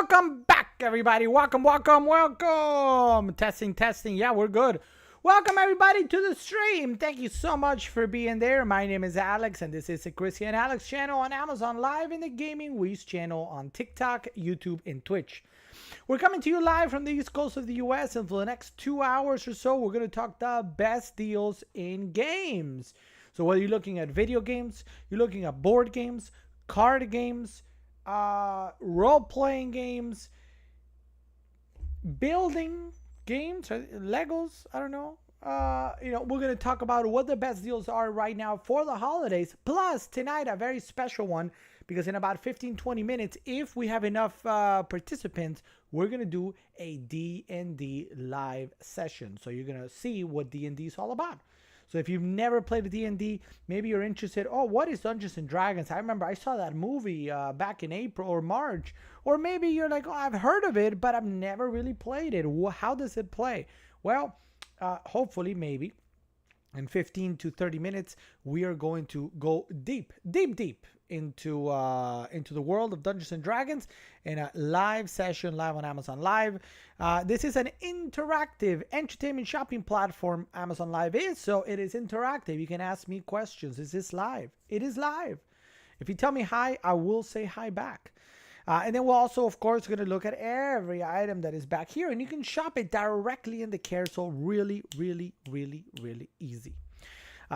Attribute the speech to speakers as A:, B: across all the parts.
A: Welcome back, everybody. Welcome. Testing. Yeah, we're good. Welcome, everybody, to the stream. Thank you so much for being there. My name is Alex, and this is the Chrissy and Alex channel on Amazon Live and the Gaming Weez channel on TikTok, YouTube, and Twitch. We're coming to you live from the East Coast of the U.S., and for the next 2 hours or so, we're going to talk the best deals in games. So whether you're looking at video games, you're looking at board games, card games, role-playing games, building games, Legos, I don't know. We're going to talk about what the best deals are right now for the holidays. Plus, tonight, a very special one, because in about 15-20 minutes, if we have enough participants, we're going to do a D&D live session. So you're going to see what D&D is all about. So if you've never played a D&D, maybe you're interested. Oh, what is Dungeons and Dragons? I remember I saw that movie back in April or March. Or maybe you're like, oh, I've heard of it, but I've never really played it. How does it play? Well, hopefully, maybe in 15 to 30 minutes, we are going to go deep into the world of Dungeons and Dragons in a live session, live on Amazon Live. This is an interactive entertainment shopping platform. Amazon Live is, so it is interactive. You can ask me questions. Is this live? It is live. If you tell me hi, I will say hi back. And then we're also, of course, going to look at every item that is back here, and you can shop it directly in the carousel. Really easy.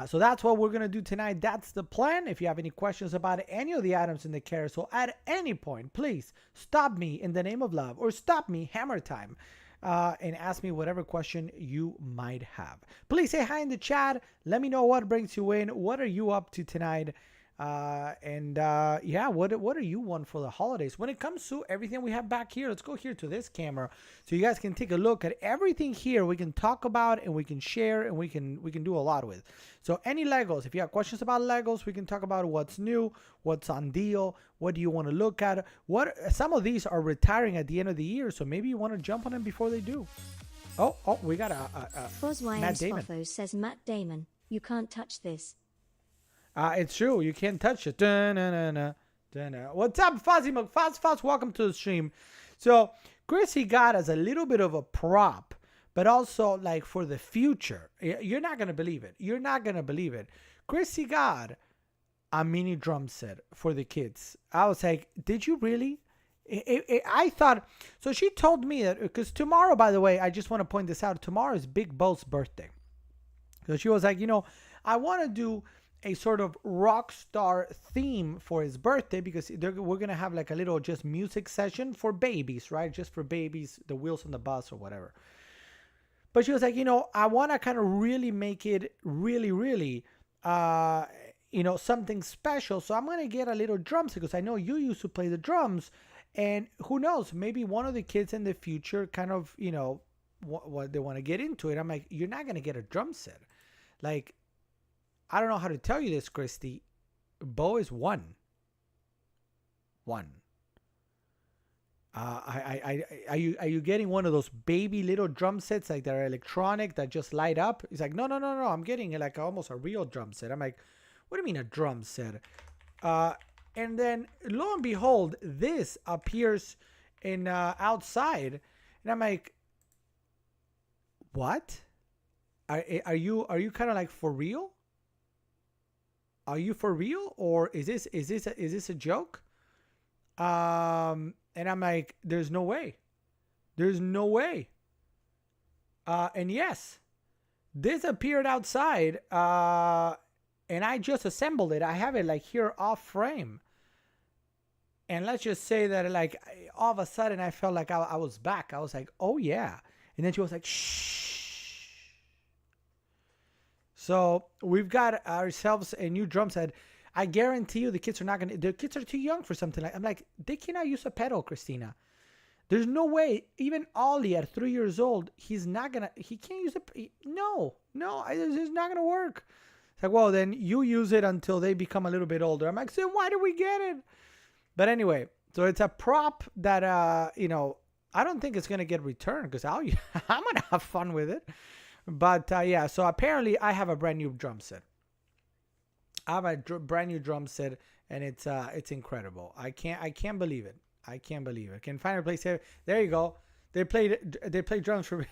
A: So that's what we're going to do tonight. That's the plan. If you have any questions about any of the items in the carousel at any point, please stop me in the name of love, or stop me hammer time, and ask me whatever question you might have. Please say hi in the chat. Let me know what brings you in. What are you up to tonight? Yeah, what are you want for the holidays? When it comes to everything we have back here, let's go here to this camera so you guys can take a look at everything here. We can talk about and we can share and we can do a lot with. So any Legos, if you have questions about Legos, we can talk about what's new, what's on deal, what do you want to look at. Some of these are retiring at the end of the year, so maybe you want to jump on them before they do. Oh, we got a Matt Damon.
B: Fosway says Matt Damon, you can't touch this.
A: It's true. You can't touch it. What's up, Fuzzy Fuzz? Welcome to the stream. So, Chrissy got us a little bit of a prop, but also like for the future. You're not going to believe it. Chrissy got a mini drum set for the kids. I was like, did you really? I thought, so she told me that, because tomorrow, by the way, I just want to point this out. Tomorrow is Big Bo's birthday. So she was like, I want to do a sort of rock star theme for his birthday, because we're going to have like a little just music session for babies, right? Just for babies, the wheels on the bus or whatever. But she was like, I want to kind of really make it really, something special. So I'm going to get a little drum set, because I know you used to play the drums, and who knows, maybe one of the kids in the future kind of, what they want to get into it. I'm like, you're not going to get a drum set. Like, I don't know how to tell you this, Christy. Bo is one. Are you getting one of those baby little drum sets, like that are electronic that just light up? He's like, no. I'm getting like almost a real drum set. I'm like, what do you mean a drum set? And then lo and behold, this appears in outside, and I'm like, what? Are you kind of like for real? Are you for real, or is this a joke? And I'm like, there's no way. And yes, this appeared outside, and I just assembled it. I have it like here off frame. And let's just say that like all of a sudden I felt like I was back. I was like, oh yeah. And then she was like, shh. So we've got ourselves a new drum set. I guarantee you the kids are too young for something like, I'm like, they cannot use a pedal, Christina. There's no way. Even Ollie at 3 years old, he can't use no, it's not going to work. It's like, well, then you use it until they become a little bit older. I'm like, so why do we get it? But anyway, so it's a prop that, I don't think it's going to get returned, because I'm going to have fun with it. But yeah, so apparently I have a brand new drum set. I have a brand new drum set, and it's incredible. I can't believe it. I can't believe it. Can finally play seven. There you go. They played drums for me.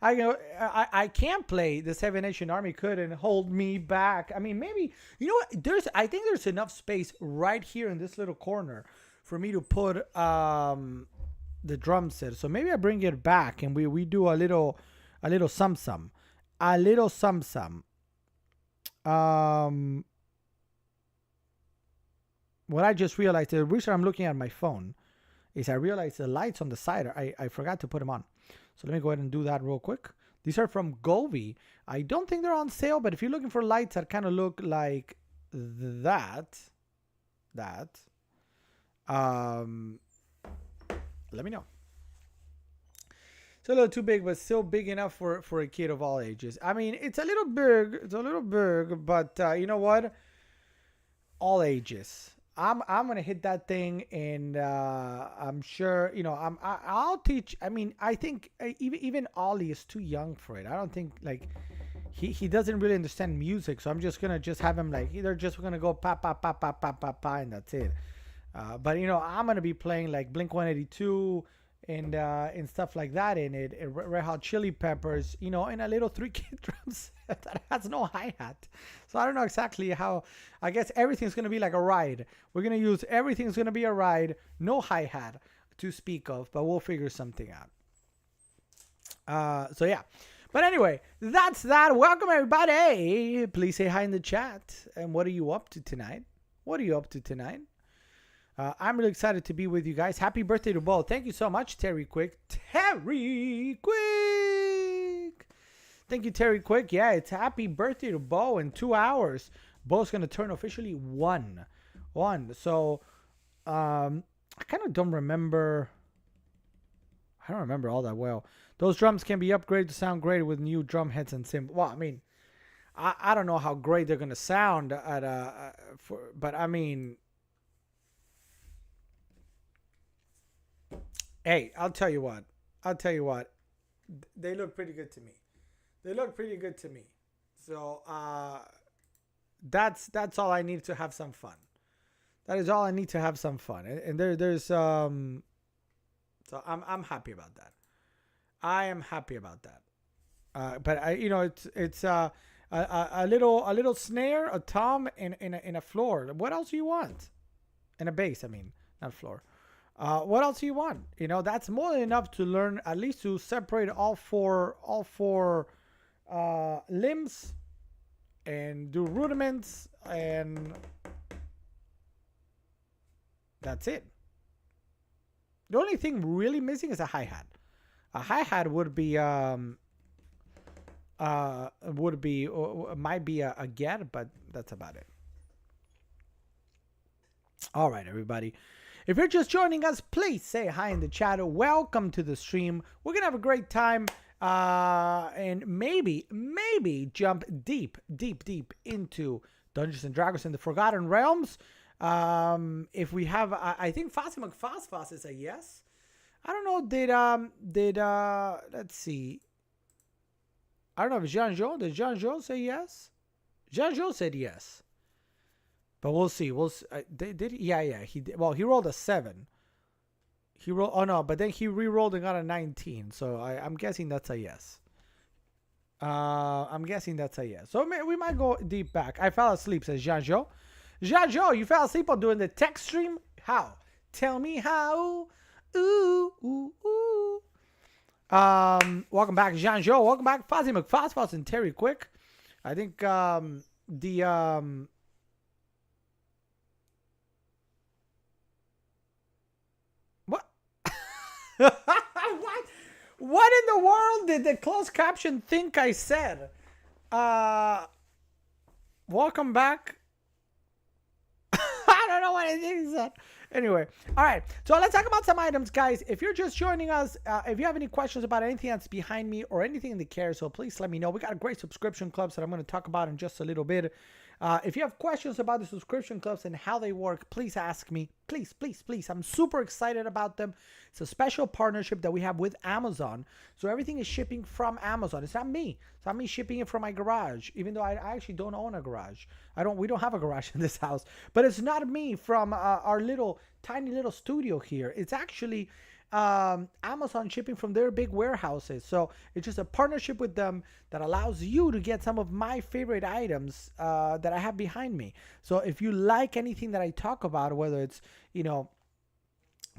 A: I can't play the Seven Nation Army couldn't hold me back. I mean, maybe you know what? I think there's enough space right here in this little corner for me to put the drum set. So maybe I bring it back and we do a little sum. What I just realized, the reason I'm looking at my phone is I realized the lights on the side, I forgot to put them on. So let me go ahead and do that real quick. These are from Govee. I don't think they're on sale, but if you're looking for lights that kind of look like that, let me know. It's a little too big, but still big enough for a kid of all ages. I mean, it's a little big, but you know what? All ages. I'm gonna hit that thing, and I'm sure I'll teach. I mean, I think even Ollie is too young for it. I don't think like he doesn't really understand music, so I'm just gonna have him like they're just gonna go pa pa pa pa pa pa pa, and that's it. But I'm gonna be playing like Blink-182 and stuff like that in it, and Red Hot Chili Peppers, in a little 3-kit drum set that has no hi-hat. So I don't know exactly how. I guess everything's going to be like a ride. We're going to use everything's going to be a ride, no hi-hat to speak of, but we'll figure something out. So yeah. But anyway, that's that. Welcome everybody. Please say hi in the chat. And what are you up to tonight? I'm really excited to be with you guys. Happy birthday to Bo. Thank you so much, Terry Quick. Thank you, Terry Quick. Yeah, it's happy birthday to Bo in 2 hours. Bo's going to turn officially one. So, I kind of don't remember. I don't remember all that well. Those drums can be upgraded to sound great with new drum heads and cymbals. Well, I mean, I don't know how great they're going to sound but I mean, hey, I'll tell you what. They look pretty good to me. So that's all I need to have some fun. That is all I need to have some fun. And there's so I'm happy about that. I am happy about that. But it's a little snare, a tom, and a floor. What else do you want? And a bass. I mean, not floor. What else do you want? That's more than enough to learn, at least to separate all four limbs and do rudiments, and that's it. The only thing really missing is a hi-hat. A hi-hat would be might be a get, but that's about it. All right, everybody. If you're just joining us, please say hi in the chat. Welcome to the stream. We're going to have a great time and maybe jump deep into Dungeons and Dragons in the Forgotten Realms. If we have, I think Fossi McFosfos is a yes. I don't know, did let's see. I don't know if did Jean-Jo say yes? Jean-Jo said yes. But we'll see. Yeah. He did. Well, he rolled a 7. But then he re-rolled and got a 19. So I'm guessing that's a yes. So we might go deep back. I fell asleep, says Jean-Jo. Jean-Jo, you fell asleep on doing the tech stream? How? Tell me how. Ooh. Welcome back, Jean-Jo. Welcome back, Fozzie McFosfos and Terry Quick. I think What in the world did the closed caption think I said? Welcome back. I don't know what I think he said. Anyway, all right. So let's talk about some items, guys. If you're just joining us, if you have any questions about anything that's behind me or anything in the carousel, please let me know. We got a great subscription club that I'm going to talk about in just a little bit. If you have questions about the subscription clubs and how they work, please ask me. Please, please, please. I'm super excited about them. It's a special partnership that we have with Amazon. So everything is shipping from Amazon. It's not me. It's not me shipping it from my garage, even though I actually don't own a garage. We don't have a garage in this house. But it's not me from our little, tiny little studio here. It's actually Amazon shipping from their big warehouses. So it's just a partnership with them that allows you to get some of my favorite items that I have behind me. So if you like anything that I talk about, whether it's,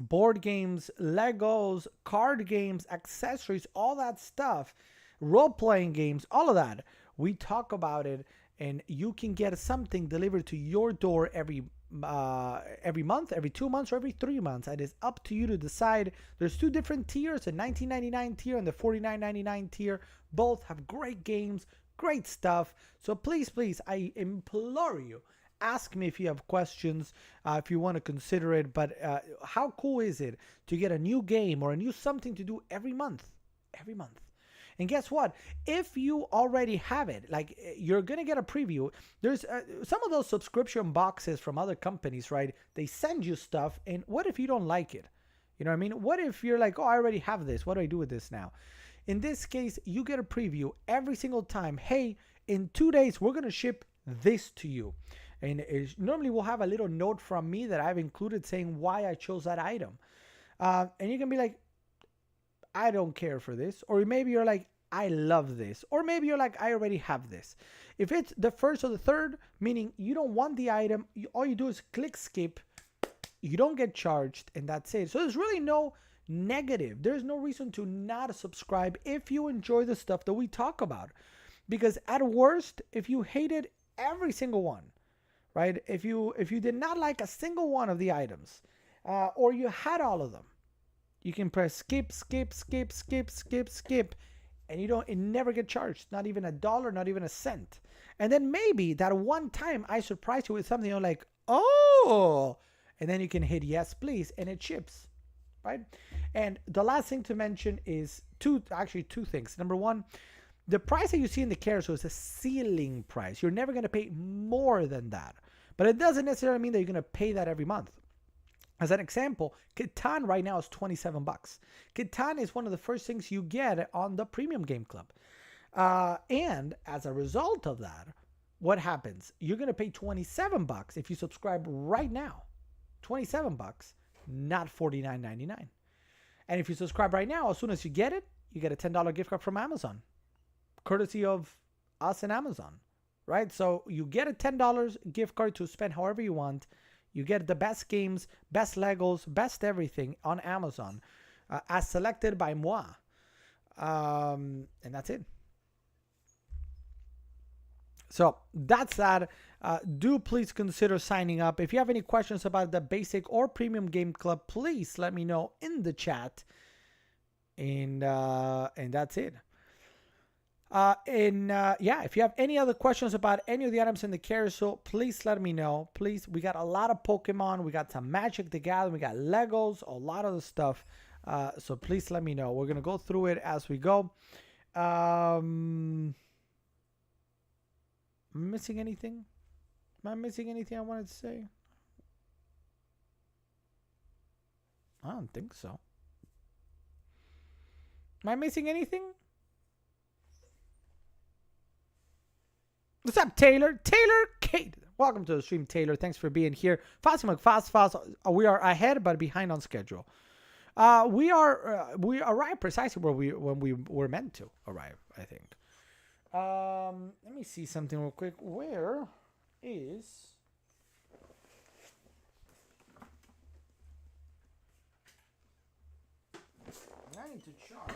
A: board games, Legos, card games, accessories, all that stuff, role-playing games, all of that, we talk about it, and you can get something delivered to your door every month, every 2 months, or every 3 months. It is up to you to decide. There's two different tiers, a $19.99 tier and the $49.99 tier. Both have great games, great stuff. So please, please, I implore you, ask me if you have questions, if you want to consider it. But how cool is it to get a new game or a new something to do every month? Every month. And guess what? If you already have it, like, you're going to get a preview. There's some of those subscription boxes from other companies, right? They send you stuff. And what if you don't like it? You know what I mean? What if you're like, oh, I already have this. What do I do with this now? In this case, you get a preview every single time. Hey, in 2 days, we're going to ship this to you. And normally we'll have a little note from me that I've included saying why I chose that item. And you can be like, I don't care for this. Or maybe you're like, I love this. Or maybe you're like, I already have this. If it's the first or the third, meaning you don't want the item, all you do is click skip. You don't get charged, and that's it. So there's really no negative. There's no reason to not subscribe if you enjoy the stuff that we talk about. Because at worst, if you hated every single one, right? If you did not like a single one of the items, or you had all of them, you can press skip, skip, skip, skip, skip, skip, and it never get charged. Not even $1, not even a cent. And then maybe that one time I surprised you with something, you're like, oh, and then you can hit yes, please, and it ships, right? And the last thing to mention is two things. Number one, the price that you see in the carousel is a ceiling price. You're never going to pay more than that. But it doesn't necessarily mean that you're going to pay that every month. As an example, Catan right now is $27. Catan is one of the first things you get on the Premium Game Club. And as a result of that, what happens? You're going to pay $27 if you subscribe right now. $27, not $49.99. And if you subscribe right now, as soon as you get it, you get a $10 gift card from Amazon, courtesy of us and Amazon, right? So you get a $10 gift card to spend however you want. You get the best games, best Legos, best everything on Amazon, as selected by moi. And that's it. So that's that. Do please consider signing up. If you have any questions about the basic or premium game club, please let me know in the chat. And that's it. If you have any other questions about any of the items in the carousel, please let me know. Please, we got a lot of Pokemon. We got some Magic the Gathering. We got Legos, a lot of the stuff. So please let me know. We're going to go through it as we go. Am I missing anything? Am I missing anything I wanted to say? I don't think so. Am I missing anything? What's up, Taylor? Taylor Kate. Welcome to the stream, Taylor. Thanks for being here. Fast. We are ahead but behind on schedule. We arrived precisely when we were meant to arrive, I think. Let me see something real quick. Where is I need to charge.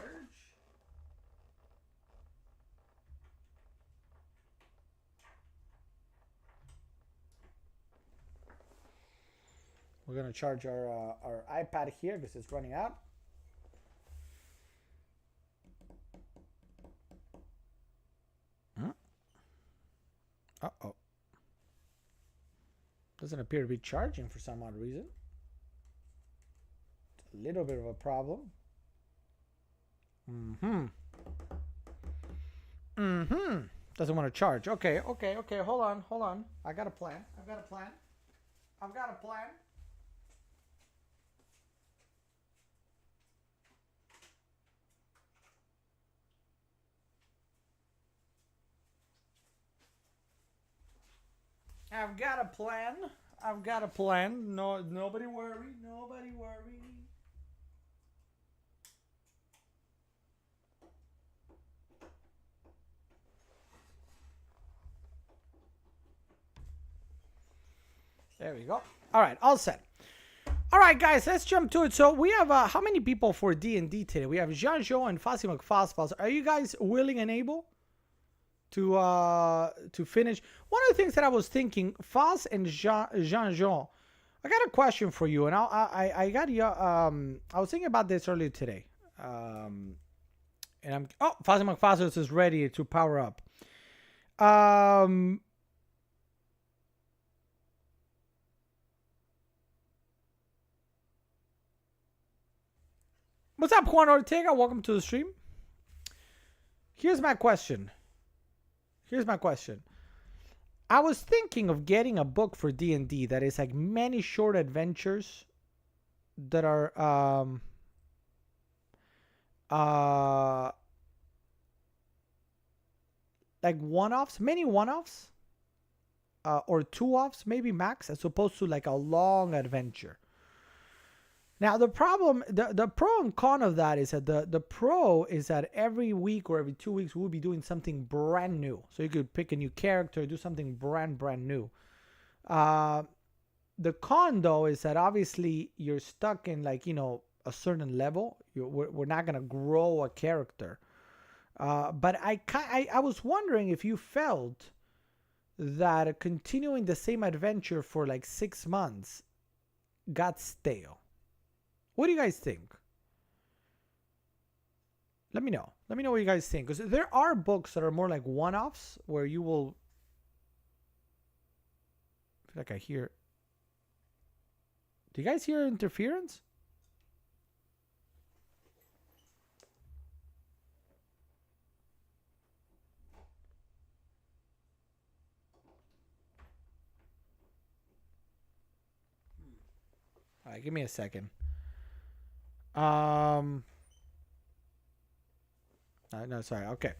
A: We're going to charge our iPad here because it's running out. Uh-oh. Doesn't appear to be charging for some odd reason. It's a little bit of a problem. Doesn't Doesn't want to charge. Okay. Hold on. I got a plan. I've got a plan. I've got a plan. No, nobody worry. There we go. All right, all set. All right, guys, let's jump to it. So we have how many people for D&D today? We have Jean-Jo and Fossi McFosfos. Are you guys willing and able to finish? One of the things that I was thinking, Foss and Jean-Jo, I got a question for you, and I got you. I was thinking about this earlier today. And Fossi McFosfos is ready to power up. What's up, Juan Ortega? Welcome to the stream. Here's my question. I was thinking of getting a book for D&D that is like many short adventures that are like one-offs, many one-offs, or two-offs, maybe max, as opposed to like a long adventure. Now, the problem, the pro and con of that is that the pro is that every week or every 2 weeks, we'll be doing something brand new. So you could pick a new character, do something brand new. The con, though, is that obviously you're stuck in like, a certain level. We're not going to grow a character. But I was wondering if you felt that continuing the same adventure for like 6 months got stale. What do you guys think? Let me know. Let me know what you guys think. Because there are books that are more like one-offs where you will... I feel like I hear... Do you guys hear interference? All right, give me a second. No, sorry. Okay.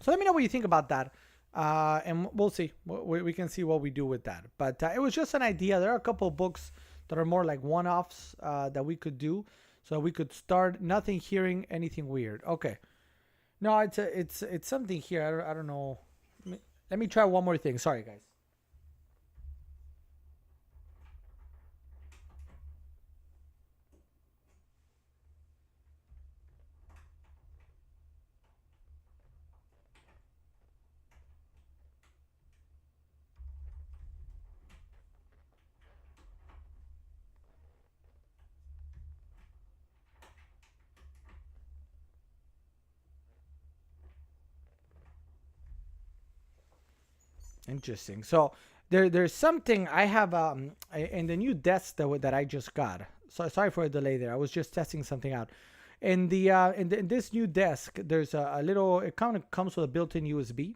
A: So let me know what you think about that. And we'll see. We can see what we do with that. But it was just an idea. There are a couple of books that are more like one-offs that we could do. So we could start nothing hearing anything weird. Okay. No, it's something here. I don't know. Let me try one more thing. Sorry, guys. Interesting. So there's something I have in the new desk that I just got. So sorry for a delay there. I was just testing something out. In this new desk, there's a little. It kind of comes with a built-in USB,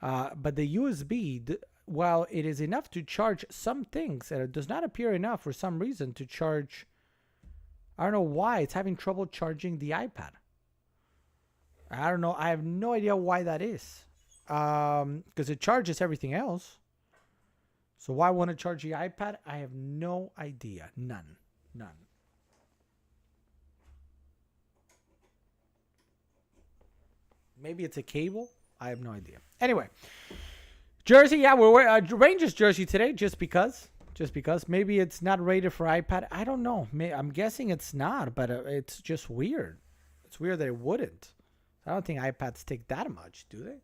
A: but the USB, while it is enough to charge some things, it does not appear enough for some reason to charge. I don't know why it's having trouble charging the iPad. I don't know. I have no idea why that is. Because it charges everything else. So why want to charge the iPad? I have no idea. None. Maybe it's a cable. I have no idea. Anyway, jersey. Yeah, we're wearing a Rangers jersey today, just because. Maybe it's not rated for iPad. I don't know. I'm guessing it's not, but it's just weird. It's weird that it wouldn't. I don't think iPads take that much, do they?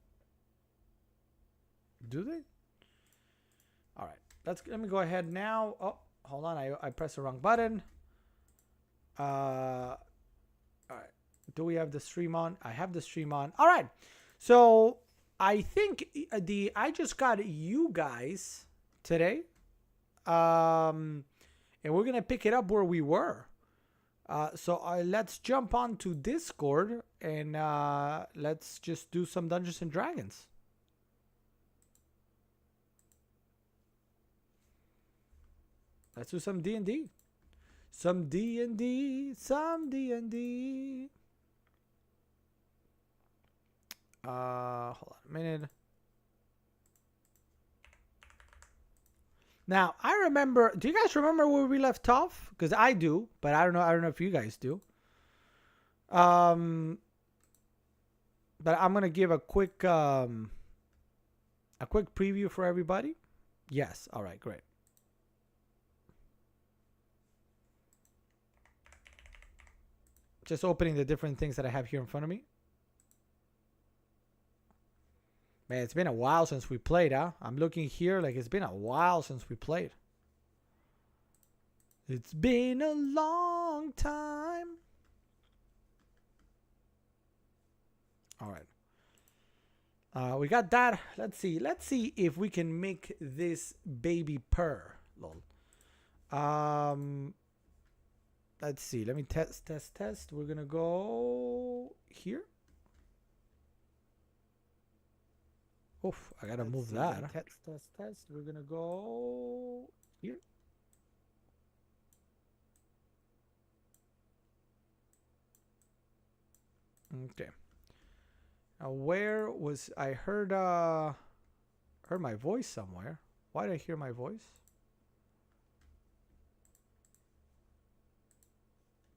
A: All right, let me go ahead now. Oh, hold on, I pressed the wrong button. All right, do we have the stream on? I have the stream on. All right, so I think I just got you guys today, and we're gonna pick it up where we were. So let's jump on to Discord and let's just do some Dungeons and Dragons. Let's do some D&D. Some D&D. Some D&D. Hold on a minute. Now, I remember, do you guys remember where we left off? Because I do, but I don't know if you guys do. But I'm gonna give a quick preview for everybody. Yes, all right, great. Just opening the different things that I have here in front of me. Man, it's been a while since we played, huh? I'm looking here like it's been a while since we played. It's been a long time. All right. We got that. Let's see. Let's see if we can make this baby purr. Lol. Let's see. Let me test. We're gonna go here. Oof, I gotta move that. Test. We're gonna go here. Okay. Now where was I heard my voice somewhere? Why did I hear my voice?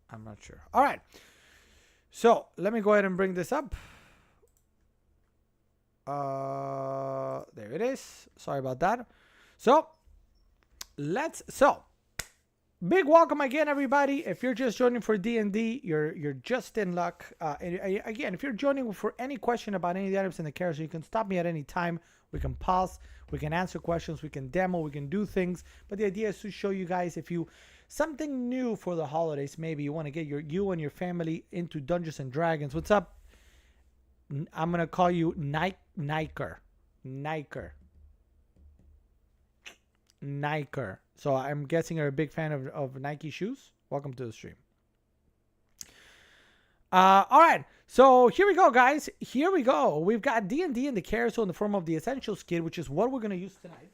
A: I'm not sure. All right. So let me go ahead and bring this up. There it is. Sorry about that. So big welcome again, everybody. If you're just joining for D&D, you're just in luck. And again, if you're joining for any question about any of the items in the character, you can stop me at any time. We can pause. We can answer questions. We can demo. We can do things. But the idea is to show you guys if you something new for the holidays. Maybe you want to get you and your family into Dungeons and Dragons. What's up? I'm gonna call you Niker. So I'm guessing you're a big fan of Nike shoes. Welcome to the stream. All right, so here we go, guys. Here we go. We've got D&D in the carousel in the form of the Essentials Kit, which is what we're gonna use tonight.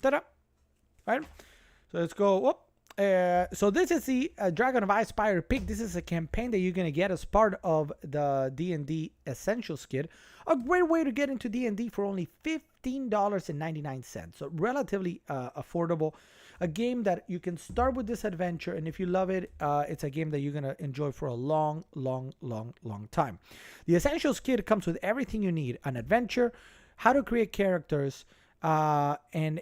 A: Ta-da! All right. So let's go. Whoop. So this is the Dragon of Icespire Peak. This is a campaign that you're going to get as part of the D&D Essentials Kit. A great way to get into D&D for only $15.99. So relatively affordable. A game that you can start with this adventure, and if you love it, it's a game that you're going to enjoy for a long time. The Essentials Kit comes with everything you need. An adventure, how to create characters, and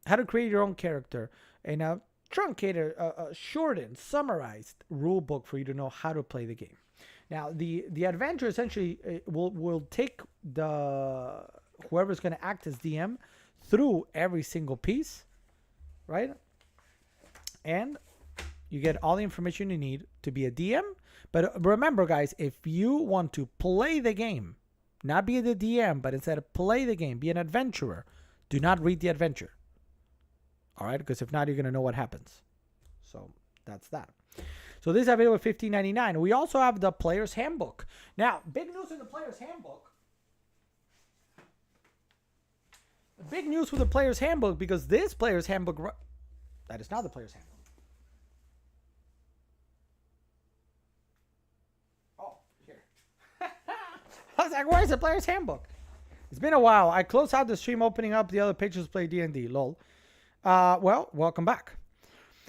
A: how to create your own character, and a truncated, shortened, summarized rule book for you to know how to play the game. Now, the adventure essentially will take whoever's going to act as DM through every single piece, right? And you get all the information you need to be a DM. But remember, guys, if you want to play the game, not be the DM, but instead of play the game, be an adventurer, do not read the adventure. All right, because if not, you're going to know what happens. So that's that. So this is available at $15.99. We also have the Player's Handbook. Now, big news in the Player's Handbook. Big news with the Player's Handbook, because this Player's Handbook, that is not the Player's Handbook. Oh, here. I was like, where's the Player's Handbook? It's been a while. I closed out the stream opening up the other pictures play D&D. Lol. Well, welcome back.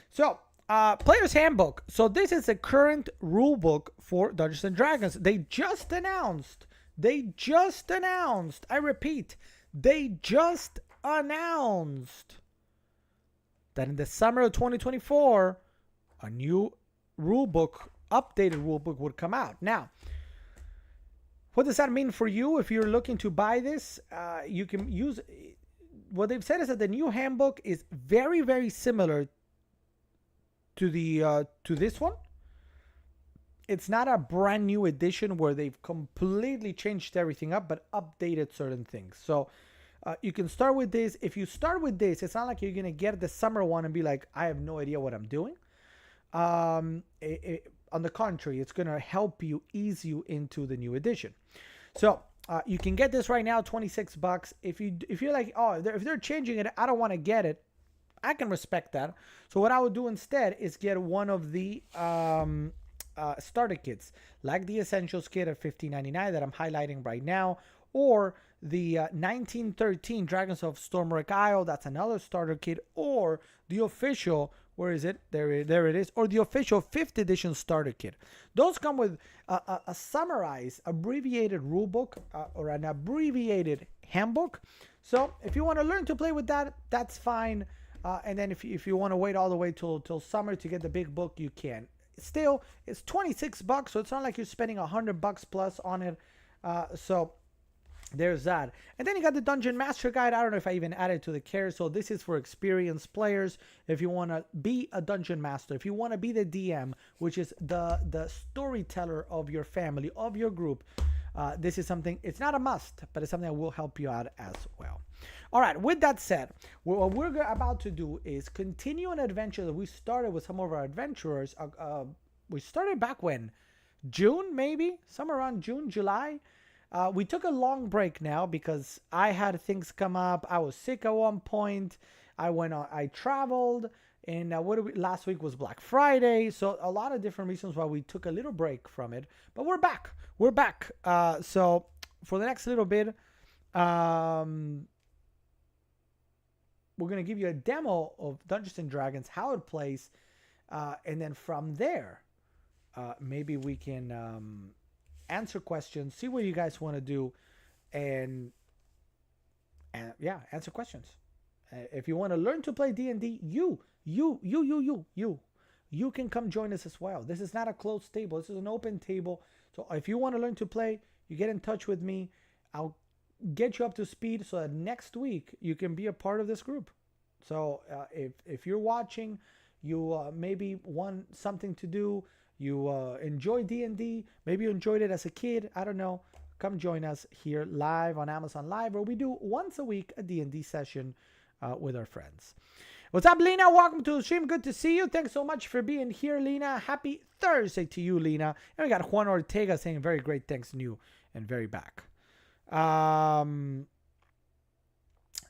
A: So, Player's Handbook. So this is the current rule book for Dungeons and Dragons. They just announced. I repeat, they just announced that in the summer of 2024, a new rule book, updated rule book would come out. Now, what does that mean for you? If you're looking to buy this, you can use. What they've said is that the new handbook is very, very similar to this one. It's not a brand new edition where they've completely changed everything up, but updated certain things. So you can start with this. If you start with this, it's not like you're gonna get the summer one and be like, I have no idea what I'm doing. On the contrary, it's gonna help you ease you into the new edition. So you can get this right now, 26 bucks. If you're like, oh, if they're changing it, I don't want to get it. I can respect that. So what I would do instead is get one of the starter kits, like the Essentials kit at $15.99 that I'm highlighting right now, or the 1913 Dragons of Stormwreck Isle. That's another starter kit, or the official. Where is it? There it is. Or the official 5th edition starter kit. Those come with a summarized, abbreviated rulebook or an abbreviated handbook. So if you want to learn to play with that, that's fine. And then if you want to wait all the way till summer to get the big book, you can. Still, it's 26 bucks, so it's not like you're spending $100 plus on it. So there's that. And then you got the Dungeon Master Guide. I don't know if I even added to the care. So this is for experienced players. If you want to be a Dungeon Master, if you want to be the DM, which is the storyteller of your family, of your group, this is something, it's not a must, but it's something that will help you out as well. All right, with that said, what we're about to do is continue an adventure that we started with some of our adventurers. We started back when? June, maybe? Somewhere around June, July. We took a long break now because I had things come up. I was sick at one point. I traveled, and last week was Black Friday. So a lot of different reasons why we took a little break from it. But we're back. We're back. So for the next little bit, we're going to give you a demo of Dungeons and Dragons, how it plays. And then from there, maybe we can answer questions, see what you guys want to do, and yeah, answer questions. If you want to learn to play D&D, you can come join us as well. This is not a closed table. This is an open table. So if you want to learn to play, you get in touch with me. I'll get you up to speed so that next week you can be a part of this group. So if you're watching, you maybe want something to do, you enjoy D&D, maybe you enjoyed it as a kid, I don't know, come join us here live on Amazon Live, where we do once a week a D&D session with our friends. What's up, Lena? Welcome to the stream. Good to see you. Thanks so much for being here, Lena. Happy Thursday to you, Lena. And we got Juan Ortega saying very great thanks, new and very back.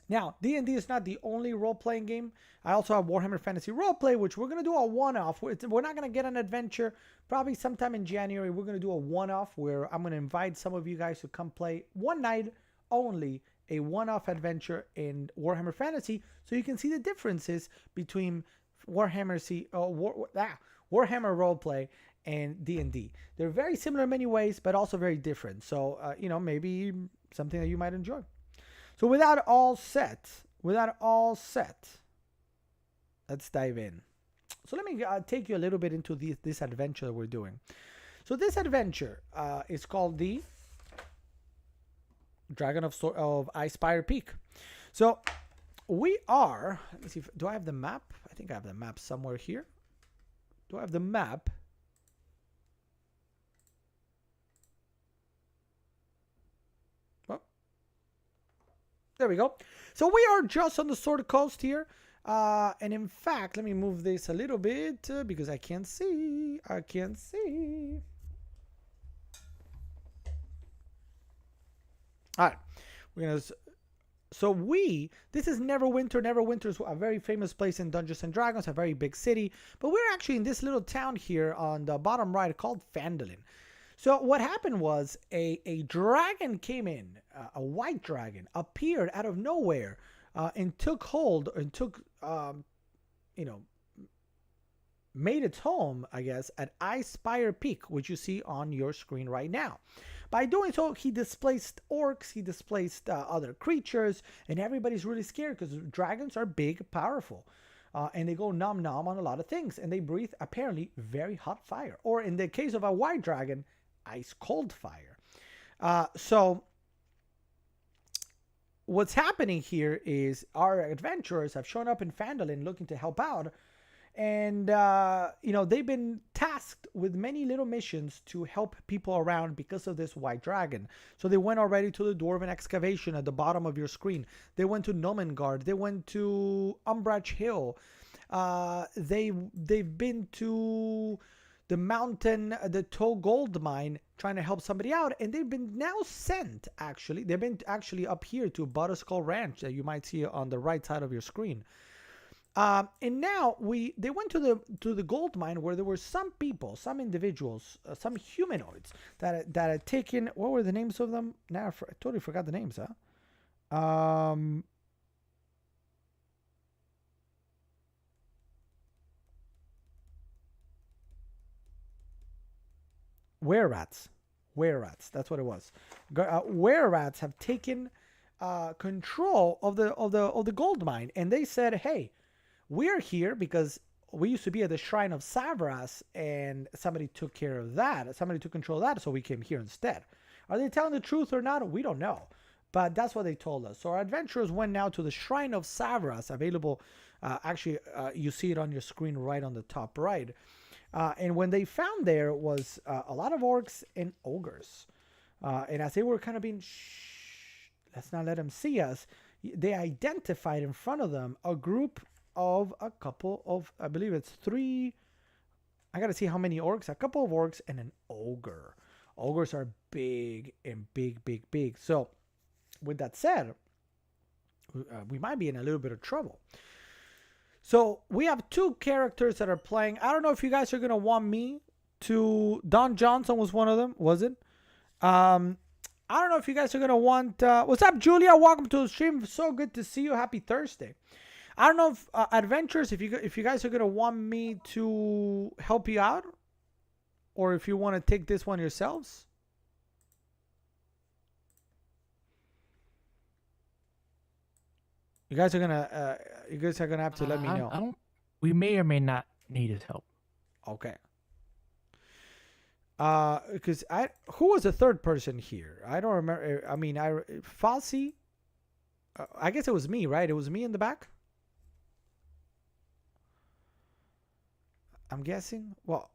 A: Now, D&D is not the only role-playing game. I also have Warhammer Fantasy Roleplay, which we're going to do a one-off. We're not going to get an adventure. Probably sometime in January, we're going to do a one-off where I'm going to invite some of you guys to come play one night only, a one-off adventure in Warhammer Fantasy, so you can see the differences between Warhammer Roleplay and D&D. They're very similar in many ways, but also very different. So, maybe something that you might enjoy. So with that all set, let's dive in. So let me take you a little bit into this adventure that we're doing. So this adventure is called the Dragon of Icespire Peak. So we are, let me see, do I have the map? I think I have the map somewhere here. Do I have the map? There we go. So we are just on the Sword Coast here. And in fact, let me move this a little bit because I can't see. All right. This is Neverwinter. Neverwinter is a very famous place in Dungeons and Dragons, a very big city. But we're actually in this little town here on the bottom right called Phandalin. So what happened was a dragon came in, a white dragon appeared out of nowhere and took hold and made its home, I guess, at Icespire Peak, which you see on your screen right now. By doing so, he displaced orcs, he displaced other creatures, and everybody's really scared because dragons are big, powerful. And they go nom nom on a lot of things, and they breathe apparently very hot fire. Or in the case of a white dragon, ice cold fire. So what's happening here is our adventurers have shown up in Phandalin looking to help out. And, they've been tasked with many little missions to help people around because of this white dragon. So they went already to the Dwarven Excavation at the bottom of your screen. They went to Nomengard. They went to Umbrage Hill. They've been to the mountain, the Toe Gold Mine trying to help somebody out, and they've been now sent. Actually, they've been actually up here to Butterskull Ranch that you might see on the right side of your screen. And now they went to the gold mine where there were some people, some individuals, some humanoids that had taken. What were the names of them? Now I totally forgot the names. Were rats. Were rats. That's what it was. Were rats have taken control of the gold mine, and they said, "Hey, we're here because we used to be at the Shrine of Savras, and somebody took care of that. Somebody took control of that, so we came here instead." Are they telling the truth or not? We don't know. But that's what they told us. So our adventurers went now to the Shrine of Savras, available. You see it on your screen right on the top right. And when they found there was a lot of orcs and ogres. And as they were kind of being, shh, let's not let them see us, they identified in front of them a group of a couple of, I believe it's 3, I gotta see how many orcs, a couple of orcs and an ogre. Ogres are big and big. So with that said, we might be in a little bit of trouble. So we have 2 characters that are playing. I don't know if you guys are going to want me to... Don Johnson was one of them, was it? I don't know if you guys are going to want... what's up, Julia? Welcome to the stream. So good to see you. Happy Thursday. I don't know if adventurers, if you guys are going to want me to help you out, or if you want to take this one yourselves. You guys are gonna have to let me know.
C: We may or may not need his help.
A: Okay. Because who was the third person here? I don't remember. I mean, Fossey. I guess it was me, right? It was me in the back. I'm guessing. Well,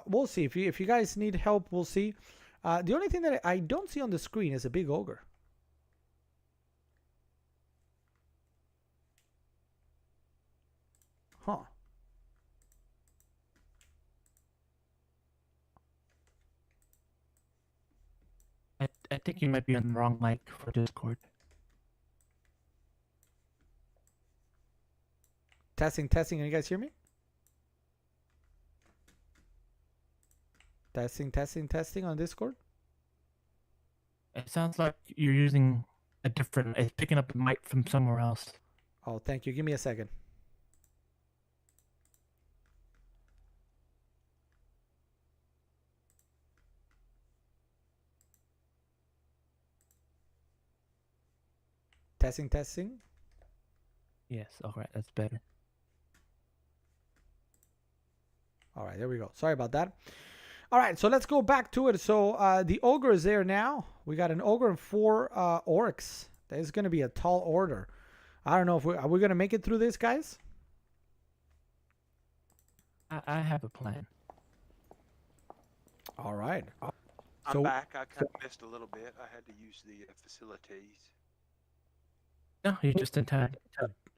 A: we'll see. If you guys need help, we'll see. The only thing that I don't see on the screen is a big ogre. Huh.
C: I think you might be on the wrong mic for Discord.
A: Testing. Can you guys hear me? Testing on Discord.
C: It sounds like you're using a different... It's picking up a mic from somewhere else.
A: Oh, thank you. Give me a second. Testing.
C: Yes, alright, that's better.
A: Alright, there we go. Sorry about that. Alright, so let's go back to it. So the ogre is there now. We got an ogre and 4 orcs. That is going to be a tall order. I don't know if are we going to make it through this, guys?
C: I have a plan.
A: Alright.
D: I'm back. I kind of missed a little bit. I had to use the facilities.
C: No, you're just in time.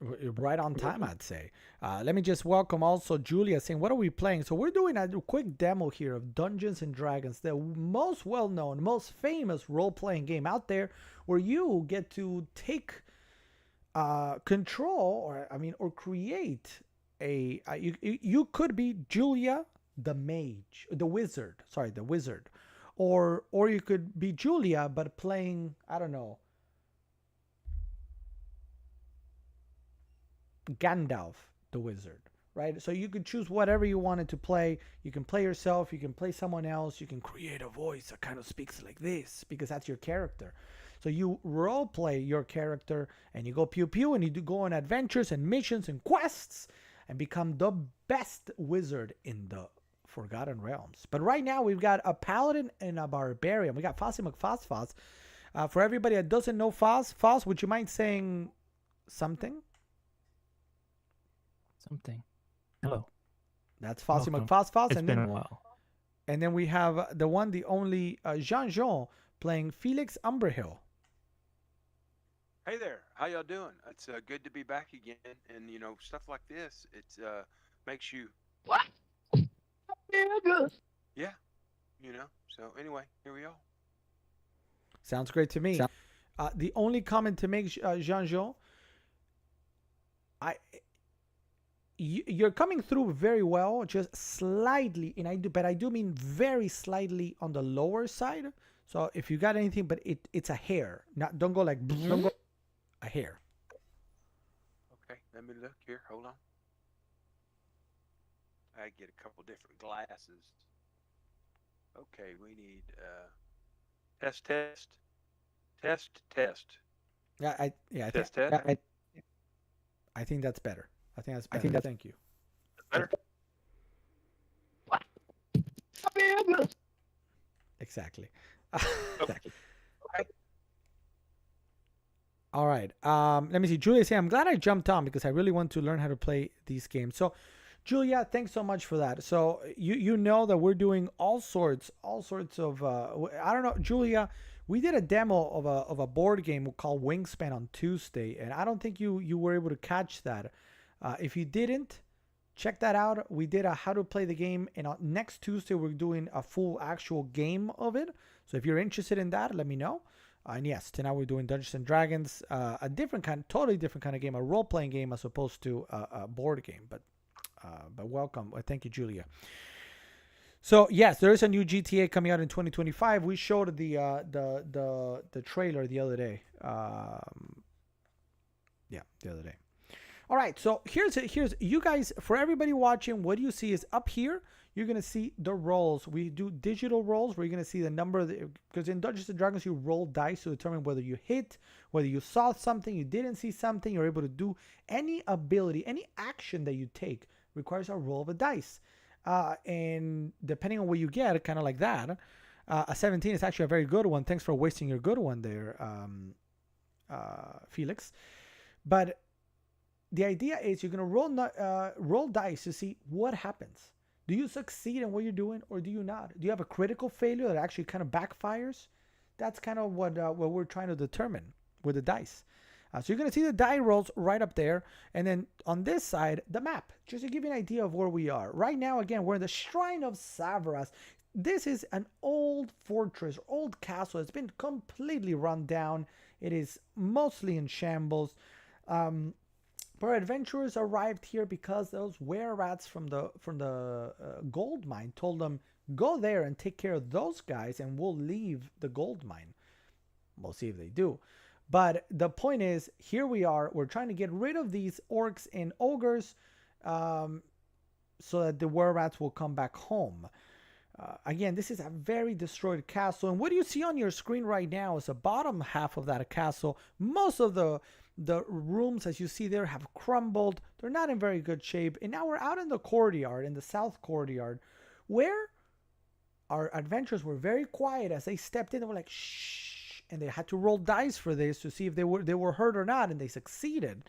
A: Right on time, I'd say. Let me just welcome also Julia saying, what are we playing? So we're doing a quick demo here of Dungeons and Dragons, the most well-known, most famous role-playing game out there, where you get to take control or create a... you could be Julia the mage, the wizard, or you could be Julia but playing, I don't know, Gandalf the wizard, right? So you could choose whatever you wanted to play. You can play yourself, you can play someone else, you can create a voice that kind of speaks like this because that's your character. So you role play your character and you go pew pew and you do go on adventures and missions and quests and become the best wizard in the Forgotten Realms. But right now we've got a paladin and a barbarian. We got Fossey McFoss. For everybody that doesn't know Foss, would you mind saying something?
C: Something. Hello.
A: That's Fossey McFoss.
C: It's been a while.
A: And then we have the one, the only Jean playing Felix Umberhill.
D: Hey there, how y'all doing? It's good to be back again, and stuff like this, it makes you
C: what?
D: Yeah. you know. So anyway, here we are.
A: Sounds great to me. The only comment to make, Jean-Jo, I you're coming through very well, just slightly, but I do mean very slightly on the lower side. So if you got anything, but it's a hair. Not don't go like a hair.
D: Okay, let me look here. Hold on. I get a couple different glasses. Okay, we need test.
A: Yeah, I
D: Test.
A: I think that's better. I think that's better. Thank you.
D: Better.
A: Exactly.
D: Okay.
A: All right. Let me see. Julia say, I'm glad I jumped on because I really want to learn how to play these games. So, Julia, thanks so much for that. So you know that we're doing all sorts of I don't know, Julia. We did a demo of a board game called Wingspan on Tuesday, and I don't think you were able to catch that. If you didn't, check that out. We did a how to play the game, and next Tuesday we're doing a full actual game of it. So if you're interested in that, let me know. And yes, tonight we're doing Dungeons and Dragons, a totally different kind of game, a role-playing game as opposed to a board game. But welcome. Thank you, Julia. So yes, there is a new GTA coming out in 2025. We showed the trailer the other day. The other day. All right, so here's you guys, for everybody watching, what you see is up here. You're gonna see the rolls. We do digital rolls where you're gonna see the number because in Dungeons and Dragons you roll dice to determine whether you hit, whether you saw something, you didn't see something. You're able to do any ability, any action that you take requires a roll of a dice, and depending on what you get, kind of like that. A 17 is actually a very good one. Thanks for wasting your good one there, Felix. But the idea is you're gonna roll dice to see what happens. Do you succeed in what you're doing, or do you not? Do you have a critical failure that actually kind of backfires? That's kind of what we're trying to determine with the dice. So you're going to see the die rolls right up there. And then on this side, the map, just to give you an idea of where we are. Right now, again, we're in the Shrine of Savras. This is an old fortress, old castle. It's been completely run down. It is mostly in shambles. Our adventurers arrived here because those were-rats from the gold mine told them, go there and take care of those guys and we'll leave the gold mine. We'll see if they do. But the point is, here we are. We're trying to get rid of these orcs and ogres so that the were-rats will come back home. Again, this is a very destroyed castle. And what you see on your screen right now is the bottom half of that castle. Most of the rooms, as you see there, have crumbled. They're not in very good shape. And now we're out in the courtyard, in the south courtyard, where our adventurers were very quiet as they stepped in. They were like, shh. And they had to roll dice for this to see if they were hurt or not. And they succeeded.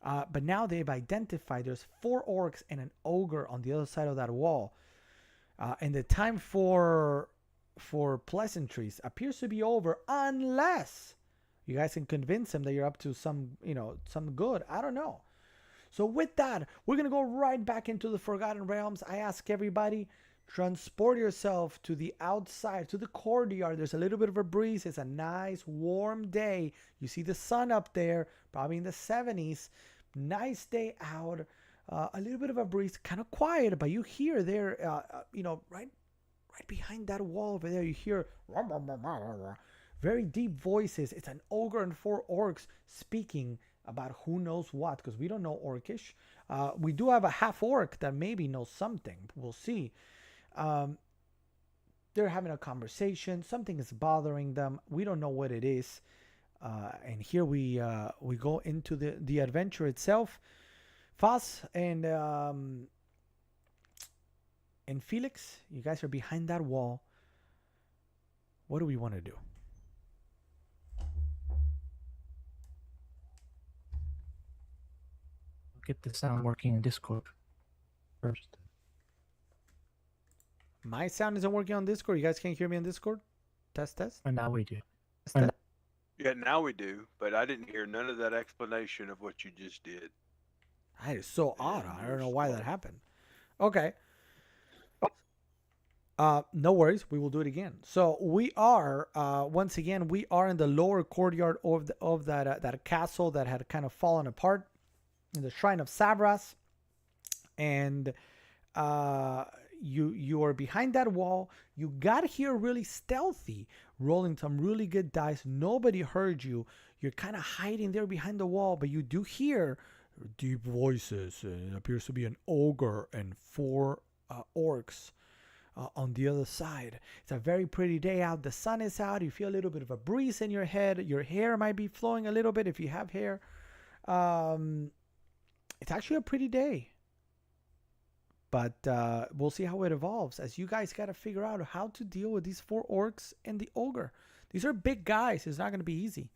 A: But now they've identified there's 4 orcs and an ogre on the other side of that wall. And the time for pleasantries appears to be over, unless you guys can convince them that you're up to some good. I don't know. So with that, we're going to go right back into the Forgotten Realms. I ask everybody, transport yourself to the outside, to the courtyard. There's a little bit of a breeze. It's a nice warm day. You see the sun up there, probably in the 70s. Nice day out. A little bit of a breeze, kind of quiet, but you hear there, right behind that wall over there, you hear very deep voices. It's an ogre and 4 orcs speaking about who knows what, because we don't know Orcish. We do have a half orc that maybe knows something. We'll see. They're having a conversation. Something is bothering them. We don't know what it is. And here we go into the adventure itself. Foss and Felix, you guys are behind that wall. What do we want to do?
C: Get the sound working in Discord first.
A: My sound isn't working on Discord. You guys can't hear me on Discord? Test.
C: And now we do.
A: Test.
D: Yeah, now we do, but I didn't hear none of that explanation of what you just did.
A: That is so odd. I don't know why that happened. Okay. No worries, we will do it again. So we are once again we are in the lower courtyard of that castle that had kind of fallen apart in the Shrine of Savras, and you are behind that wall. You got here really stealthy, rolling some really good dice. Nobody heard you. You're kind of hiding there behind the wall, but you do hear deep voices. It appears to be an ogre and four orcs on the other side. It's a very pretty day out. The sun is out. You feel a little bit of a breeze in your head. Your hair might be flowing a little bit if you have hair. It's actually a pretty day. But we'll see how it evolves, as you guys got to figure out how to deal with these four orcs and the ogre. These are big guys. It's not going to be easy.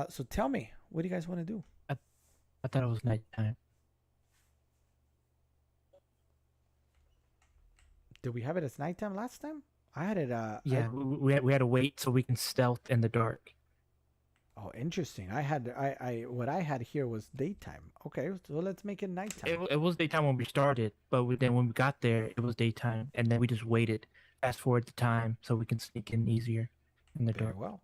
A: So tell me, what do you guys want to do?
C: I thought it was nighttime.
A: Did we have it as nighttime last time? I had it.
C: Yeah, we had to wait so we can stealth in the dark.
A: Oh, interesting. What I had here was daytime. Okay, so let's make it nighttime.
C: It was daytime when we started, but then when we got there, it was daytime, and then we just waited, fast forward the time, so we can sneak in easier in the
A: Very
C: dark.
A: well.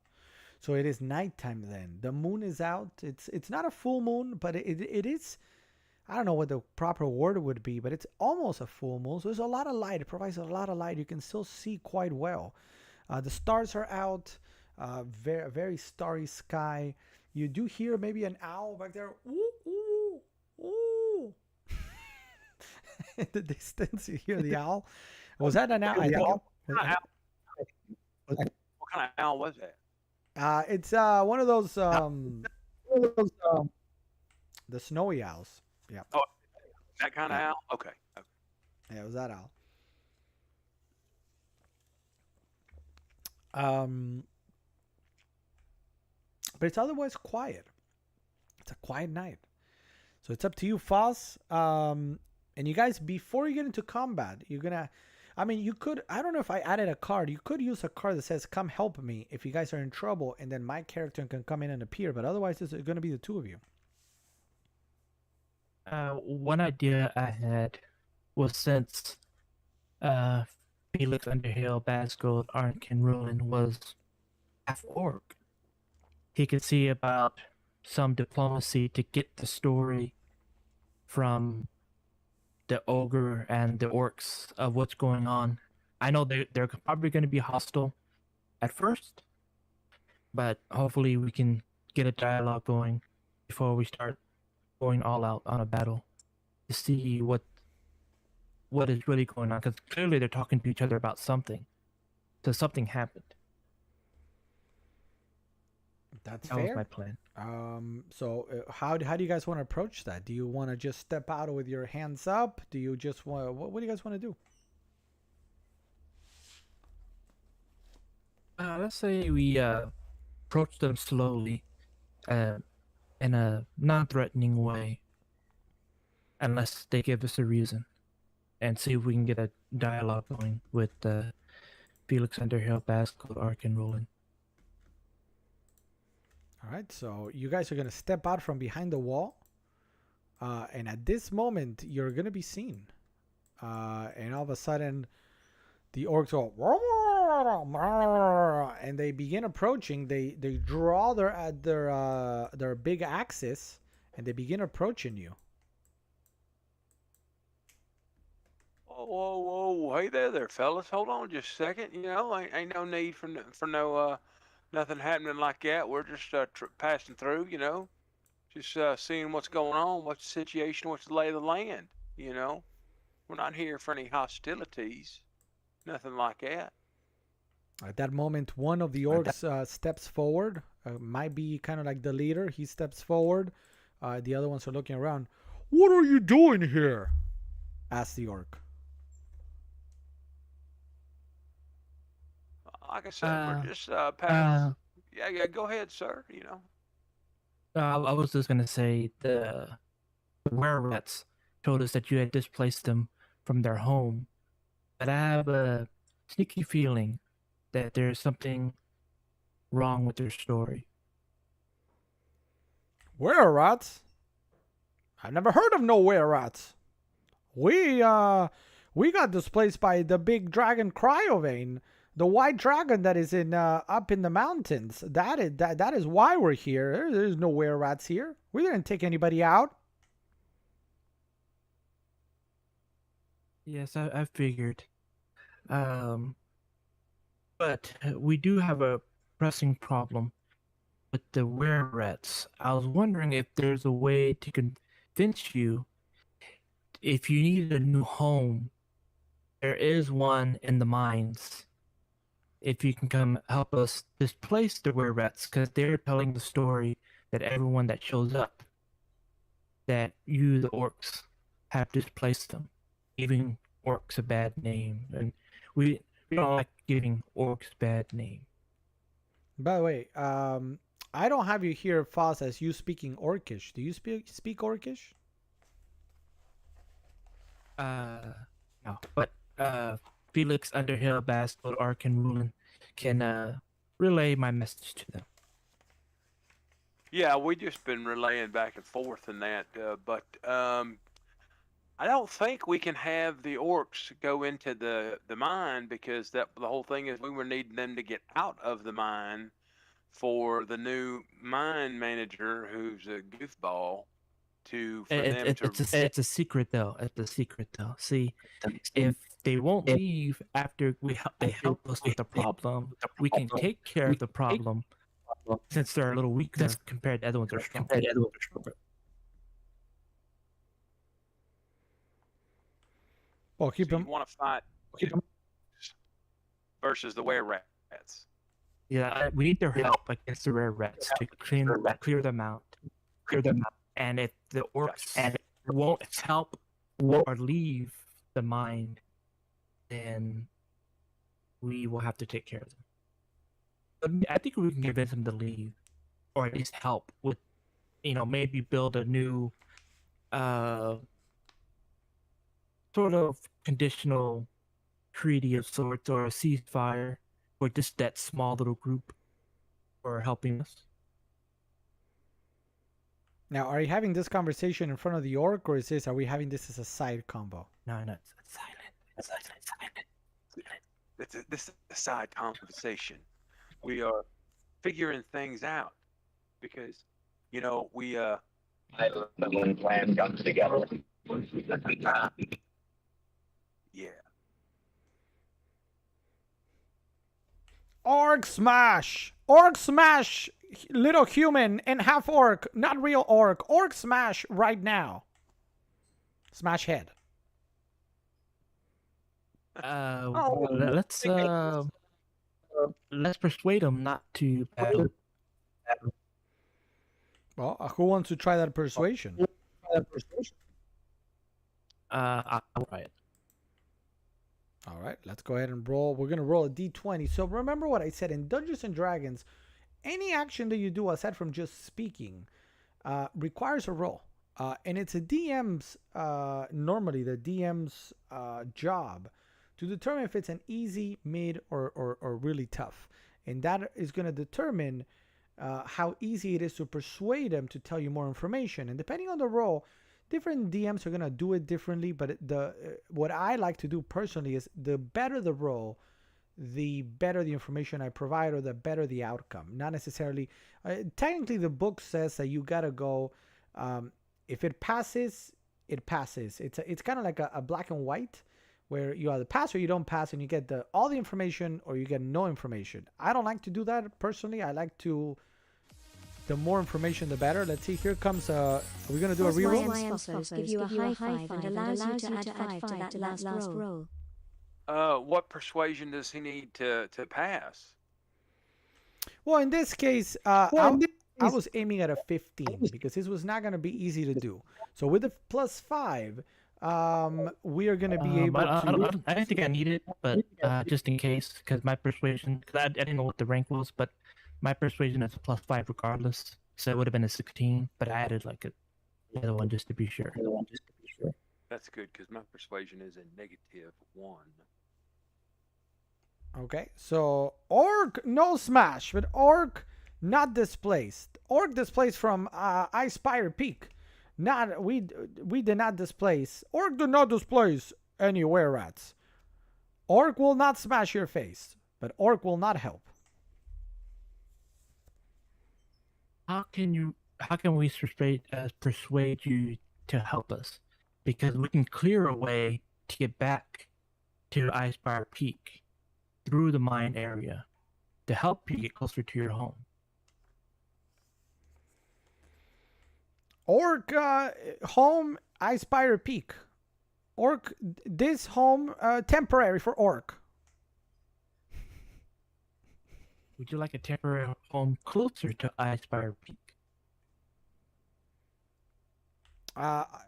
A: So it is nighttime then. The moon is out. It's not a full moon, but it is. I don't know what the proper word would be, but it's almost a full moon. So there's a lot of light. It provides a lot of light. You can still see quite well. The stars are out. Very very starry sky. You do hear maybe an owl back there. Ooh, ooh, ooh. In the distance, you hear the owl. Was that an owl? I think
D: What kind of owl was that?
A: it's one of those the snowy owls. Yeah.
D: Oh, that kind of owl? Okay.
A: Yeah, it was that owl. But it's otherwise quiet. It's a quiet night. So it's up to you, Foss. And you guys, before you get into combat, you're gonna. I mean, you could. I don't know if I added a card. You could use a card that says "Come help me" if you guys are in trouble, and then my character can come in and appear. But otherwise, it's going to be the two of you.
C: One idea I had was, since Felix Underhill, Basgold, Arnkin Ruin was half orc, he could see about some diplomacy to get the story from the ogre and the orcs of what's going on. I know they're probably going to be hostile at first, but hopefully we can get a dialogue going before we start going all out on a battle to see what is really going on, because clearly they're talking to each other about something. So something happened.
A: That's
C: That was
A: fair.
C: my plan.
A: So how do you guys want to approach that? Do you want to just step out with your hands up? Do you just want? What do you guys want to do?
C: Let's say we approach them slowly, in a non-threatening way, unless they give us a reason, and see if we can get a dialogue going with Felix Underhill, Basgold, Arkin Roland.
A: All right, so you guys are gonna step out from behind the wall, and at this moment you're gonna be seen, and all of a sudden the orcs go and they begin approaching. They draw their big axes and they begin approaching you.
D: Whoa! Hey there, fellas. Hold on just a second. You know, ain't no need for no nothing happening like that. We're just passing through. You know, just seeing what's going on, what's the situation, what's the lay of the land. You know, we're not here for any hostilities, nothing like that.
A: At that moment, one of the orcs steps forward. Might be kind of like the leader. He steps forward. The other ones are looking around. What are you doing here? Asks the orc.
D: Like I said, we're just passing. Yeah. Go ahead, sir. You know.
C: I was just gonna say the were-rats told us that you had displaced them from their home, but I have a sneaky feeling that there's something wrong with their story.
A: Were-rats? I've never heard of no were-rats. We We got displaced by the big dragon Cryovane, the white dragon that is in up in the mountains. That is why we're here. There's no were rats here. We didn't take anybody out.
C: Yes, I figured. But we do have a pressing problem with the were rats. I was wondering if there's a way to convince you if you need a new home. There is one in the mines. If you can come help us displace the were rats, because they're telling the story that everyone that shows up, that you, the orcs, have displaced them, giving orcs a bad name, and we don't like giving orcs bad name.
A: By the way, I don't have you here, Foss, as you speaking Orcish. Do you speak Orcish?
C: No, but Felix, Underhill, Bastard, Ark, and Rulin can relay my message to them.
D: Yeah, we just been relaying back and forth in that, but I don't think we can have the orcs go into the mine, because the whole thing is we were needing them to get out of the mine for the new mine manager, who's a goofball,
C: It's a secret though. It's a secret though. See, if they won't leave after they help us with the problem, we can take care of the problem. Since they're a little weaker compared to other ones, are stronger.
A: Well, keep
D: So
A: them.
D: you want to fight versus the were rats.
C: Yeah, we need their help against the rare rats to clear them out. And if the orcs won't help or leave the mine, then we will have to take care of them. But I think we can convince them to leave, or at least help with, maybe build a new, sort of conditional treaty of sorts, or a ceasefire, or just that small little group for helping us.
A: Now, are you having this conversation in front of the orc, or are we having this as a side combo?
C: No, it's silent. It's silent.
D: This is a side conversation. We are figuring things out because, we
E: when plan comes together.
D: Yeah.
A: Orc smash! Orc smash! Little human and half orc, not real orc. Orc smash right now. Smash head.
C: Let's persuade them not to battle.
A: Well, who wants to try that persuasion?
C: I'll try it.
A: All right, let's go ahead and roll. We're going to roll a d20. So remember what I said in Dungeons and Dragons, any action that you do aside from just speaking requires a roll. And it's a DM's, normally the DM's job to determine if it's an easy, mid, or really tough. And that is going to determine how easy it is to persuade them to tell you more information. And depending on the roll, different DMs are going to do it differently. But what I like to do personally is the better the roll, the better the information I provide, or the better the outcome. Not necessarily. Technically, the book says that you got to go. If it passes, it passes. It's kind of like a black and white, where you either pass or you don't pass, and you get all the information or you get no information. I don't like to do that personally. I like to. The more information, the better. Let's see. Here comes. Are we gonna do a reroll?
B: Phosphos give you a high five and allows you to add 5 to that last roll.
D: What persuasion does he need to pass?
A: Well, in this case, I was aiming at a 15 because this was not going to be easy to do. So with the +5, we are going to be able to.
C: I don't think I need it, but just in case, because my persuasion, because I didn't know what the rank was, but my persuasion is a +5 regardless, so it would have been a 16. But I added like the other one just to be sure.
D: That's good, because my persuasion is a -1.
A: Okay, so orc no smash, but orc not displaced. Orc displaced from Ice Spire Peak. We did not displace. Orc did not displace anywhere, rats. Orc will not smash your face, but orc will not help.
C: How can we persuade you to help us? Because we can clear a way to get back to Icefire Peak through the mine area to help you get closer to your home.
A: Orc home Icespire Peak. Orc, this home temporary for orc.
C: Would you like a temporary home closer to Icefire Peak?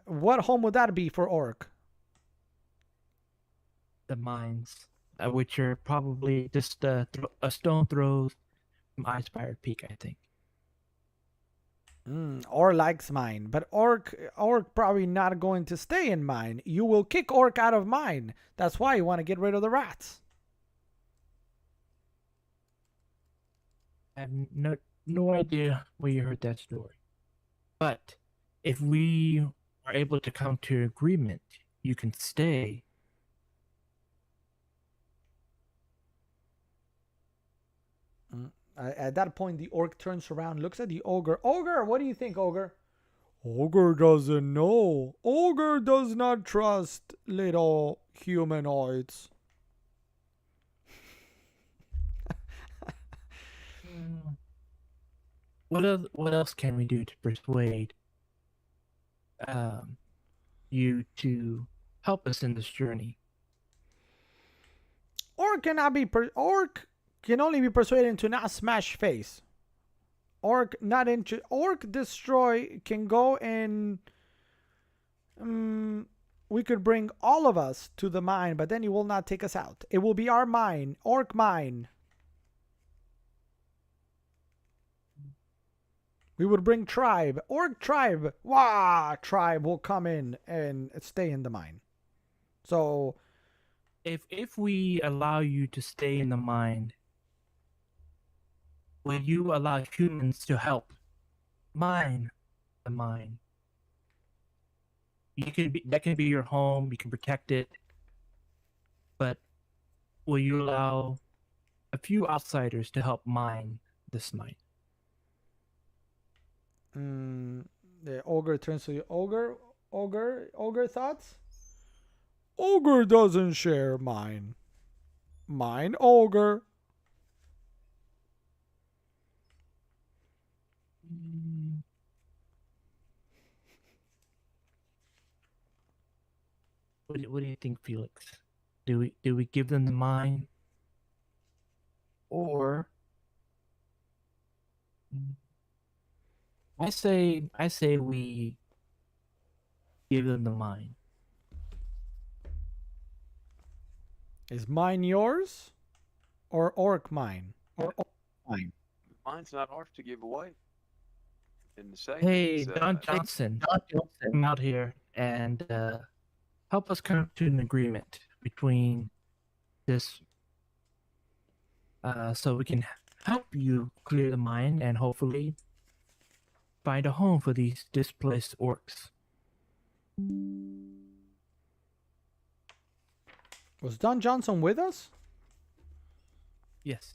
A: What home would that be for orc?
C: The mines, which are probably just a stone throw from Icefire Peak, I think.
A: Or likes mine, but orc probably not going to stay in mine. You will kick orc out of mine. That's why you want to get rid of the rats.
C: I have no idea where you heard that story. But if we are able to come to an agreement, you can stay.
A: At that point, the orc turns around, looks at the ogre. Ogre, what do you think, ogre? Ogre doesn't know. Ogre does not trust little humanoids.
C: What else can we do to persuade you to help us in this journey?
A: Orc can only be persuaded to not smash face. Orc destroy can go and we could bring all of us to the mine, but then he will not take us out. It will be our mine, orc mine. We would bring tribe, orc tribe. Wah! Tribe will come in and stay in the mine. So,
C: if we allow you to stay in the mine, will you allow humans to help mine the mine? That can be your home. You can protect it, but will you allow a few outsiders to help mine this mine?
A: The ogre turns to you. Ogre thoughts? Ogre doesn't share mine. Mine ogre.
C: What do you think, Felix? Do we give them the mine, or I say we give them the mine.
A: Is mine yours, or orc mine, or orc mine?
D: Mine's not ours to give away. And say,
C: Hey, Don Johnson, come out here and help us come to an agreement between this, so we can help you clear the mine and hopefully find a home for these displaced orcs.
A: Was Don Johnson with us?
C: Yes,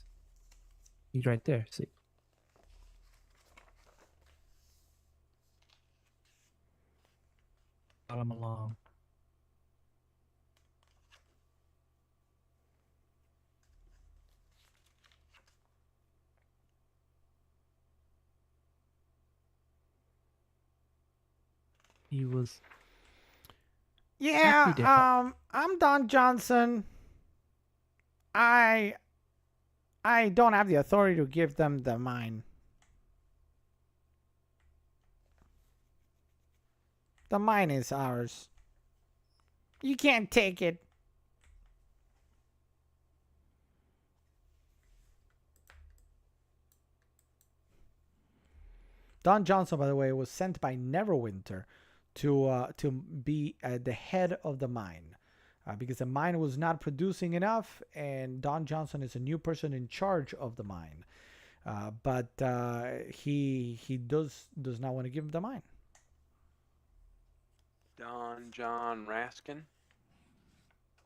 C: he's right there. See. Brought him along. He was.
A: Yeah,
C: happy to help.
A: I'm Don Johnson. I don't have the authority to give them the mine. The mine is ours. You can't take it. Don Johnson, by the way, was sent by Neverwinter to be the head of the mine because the mine was not producing enough, and Don Johnson is a new person in charge of the mine. But he does not want to give the mine.
D: Don John Raskin.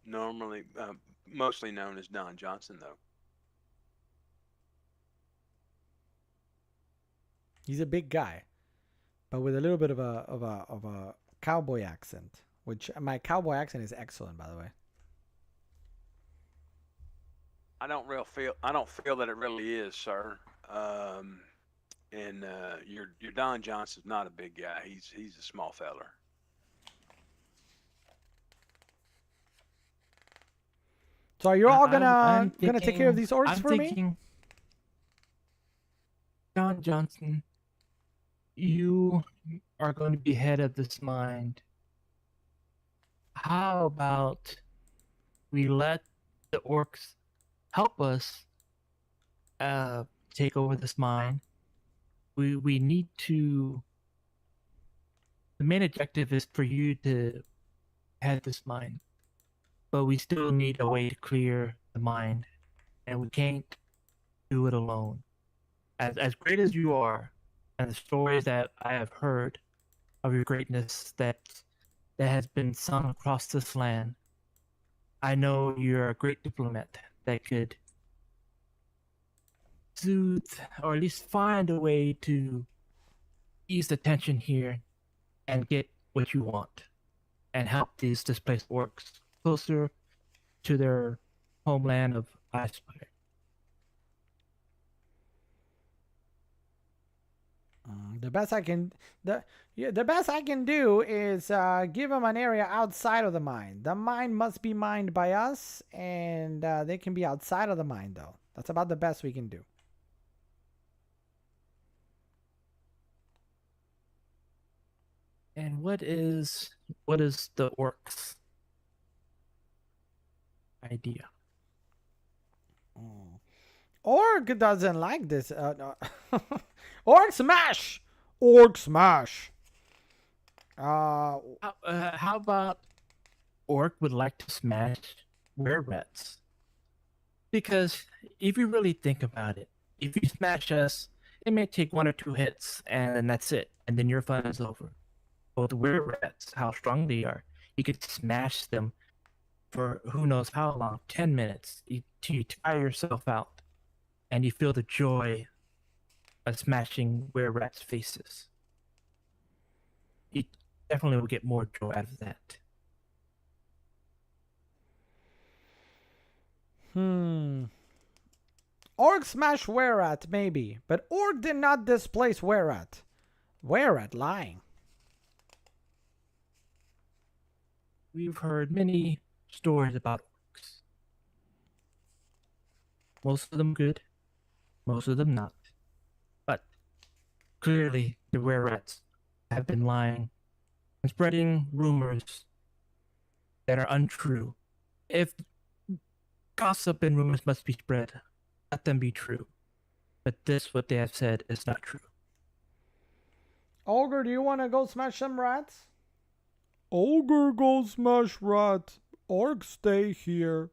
D: normally mostly known as Don Johnson, though.
A: He's a big guy, but with a little bit of a cowboy accent, which my cowboy accent is excellent, by the way.
D: I don't feel that it really is, sir. And your Don Johnson's not a big guy. He's a small feller.
A: So are you all
C: I'm
A: gonna take care of these orcs
C: I'm
A: for me?
C: thinking, Don Johnson, you are going to be head of this mind. How about we let the orcs help us take over this mine? We need to. The main objective is for you to head this mine, but we still need a way to clear the mine, and we can't do it alone. As great as you are, and the stories that I have heard of your greatness that has been sung across this land, I know you're a great diplomat that could soothe or at least find a way to ease the tension here and get what you want and help these displaced orcs closer to their homeland of Icespire.
A: The best I can the best I can do is give them an area outside of the mine. The mine must be mined by us, and they can be outside of the mine, though. That's about the best we can do.
C: And what is the orcs' idea?
A: Orc doesn't like this. No. Orc smash! Orc smash!
C: How about orc would like to smash were-rats? Because if you really think about it, if you smash us, it may take 1 or 2 hits, and then that's it, and then your fun is over. But the were-rats, how strong they are, you could smash them for who knows how long, 10 minutes, till you tire yourself out, and you feel the joy of smashing were-rats' faces. You definitely will get more joy out of that.
A: Orc smash Wererat, maybe. But Orc did not displace Wererat. Wererat lying.
C: We've heard many stories about orcs. Most of them good, most of them not. But clearly the were-rats have been lying and spreading rumors that are untrue. If gossip and rumors must be spread, let them be true. But this, what they have said, is not true.
A: Ogre, do you want to go smash some rats? Ogre, go smash rat. Orc, stay here.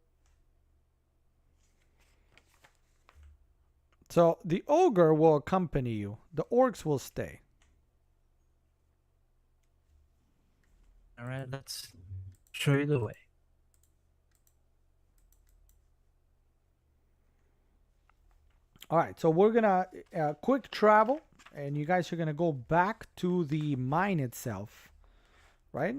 A: So the ogre will accompany you. The orcs will stay.
C: All right, let's show you the way.
A: All right, so we're gonna quick travel, and you guys are gonna go back to the mine itself, right?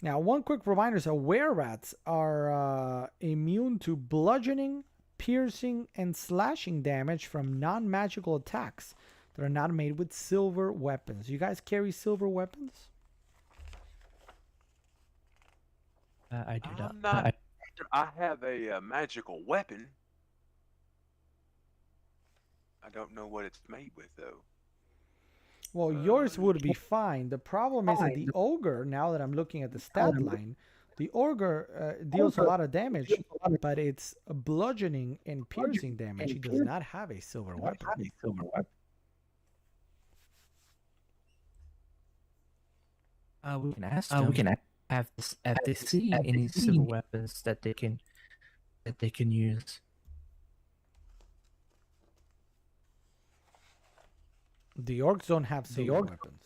A: Now, one quick reminder, so were-rats are immune to bludgeoning, piercing, and slashing damage from non-magical attacks that are not made with silver weapons. You guys carry silver weapons?
C: I do not.
D: I'm not. I have a magical weapon. I don't know what it's made with, though.
A: Well, yours would be fine. The problem is that the ogre, now that I'm looking at the stat line, the ogre deals a lot of damage, but it's bludgeoning and piercing damage. He does not have a silver weapon.
C: We can ask them. Have they seen any silver weapons that they can use?
A: The orcs don't have silver weapons.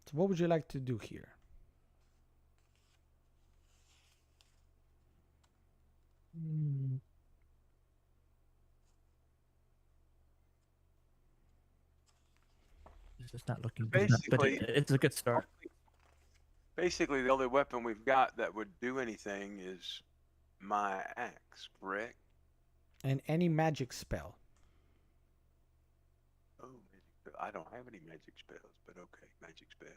A: So what would you like to do here?
C: It's just not looking good enough, but it's a good start.
D: Basically, the only weapon we've got that would do anything is my axe, correct?
A: And any magic spell.
D: Oh, I don't have any magic spells, but okay, magic spell.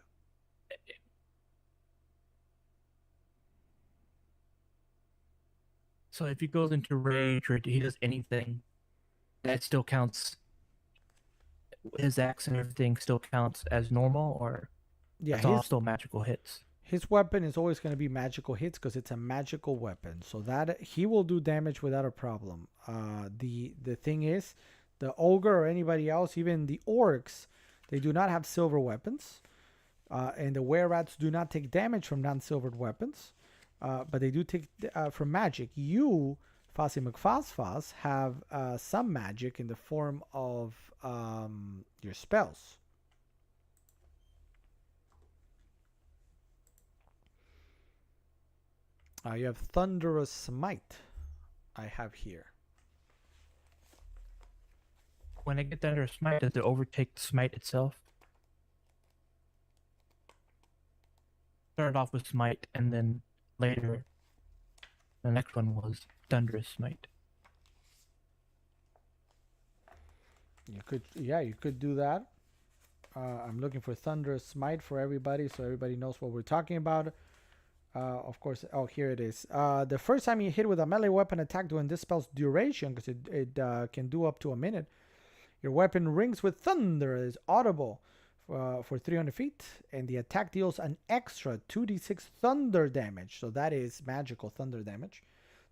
C: So if he goes into rage or he does anything, that still counts. His axe and everything still counts as normal, or
A: Yeah,
C: it's all still magical hits.
A: His weapon is always going to be magical hits because it's a magical weapon, so that he will do damage without a problem. The thing is, the ogre or anybody else, even the orcs, they do not have silver weapons, and the were-rats do not take damage from non-silvered weapons, but they do take from magic. You, Fozzie McFazfaz, have some magic in the form of your spells. You have Thunderous Smite. I have here.
C: When I get Thunderous Smite, does it overtake the smite itself? Started off with Smite, and then later, the next one was Thunderous Smite.
A: You could do that. I'm looking for Thunderous Smite for everybody, so everybody knows what we're talking about. Of course, here it is. The first time you hit with a melee weapon attack during this spell's duration, because it can do up to a minute, your weapon rings with thunder, is audible for 300 feet, and the attack deals an extra 2d6 thunder damage, so that is magical thunder damage,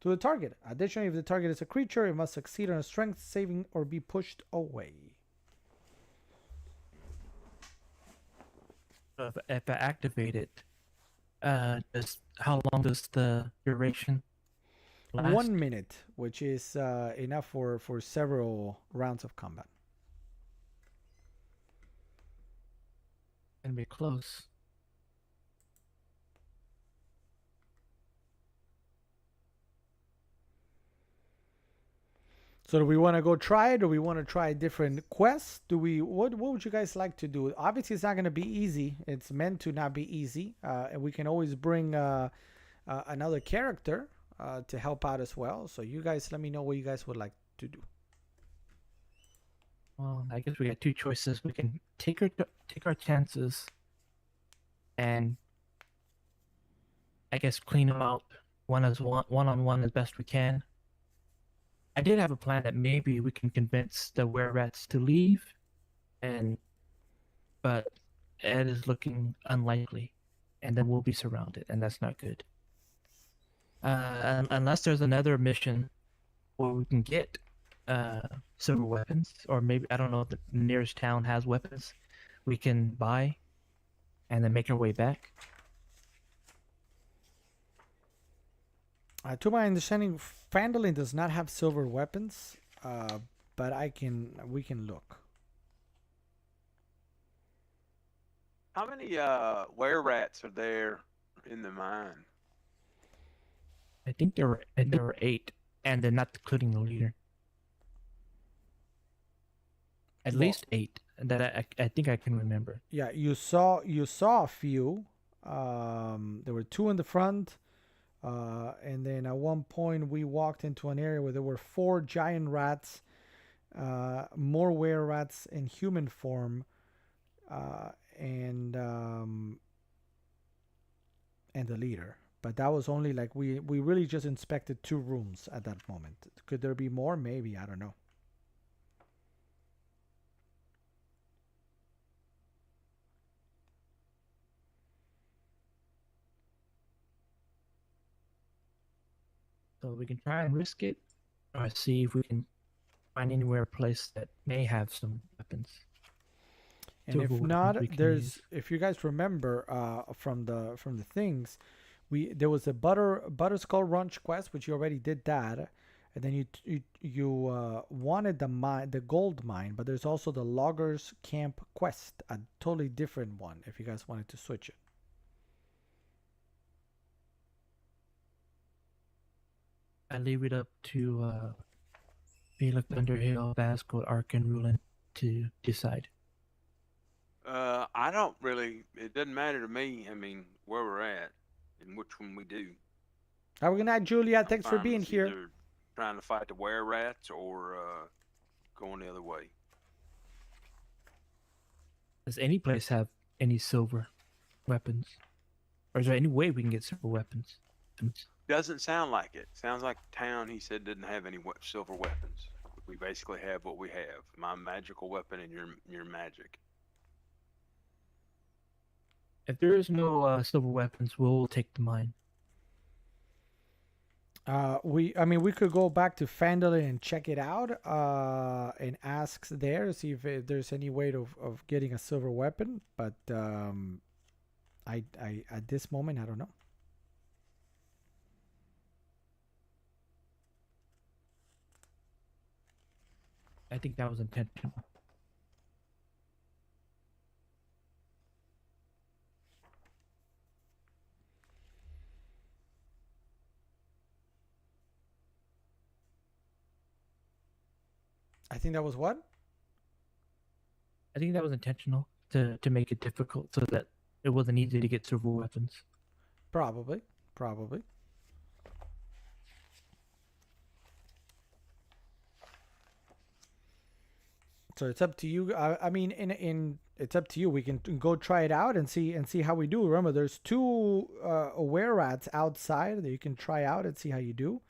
A: to the target. Additionally, if the target is a creature, it must succeed on a strength saving or be pushed away.
C: So if I activate it, how long does the duration last?
A: 1 minute, which is enough for several rounds of combat.
C: Gonna be close.
A: So do we want to go try it? Do we want to try a different quest? What would you guys like to do? Obviously, it's not going to be easy. It's meant to not be easy. And we can always bring another character to help out as well. So you guys let me know what you guys would like to do.
C: Well, I guess we got two choices. We can take our chances, and I guess clean them out one on one as best we can. I did have a plan that maybe we can convince the were-rats to leave, but Ed is looking unlikely, and then we'll be surrounded, and that's not good. Unless there's another mission where we can get silver weapons, or maybe, I don't know if the nearest town has weapons we can buy and then make our way back.
A: To my understanding, Phandalin does not have silver weapons, but we can look.
D: How many were-rats are there in the mine?
C: I think there were 8, and then not including the leader. At least 8 that I think I can remember.
A: Yeah, you saw a few. There were 2 in the front, and then at one point we walked into an area where there were 4 giant rats, more were-rats in human form, and the leader. But that was only like we really just inspected 2 rooms at that moment. Could there be more? Maybe, I don't know.
C: So we can try and risk it, or see if we can find anywhere a place that may have some weapons.
A: And
C: Silver
A: if
C: weapons
A: not,
C: we can
A: there's
C: use.
A: if you guys remember from the things, there was a Butterskull Ranch quest, which you already did that, and then you wanted the gold mine, but there's also the Loggers Camp quest, a totally different one. If you guys wanted to switch it.
C: I leave it up to Felix Underhill, Basco, Ark, and Rulin to decide.
D: I don't really. It doesn't matter to me. I mean, where we're at and which one we do.
A: Have a good night, Julia.
D: I'm
A: Thanks for
D: fine
A: being
D: with
A: here.
D: either trying to fight the were rats or going the other way.
C: Does any place have any silver weapons? Or is there any way we can get silver weapons?
D: Doesn't sound like it. Sounds like the town, he said, didn't have any silver weapons. We basically have what we have. My magical weapon and your magic.
C: If there is no silver weapons, we'll take the mine.
A: We could go back to Fandolin and check it out, and ask there, see if there's any way of getting a silver weapon. But I at this moment I don't know.
C: I think that was intentional.
A: I think that was what?
C: I think that was intentional to make it difficult so that it wasn't easy to get silver weapons.
A: Probably. So it's up to you. I mean, it's up to you. We can go try it out and see how we do. Remember, there's two were rats outside that you can try out and see how you do.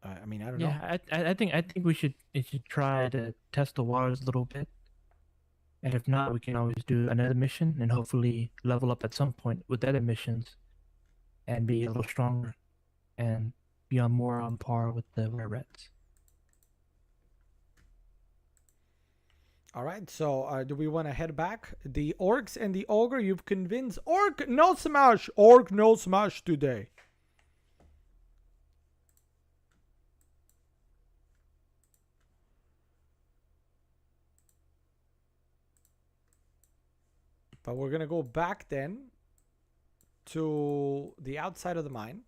A: I mean, I don't know.
C: Yeah, I think we should try to test the waters a little bit, and if not, we can always do another mission and hopefully level up at some point with other missions, and be a little stronger, and be more on par with the were rats.
A: All right, so do we want to head back? The orcs and the ogre, you've convinced orc no smash today. But we're gonna go back then to the outside of the mine.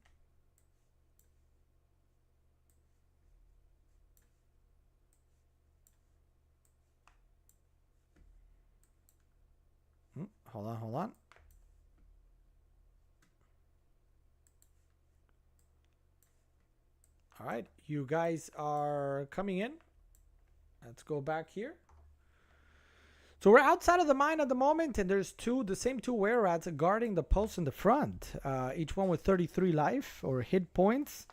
A: Hold on. All right, you guys are coming in. Let's go back here. So we're outside of the mine at the moment, and there's the same two were rats guarding the post in the front. Each one with 33 life or hit points.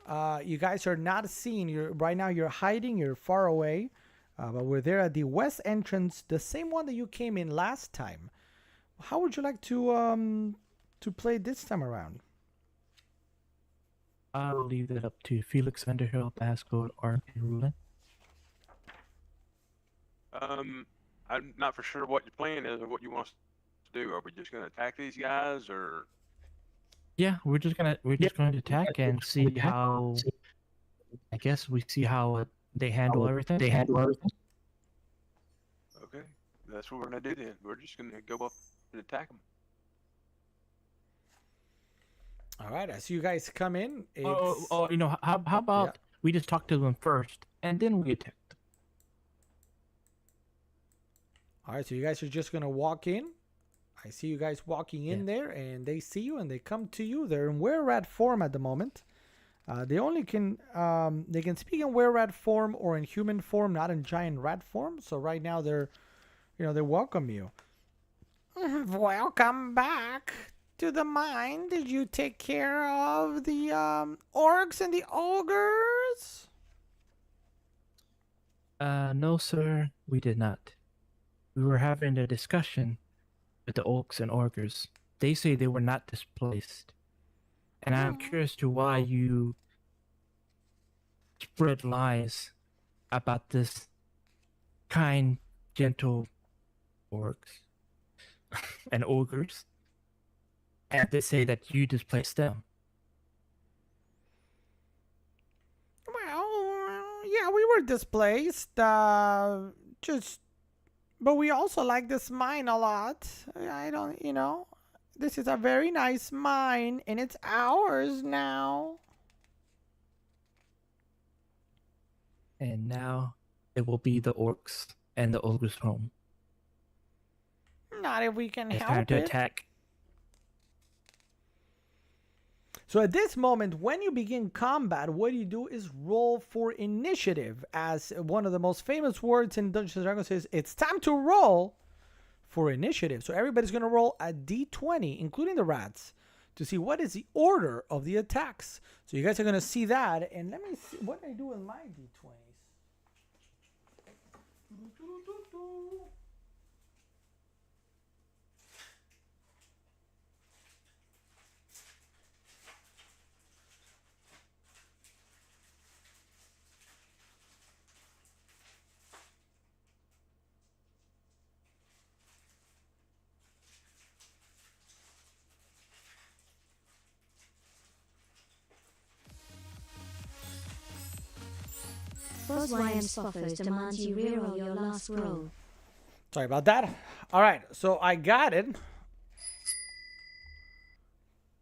A: You guys are not seen. Right now you're hiding. You're far away. But we're there at the west entrance, the same one that you came in last time. How would you like to play this time around?
C: I'll leave it up to Felix Underhill, Basco, Ark, and Rulin.
D: I'm not for sure what your plan is or what you want us to do. Are we just going to attack these guys, or?
C: Yeah, we're just gonna attack and see how. I guess we see how they handle everything.
D: Okay, that's what we're going to do then. We're just going to go up and attack them.
A: All right, as you guys come in, it's...
C: how about we just talk to them first and then we attack them?
A: All right, so you guys are just gonna walk in. I see you guys walking in there, and they see you and they come to you. They're in were rat form at the moment. They can speak in were rat form or in human form, not in giant rat form. So right now they welcome you. Welcome back to the mine. Did you take care of the orcs and the ogres?
C: No, sir, we did not. We were having a discussion with the orcs and ogres. They say they were not displaced. And I'm curious to why you spread lies about this kind, gentle orcs and ogres. And they say that you displaced them.
A: Well, yeah, we were displaced. But we also like this mine a lot. I don't, this is a very nice mine, and it's ours now.
C: And now it will be the orcs and the ogres' home.
A: Not if we can
C: It's
A: help
C: time to
A: it.
C: attack.
A: So at this moment, when you begin combat, what you do is roll for initiative. As one of the most famous words in Dungeons & Dragons says, it's time to roll for initiative. So everybody's going to roll a d20, including the rats, to see what is the order of the attacks. So you guys are going to see that. And let me see what I do with my d20s.
B: Boss YM Spoffos demands you reroll your last roll.
A: Sorry about that. All right, so I got it.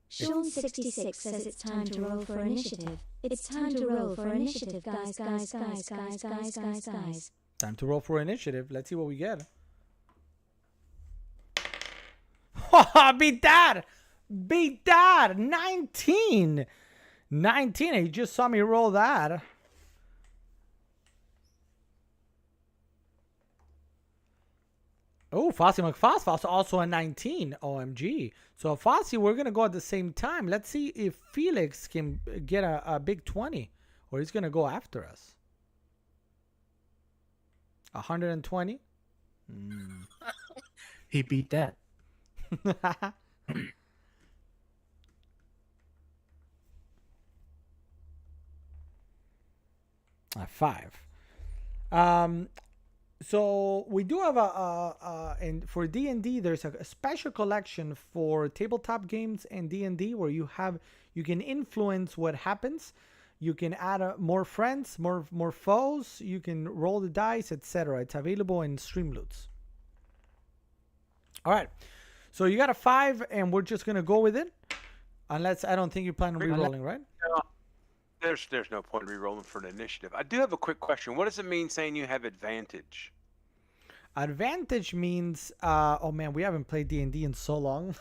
B: Sean66 says it's time to roll for initiative. It's time to roll for initiative, guys.
A: Time to roll for initiative. Let's see what we get. Beat that! Beat that! 19! 19. You just saw me roll that. Oh, Fossey McFoss also a 19. OMG. So, Fossey, we're going to go at the same time. Let's see if Felix can get a big 20. Or he's going to go after us. 120.
C: He beat that.
A: A 5. So we do have and for D&D, there's a special collection for tabletop games and D&D where you can influence what happens. You can add more friends, more foes. You can roll the dice, etc. It's available in Streamloots. All right. So you got a 5, and we're just gonna go with it, unless I don't think you plan on re-rolling, right?
D: There's no point in re-rolling for an initiative. I do have a quick question. What does it mean saying you have advantage?
A: Advantage means, oh man, we haven't played D&D in so long.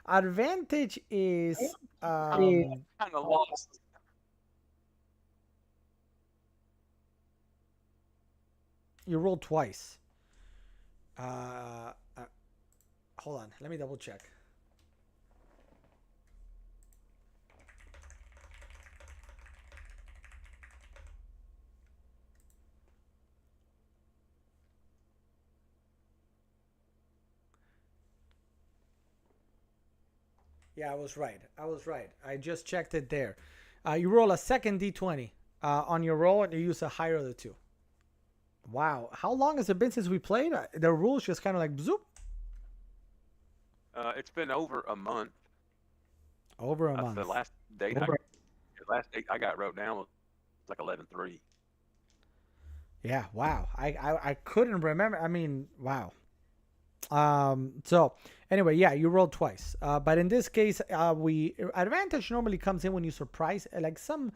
A: Advantage is,
D: Kind of lost.
A: you roll twice. Hold on, let me double check. Yeah, I was right. I just checked it there. You roll a second d20 on your roll, and you use a higher of the two. Wow. How long has it been since we played? The rules just kind of like zoop.
D: It's been over a month.
A: Over a month.
D: The last date I got wrote down was like 11/3.
A: Yeah, wow. I couldn't remember. I mean, wow. So anyway, yeah, you rolled twice. But in this case, advantage normally comes in when you surprise, like some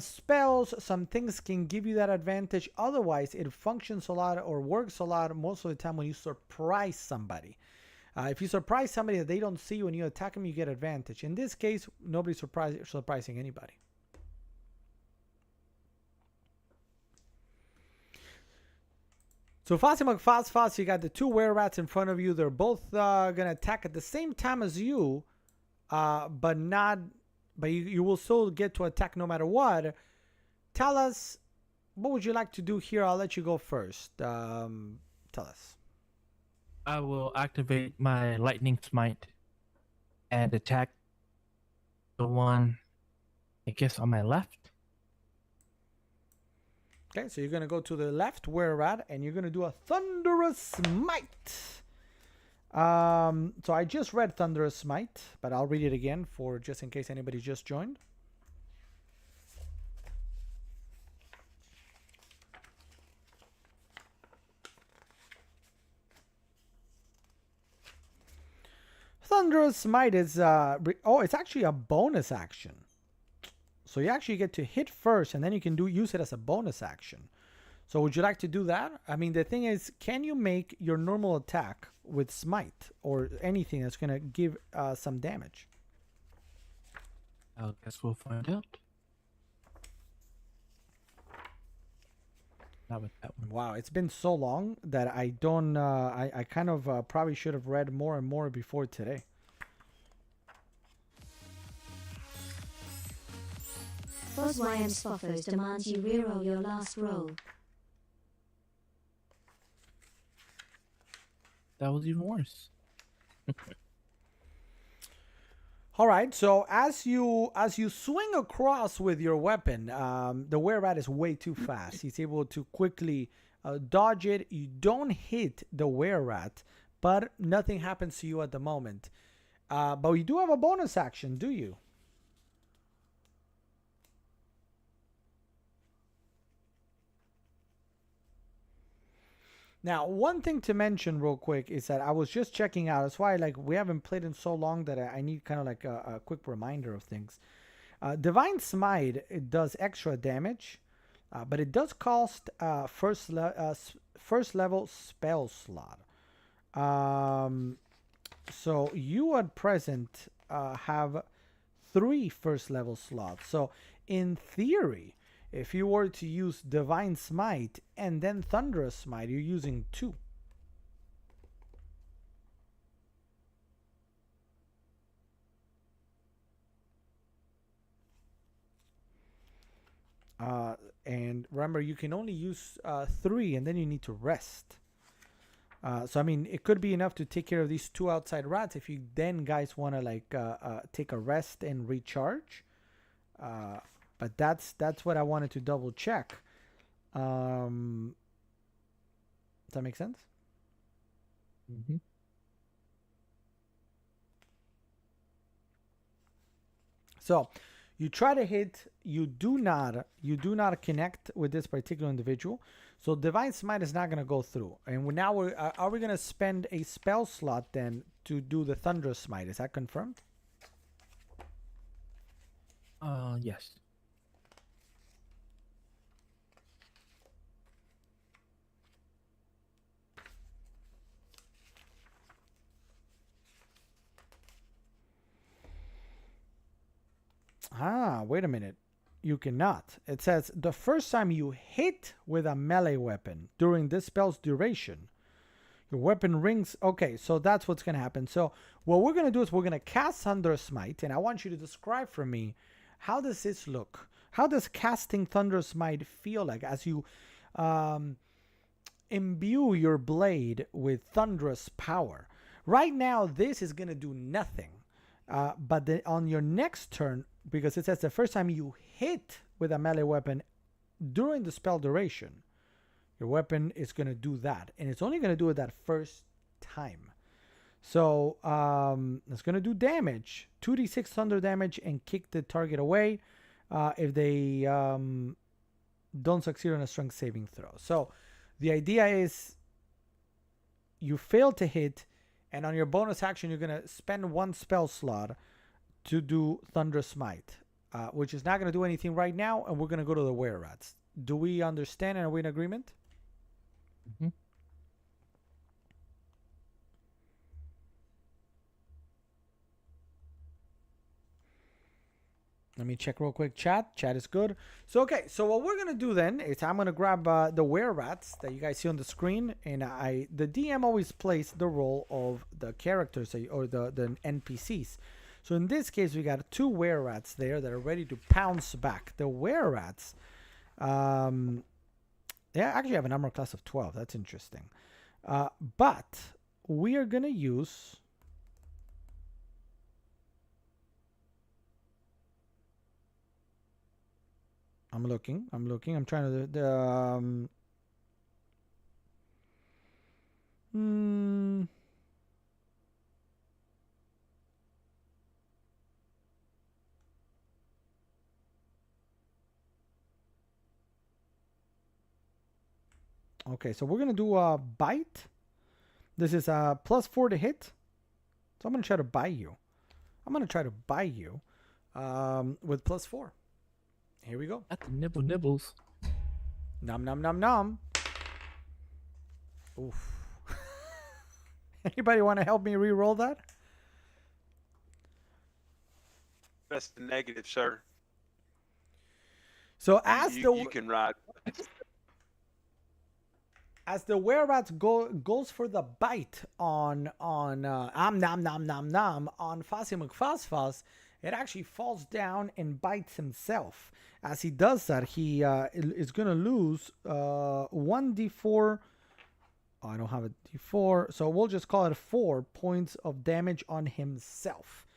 A: spells, some things can give you that advantage. Otherwise, it functions a lot or works a lot most of the time when you surprise somebody. If you surprise somebody that they don't see when you attack them, you get advantage. In this case, nobody's surprising anybody. So Fossey McFoss, you got the two were-rats in front of you. They're both gonna attack at the same time as you, but you will still get to attack no matter what. Tell us, what would you like to do here? I'll let you go first. Tell us.
C: I will activate my lightning smite and attack the one, I guess, on my left.
A: Okay, so you're gonna go to the left where we're at, and you're gonna do a Thunderous Smite. So I just read Thunderous Smite, but I'll read it again for just in case anybody just joined. Thunderous Smite is it's actually a bonus action. So you actually get to hit first, and then you can use it as a bonus action. So would you like to do that? I mean, the thing is, can you make your normal attack with Smite or anything that's going to give some damage?
C: I guess we'll find out. Not with that one.
A: Wow, it's been so long that I don't, I kind of probably should have read more and more before today.
B: FOSYM Spoffos demands you reroll your last roll.
C: That was even worse.
A: All right, so as you swing across with your weapon, the were-rat is way too fast. He's able to quickly dodge it. You don't hit the were-rat, but nothing happens to you at the moment. But you do have a bonus action, do you? Now, one thing to mention real quick is that I was just checking out. That's why we haven't played in so long that I need kind of like a quick reminder of things. Divine Smite, it does extra damage, but it does cost first level spell slot. So you at present have 3 first level slots. So in theory, if you were to use Divine Smite and then Thunderous Smite, you're using 2. And remember, you can only use 3, and then you need to rest. So I mean, it could be enough to take care of these 2 outside rats if you then guys want to take a rest and recharge. But that's what I wanted to double check. Does that make sense?
C: Mm-hmm.
A: So you try to hit, you do not connect with this particular individual. So Divine Smite is not going to go through. And now are we going to spend a spell slot then to do the Thunderous Smite? Is that confirmed?
C: Yes.
A: Wait a minute. You cannot. It says the first time you hit with a melee weapon during this spell's duration, your weapon rings. Okay, so that's what's going to happen. So what we're going to do is we're going to cast Thunderous Smite, and I want you to describe for me, how does this look? How does casting Thunderous Smite feel like as you imbue your blade with thunderous power? Right now, this is going to do nothing. But on your next turn, because it says the first time you hit with a melee weapon during the spell duration, your weapon is going to do that. And it's only going to do it that first time. So it's going to do damage. 2d6 thunder damage and kick the target away if they don't succeed on a strength saving throw. So the idea is you fail to hit, and on your bonus action, you're going to spend 1 spell slot to do Thunderous Smite, which is not going to do anything right now, and we're going to go to the were-rats. Do we understand, and are we in agreement?
C: Mm-hmm.
A: Let me check real quick. Chat is good. So okay, so what we're gonna do then is I'm gonna grab the were-rats that you guys see on the screen, and the DM always plays the role of the characters or the NPCs. So in this case, we got 2 were-rats there that are ready to pounce back. The were-rats, they actually have an armor class of 12. That's interesting. But we are gonna use I'm looking. I'm trying to. Hmm. Okay, so we're gonna do a bite. This is a +4 to hit. So I'm gonna try to buy you. With +4. Here we go.
C: At the nibbles.
A: Nom nom nom nom. Oof. Anybody want to help me re-roll that?
D: That's the negative, sir.
A: So as
D: You can ride.
A: as the were-rats goes for the bite on nom nom nom nom on Fozzie McFuzz, it actually falls down and bites himself. As he does that, he is gonna lose 1d4. Oh, I don't have a d4, so we'll just call it 4 points of damage on himself.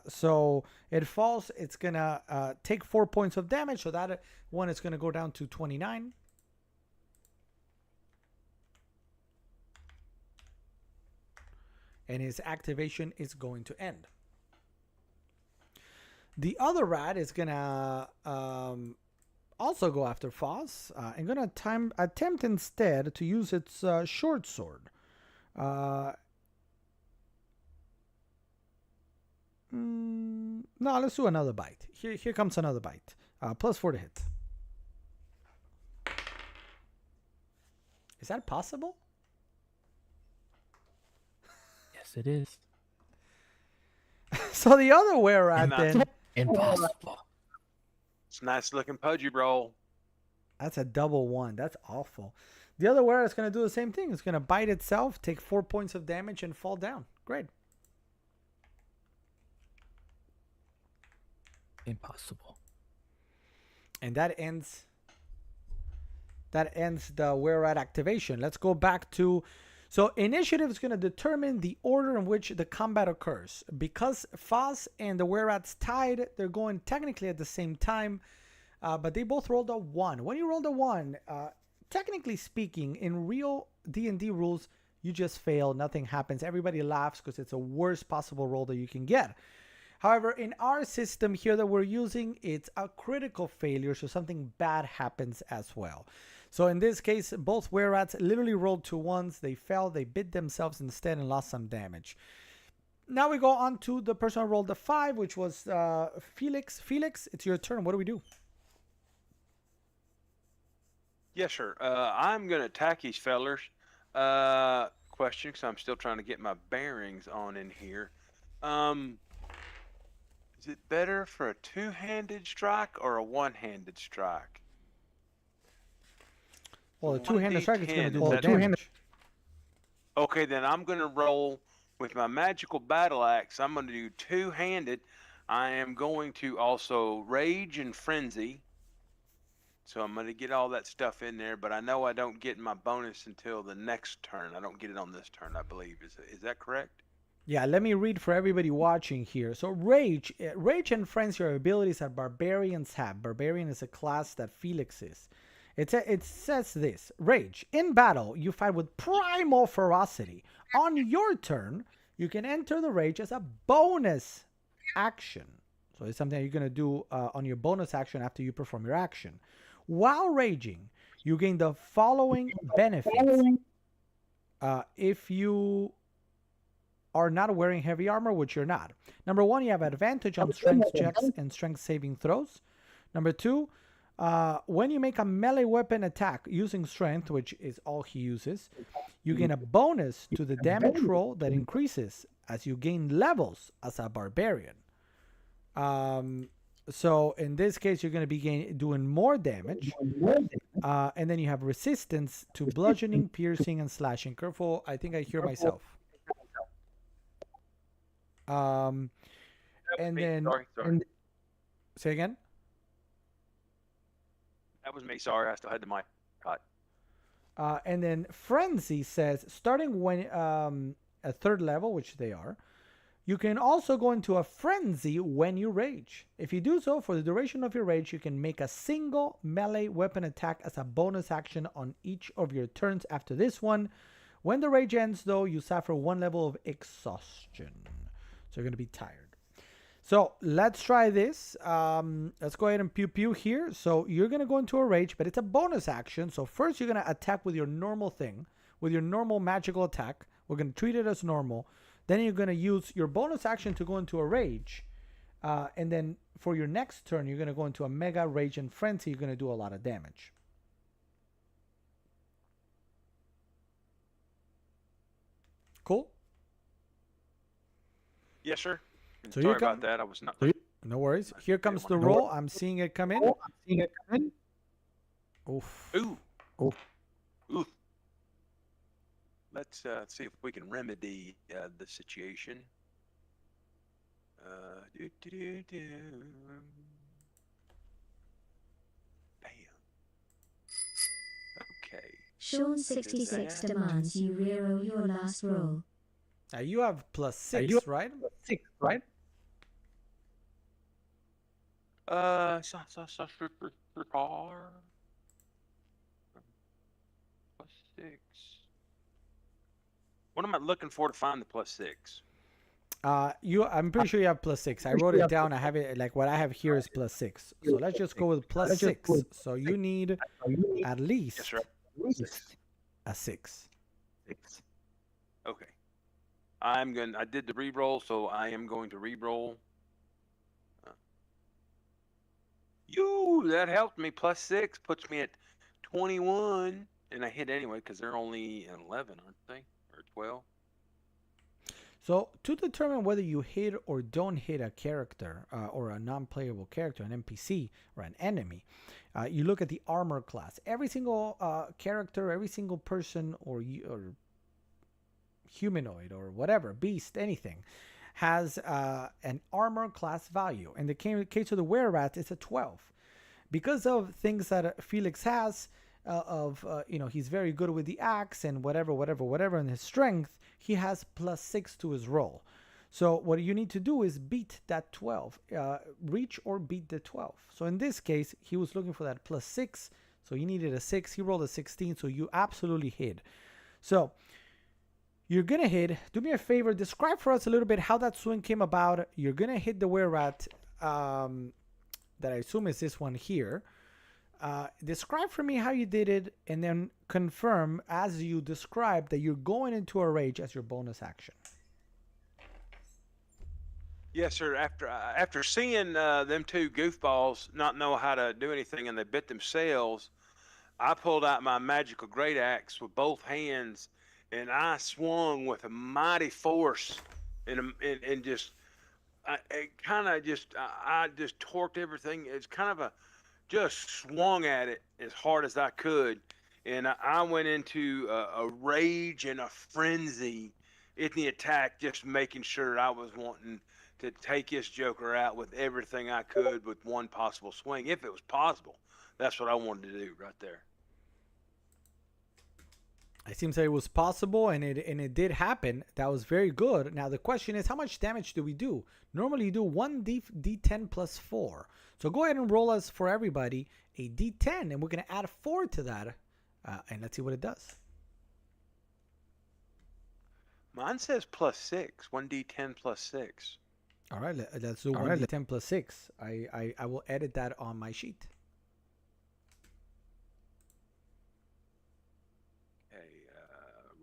A: So it falls. It's gonna take 4 points of damage. So that one is gonna go down to 29. And his activation is going to end. The other rat is gonna also go after Foz and gonna attempt instead to use its short sword. No, let's do another bite. Here comes another bite. +4 to hit. Is that possible?
C: Yes, it is.
A: So the other were-rat
D: Nah.
A: then.
C: Impossible.
D: It's a nice looking pudgy roll.
A: That's a double 1. That's awful. The other were-rat is going to do the same thing. It's going to bite itself, take 4 points of damage, and fall down. Great.
C: Impossible.
A: And that ends the were-rat activation. Let's go back to... So initiative is going to determine the order in which the combat occurs. Because Foz and the were-rats tied, they're going technically at the same time, but they both rolled a 1. When you rolled a 1, technically speaking, in real D&D rules, you just fail. Nothing happens. Everybody laughs because it's a worst possible roll that you can get. However, in our system here that we're using, it's a critical failure, so something bad happens as well. So in this case, both were-rats literally rolled 2 1s. They fell, they bit themselves instead and lost some damage. Now we go on to the person who rolled a 5, which was Felix. Felix, it's your turn. What do we do?
D: Yes, sir. I'm going to attack these fellers. Question, because I'm still trying to get my bearings on in here. Is it better for a two-handed strike or a one-handed strike?
A: Well, a two-handed strike is going to do more
D: 1d10,
A: damage.
D: Okay, then I'm going to roll with my magical battle axe. I'm going to do two-handed. I am going to also rage and frenzy. So I'm going to get all that stuff in there, but I know I don't get my bonus until the next turn. I don't get it on this turn, I believe. Is that correct?
A: Yeah, let me read for everybody watching here. So rage and frenzy are abilities that barbarians have. Barbarian is a class that Felix is. It says this: rage. In battle, you fight with primal ferocity. On your turn, you can enter the rage as a bonus action. So it's something you're going to do on your bonus action after you perform your action. While raging, you gain the following benefits. If you are not wearing heavy armor, which you're not. Number 1, you have advantage on strength checks and strength saving throws. Number 2, when you make a melee weapon attack using strength, which is all he uses, you gain a bonus to the damage roll that increases as you gain levels as a barbarian. So in this case, you're going to be doing more damage. And then you have resistance to bludgeoning, piercing, and slashing. Careful, I think I hear myself. And then...
D: Sorry.
A: Say again?
D: That was me. Sorry, I still had the mic hot.
A: And then Frenzy says, starting when at 3rd level, which they are, You can also go into a frenzy when you rage. If you do so, for the duration of your rage, you can make a single melee weapon attack as a bonus action on each of your turns after this one. When the rage ends, though, you suffer 1 level of exhaustion. So you're going to be tired. So let's try this. Let's go ahead and pew pew here. So you're going to go into a rage, but it's a bonus action. So first you're going to attack with your normal thing, with your normal magical attack. We're going to treat it as normal. Then you're going to use your bonus action to go into a rage. And then for your next turn, you're going to go into a mega rage and frenzy. You're going to do a lot of damage. Cool?
D: Yes, sir.
A: So
D: Sorry
A: you come-
D: about that. I was not.
A: No worries. Here comes the roll. I'm seeing it come in. Oof.
D: Ooh.
A: Ooh.
D: Ooh. Let's see if we can remedy the situation. Bam. Okay.
B: Sean66 demands you reroll your last roll.
A: You have +6, right?
C: 6, right?
D: +6. What am I looking for to find the +6?
A: I'm pretty sure you have +6. I wrote it down. I have it like what I have here is +6. So let's just go with +6. So you need at least
D: Yes, sir.
A: a 6.
D: Okay. I did the re-roll, so I am going to re-roll. That helped me. +6 puts me at 21, and I hit anyway because they're only 11, aren't they? Or 12.
A: So to determine whether you hit or don't hit a character or a non-playable character, an NPC or an enemy, you look at the armor class. Every single character, every single person or humanoid or whatever, beast, anything, has an armor class value. In the case of the were-rat, it's a 12. Because of things that Felix has, he's very good with the axe and whatever, and his strength, he has +6 to his roll. So what you need to do is beat that 12, reach or beat the 12. So in this case, he was looking for that +6, so he needed a 6. He rolled a 16, so you absolutely hit. So you're going to hit. Do me a favor, describe for us a little bit how that swing came about. You're going to hit the were-rat, that I assume is this one here. Describe for me how you did it, and then confirm as you describe that you're going into a rage as your bonus action.
D: Yes, sir. After seeing them two goofballs not know how to do anything and they bit themselves, I pulled out my magical great axe with both hands, and I swung with a mighty force, and just I just torqued everything. It's kind of just swung at it as hard as I could, and I went into a rage and a frenzy in the attack, just making sure I was wanting to take this joker out with everything I could with one possible swing, if it was possible. That's what I wanted to do right there.
A: It seems that it was possible, and it did happen. That was very good. Now the question is, how much damage do we do? Normally you do 1 d10 plus 4. So go ahead and roll us, for everybody, a d10, and we're going to add 4 to that, and let's see what it does.
D: Mine says +6, 1d10 plus 6.
A: All right, let's do 1d10 plus 6. I will edit that on my sheet.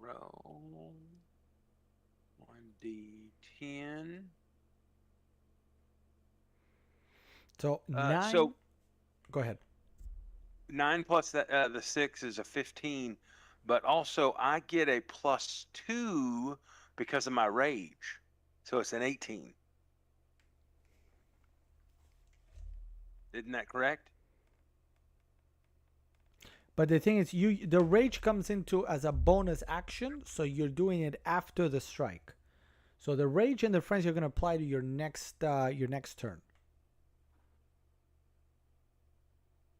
D: Roll 1d10.
A: So 9.
D: So
A: go ahead.
D: 9 plus the 6 is a 15, but also I get a +2 because of my rage, so it's an 18. Isn't that correct?
A: But the thing is, the rage comes into as a bonus action, so you're doing it after the strike. So the rage and the frenzy are going to apply to your next turn.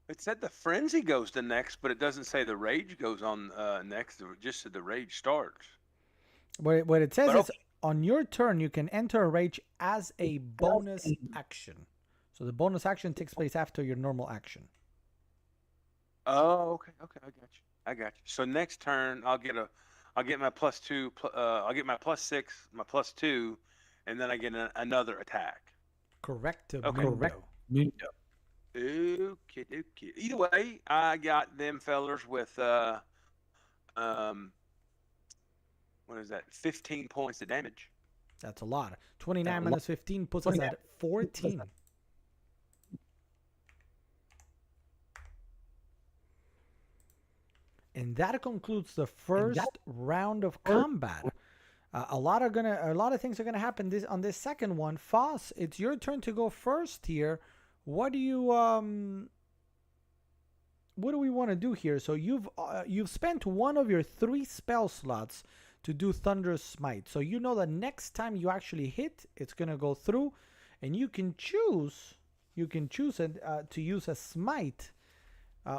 D: It said the frenzy goes to next, but it doesn't say the rage goes on next. It just said the rage starts.
A: What it says
D: But
A: is on your turn, you can enter a rage as a bonus action. So the bonus action takes place after your normal action.
D: Oh, okay, I got you. So next turn, I'll get my +2. I'll get my +6, my +2, and then I get another attack.
A: Correct.
D: Okay. Okay. Either way, I got them fellers with what is that? 15 points of damage.
A: That's a lot. 29 minus 15 puts us at 14. And that concludes the first round of combat. A lot of things are gonna happen on this second one. Foss, it's your turn to go first here. What do we want to do here? So you've spent one of your 3 spell slots to do Thunderous Smite. So you know the next time you actually hit, it's gonna go through, and you can choose to use a smite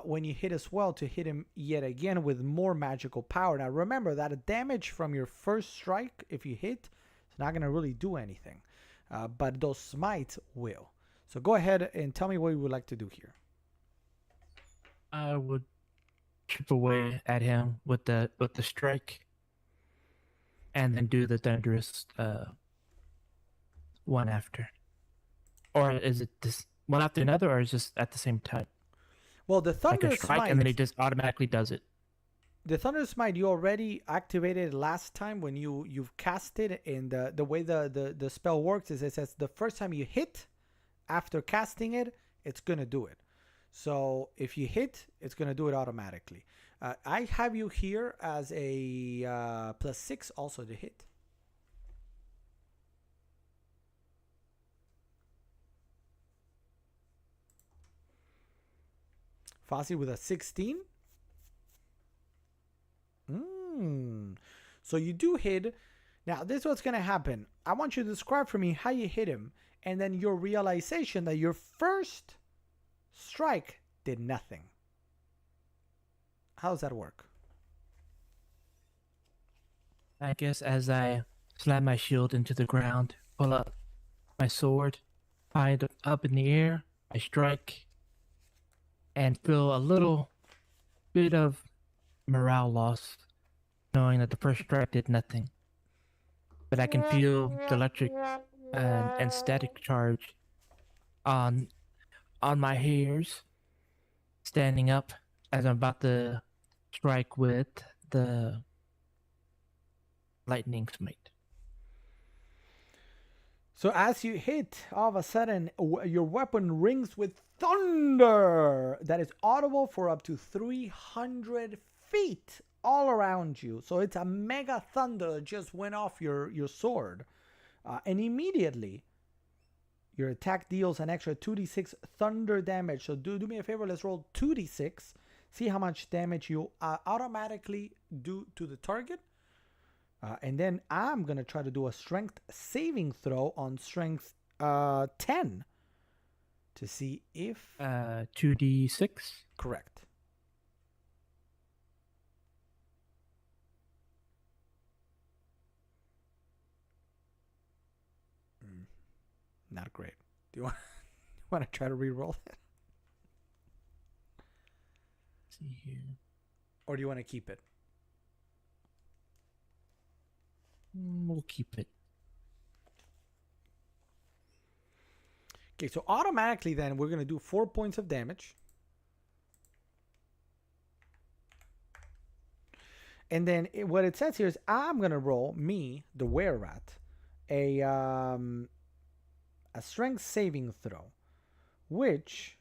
A: when you hit as well to hit him yet again with more magical power. Now remember that a damage from your first strike, if you hit, it's not gonna really do anything, but those smites will. So go ahead and tell me what you would like to do here.
C: I would chip away at him with the strike, and then do the thunderous one after. Or is it this one after another, or is it just at the same time?
A: Well, the
C: Like a
A: Thunderous
C: strike,
A: Smite,
C: and then he just automatically does it.
A: the Thunderous Smite you already activated last time when you've cast it, and the way the spell works is it says the first time you hit after casting it, it's gonna do it. So if you hit, it's gonna do it automatically. I have you here as a +6 also to hit. Fossey with a 16. So you do hit. Now this is what's gonna happen. I want you to describe for me how you hit him, and then your realization that your first strike did nothing. How does that work?
C: I guess as I slam my shield into the ground, pull up my sword, high up in the air, I strike, and feel a little bit of morale loss, knowing that the first strike did nothing. But I can feel the electric and static charge on my hairs, standing up as I'm about to strike with the lightning smite.
A: So as you hit, all of a sudden, your weapon rings with thunder that is audible for up to 300 feet all around you. So it's a mega thunder that just went off your sword. And immediately, your attack deals an extra 2d6 thunder damage. So do me a favor, let's roll 2d6. See how much damage you automatically do to the target. And then I'm going to try to do a strength saving throw on strength 10 to see if...
C: 2d6?
A: Correct. Not great. Do you want to try to re-roll it?
C: See here.
A: Or do you want to keep it?
C: We'll keep it.
A: Okay, so automatically then we're going to do 4 points of damage. And then what it says here is I'm going to roll, me, the were-rat, a strength saving throw, which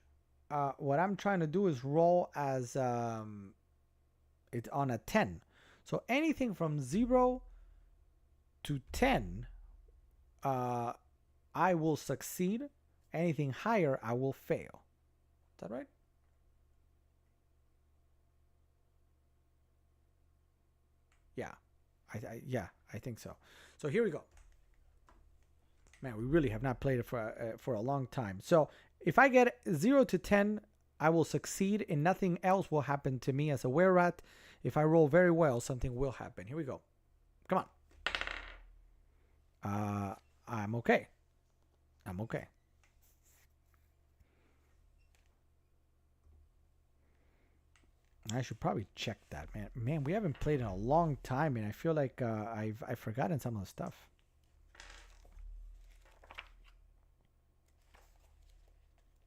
A: what I'm trying to do is roll as it's on a 10. So anything from 0 to 10, I will succeed. Anything higher, I will fail. Is that right? Yeah, I think so. So here we go. Man, we really have not played it for a long time. So if I get 0 to 10, I will succeed, and nothing else will happen to me as a were-rat. If I roll very well, something will happen. Here we go. Come on. I'm okay. I'm okay. I should probably check that, man. Man, we haven't played in a long time, and I feel like I've forgotten some of the stuff.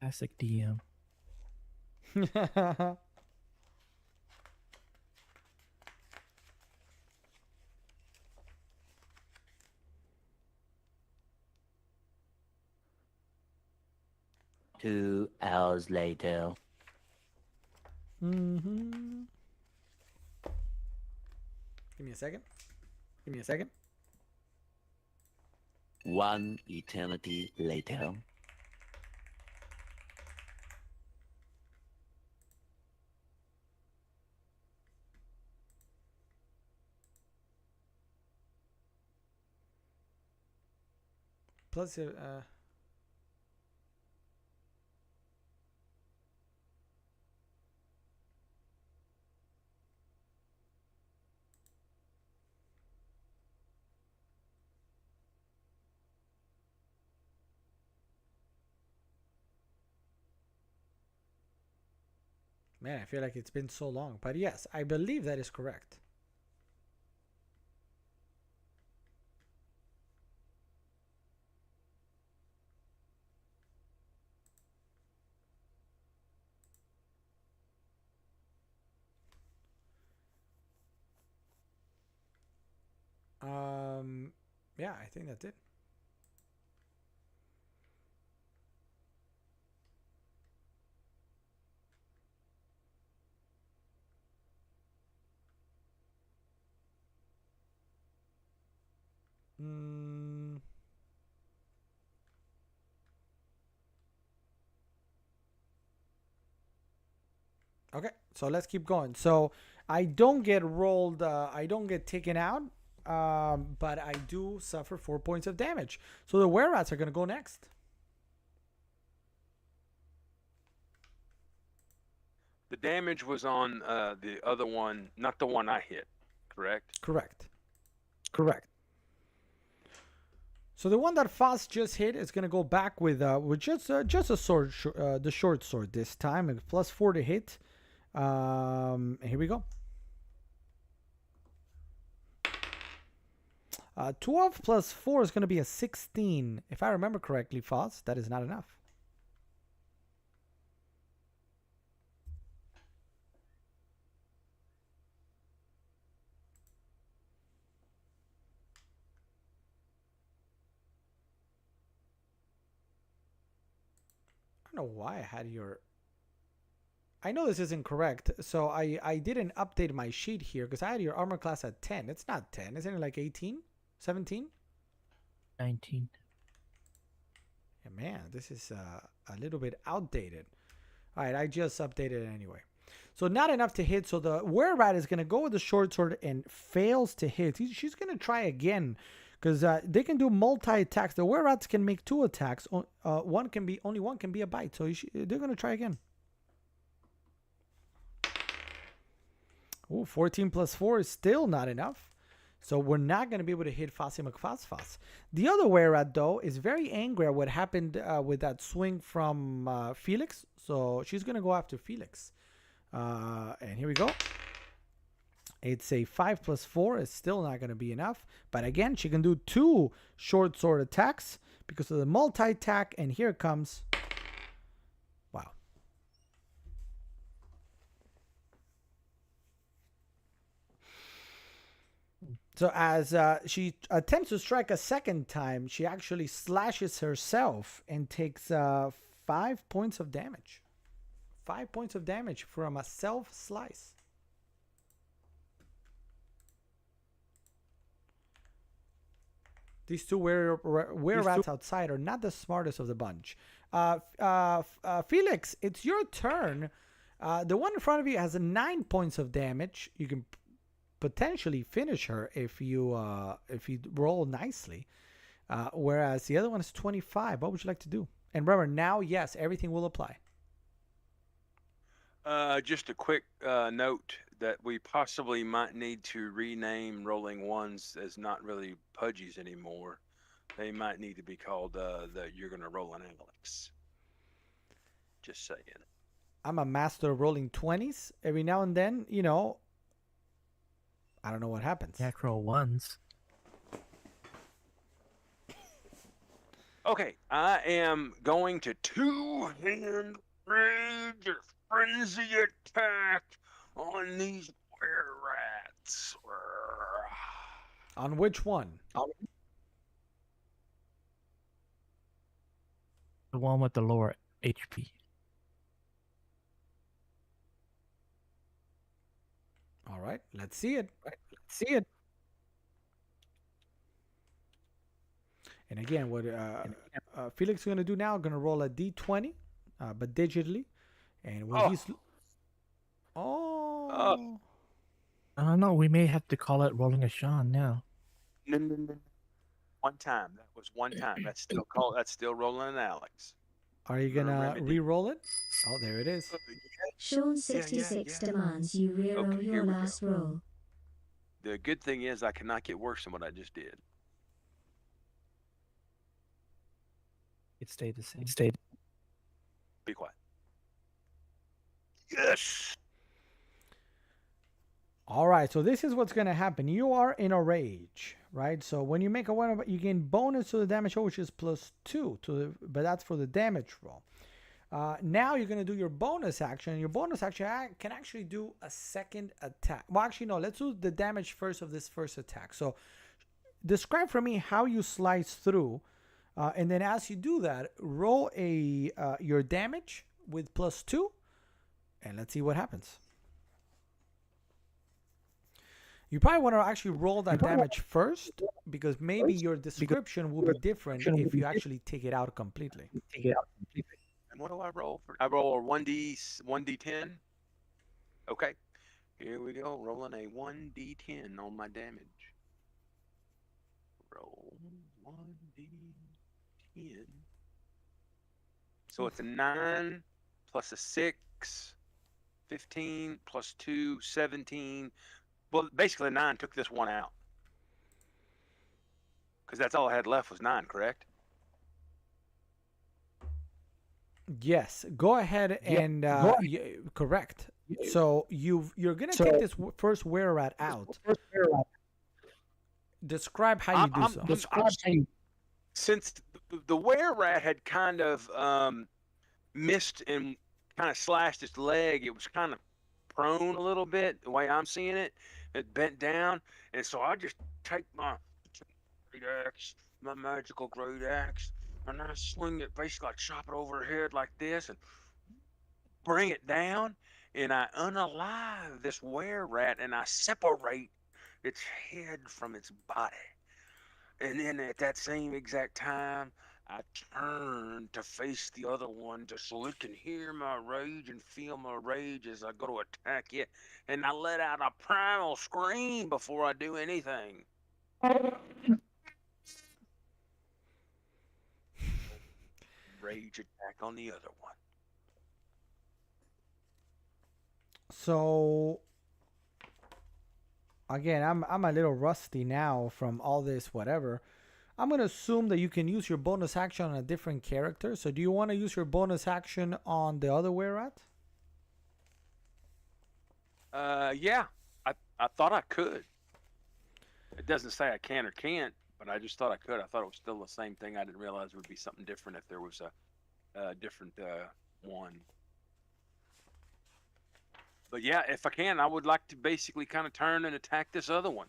C: Classic DM.
E: Two hours later.
A: Mm-hmm. Give me a second. Give me a second.
E: One eternity later.
A: Plus, man, I feel like it's been so long. But yes, I believe that is correct. Yeah, I think that's it. Mm. Okay, so let's keep going. So I don't get rolled. I don't get taken out. But I do suffer 4 points of damage. So the were-rats are gonna go next.
D: The damage was on the other one, not the one I hit, correct?
A: Correct. Correct. So the one that Foss just hit is gonna go back with just a sword, the short sword this time, and +4 to hit. Here we go. 12 plus 4 is going to be a 16. If I remember correctly, Foss, that is not enough. I don't know why I had your... I know this isn't correct, so I didn't update my sheet here because I had your armor class at 10. It's not 10. Isn't it like 18? 17?
C: 19.
A: Yeah, man, this is a little bit outdated. All right, I just updated it anyway. So not enough to hit. So the were-rat is going to go with the short sword and fails to hit. She's going to try again because they can do multi-attacks. The were-rats can make 2 attacks. Only one can be a bite. So they're going to try again. Ooh, 14 plus 4 is still not enough. So we're not going to be able to hit Fossy McFossfoss. The other were-rat, though, is very angry at what happened with that swing from Felix. So she's going to go after Felix. And here we go. It's a 5 plus 4. It's still not going to be enough. But again, she can do 2 short sword attacks because of the multi-attack. And here it comes. Wow. So as she attempts to strike a second time, she actually slashes herself and takes 5 points of damage. 5 points of damage from a self-slice. These two were-rats outside are not the smartest of the bunch. Felix, it's your turn. The one in front of you has 9 points of damage. You can potentially finish her if you roll nicely. Whereas the other one is 25. What would you like to do? And remember, now, yes, everything will apply.
D: Just a quick note that we possibly might need to rename Rolling Ones as not really Pudgies anymore. They might need to be called you're gonna roll an Alex. Just saying.
A: I'm a master of rolling 20s. Every now and then, you know, I don't know what happens.
C: Necro ones.
D: Okay, I am going to two-hand rage or frenzy attack on these were-rats.
A: On which one?
C: The one with the lower HP.
A: All right, let's see it. See it. And again, what Felix is going to do now, going to roll a d20, but digitally. And when he's... Oh.
C: I don't know. We may have to call it rolling a Sean now.
D: No. One time. That was one time. That's still rolling an Alex.
A: Are you going to re-roll it? Oh, there it is.
B: Sean 66 demands you reroll
D: Okay, here
B: your
D: we
B: last
D: go.
B: roll.
D: The good thing is I cannot get worse than what I just did.
C: It stayed the same.
D: Be quiet. Yes.
A: All right, so this is what's going to happen. You are in a rage, right? So when you make a one, you gain bonus to the damage roll, which is +2 to the, but that's for the damage roll. Now you're going to do your bonus action. Your bonus action can actually do a second attack. Well, actually, no, let's do the damage first of this first attack. So describe for me how you slice through. And then as you do that, roll your damage with +2. And let's see what happens. You probably want to actually roll that damage first, because maybe your description will be different if you actually take it out completely.
D: And what do I roll for? I roll a 1d10. Okay. Here we go. Rolling a 1d10 on my damage. Roll 1d10. So it's a 9 plus a 6, 15 plus 2, 17. Well, basically 9 took this one out. Because that's all I had left was 9, correct?
A: Yes, go ahead and correct. So you're gonna take this first were-rat out. Describe how you do so.
D: Since the were-rat had kind of missed and kind of slashed its leg, it was kind of prone a little bit, the way I'm seeing it. It bent down, and so I just take my great axe, my magical great axe, and I swing it, basically I chop it over her head like this and bring it down, and I unalive this were-rat, and I separate its head from its body. And then at that same exact time, I turn to face the other one just so it can hear my rage and feel my rage as I go to attack it. And I let out a primal scream before I do anything. Rage attack on the other one.
A: So again, I'm a little rusty now from all this whatever. I'm going to assume that you can use your bonus action on a different character. So do you want to use your bonus action on the other were-rat?
D: Yeah. I thought I could. It doesn't say I can or can't, but I just thought I could. I thought it was still the same thing. I didn't realize it would be something different if there was a different one. But yeah, if I can, I would like to basically kind of turn and attack this other one.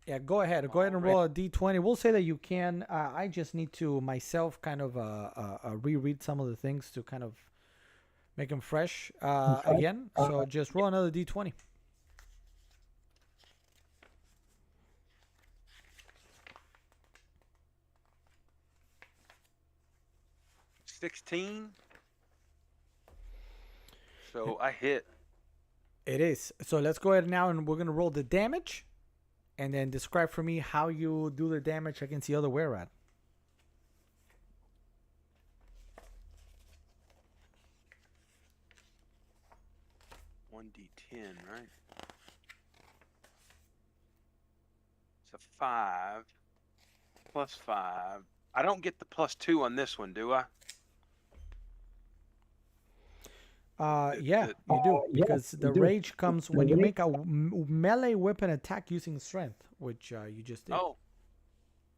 A: Yeah, go ahead. Go ahead and roll a d20. We'll say that you can. I just need to myself kind of reread some of the things to kind of make them fresh again. So just roll another d20.
D: $16. So I hit.
A: It is. So let's go ahead now and we're going to roll the damage. And then describe for me how you do the damage against the other were-rat.
D: $1d10, right? a 5 plus 5. I don't get the +2 on this one, do I?
A: Yeah, you do, because the rage comes when you make a melee weapon attack using strength, which you just did.
D: Oh.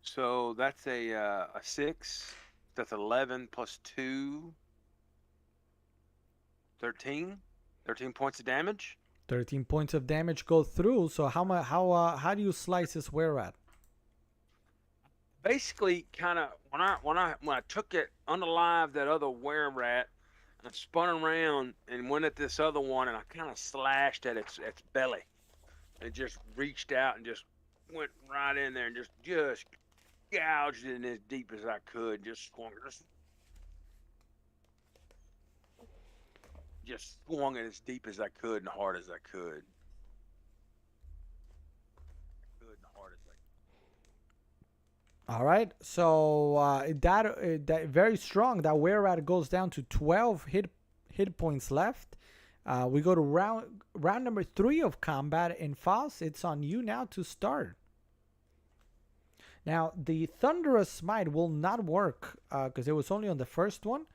D: So that's a 6. That's 11 plus 2. 13. 13 points of damage.
A: 13 points of damage go through. So how do you slice this were-rat?
D: Basically, kind of when I took it unalive that other were-rat, I spun around and went at this other one, and I kind of slashed at its belly. It just reached out and just went right in there and just gouged it in as deep as I could. Just swung it as deep as I could and hard as I could.
A: All right, so that very strong. That were-rat goes down to 12 hit points left. We go to round number 3 of combat, and Foss, it's on you now to start. Now the Thunderous Smite will not work because it was only on the first one.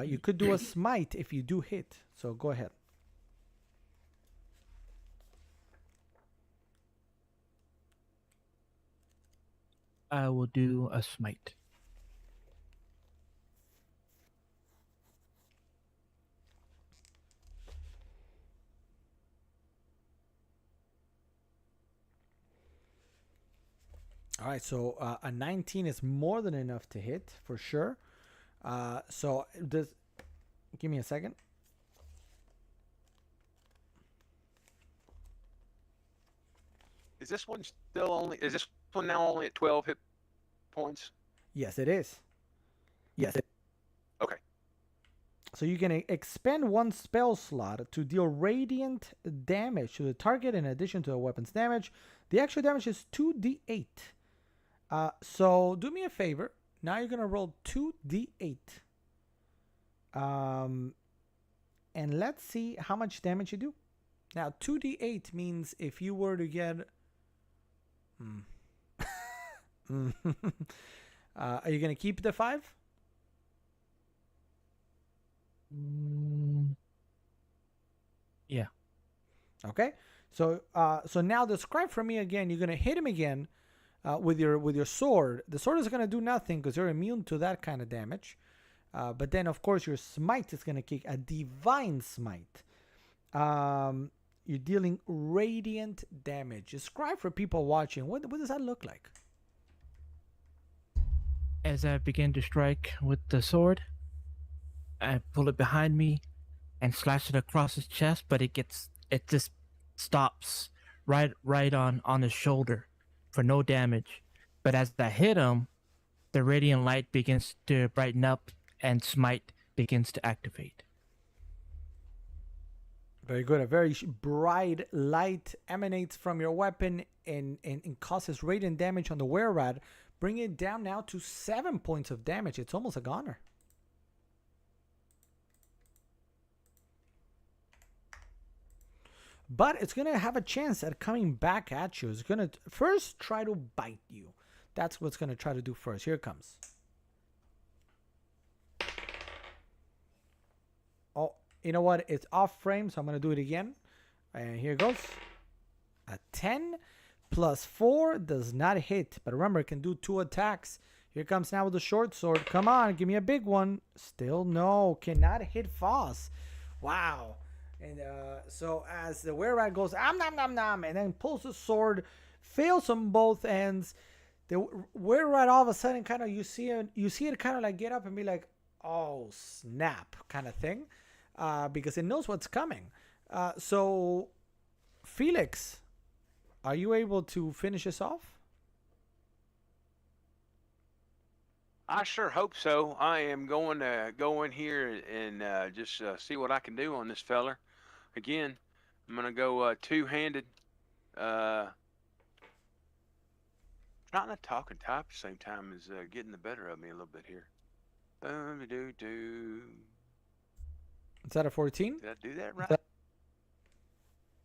A: You could do a smite if you do hit. So go ahead.
C: I will do a smite.
A: All right, so a 19 is more than enough to hit for sure. So give me a second.
D: Is this one still only? Is this one now only at 12 hit points?
A: Yes, it is. Yes.
D: Okay.
A: So you can expend one spell slot to deal radiant damage to the target in addition to the weapon's damage. The extra damage is 2d8. So do me a favor. Now you're gonna roll 2d8. And let's see how much damage you do. Now 2d8 means if you were to get are you gonna keep the 5?
C: Yeah.
A: Okay. So so now describe for me again. You're gonna hit him again with your sword. The sword is gonna do nothing because you're immune to that kind of damage. But then of course your smite is gonna kick a divine smite. You're dealing radiant damage. Describe for people watching. What does that look like?
C: As I begin to strike with the sword, I pull it behind me and slash it across his chest, but it just stops right on his shoulder for no damage. But as I hit him, the radiant light begins to brighten up and smite begins to activate.
A: Very good. A very bright light emanates from your weapon and causes radiant damage on the were-rat. Bring it down now to 7 points of damage. It's almost a goner. But it's going to have a chance at coming back at you. It's going to first try to bite you. That's what's going to try to do first. Here it comes. Oh, you know what? It's off frame, so I'm going to do it again. And here it goes. A 10 plus 4 does not hit. But remember, it can do 2 attacks. Here comes now with the short sword. Come on, give me a big one. Still no. Cannot hit Foss. Wow. And so as the were-rat goes, nom nom nom, and then pulls the sword, fails on both ends. The were-rat all of a sudden kind of you see it kind of like get up and be like, oh snap, kind of thing, because it knows what's coming. So Felix, are you able to finish this off?
D: I sure hope so. I am going to go in here and just see what I can do on this feller. Again, I'm going to go two-handed. Trying to talk and type at the same time is getting the better of me a little bit here.
A: Is that a 14?
D: Did I do that right?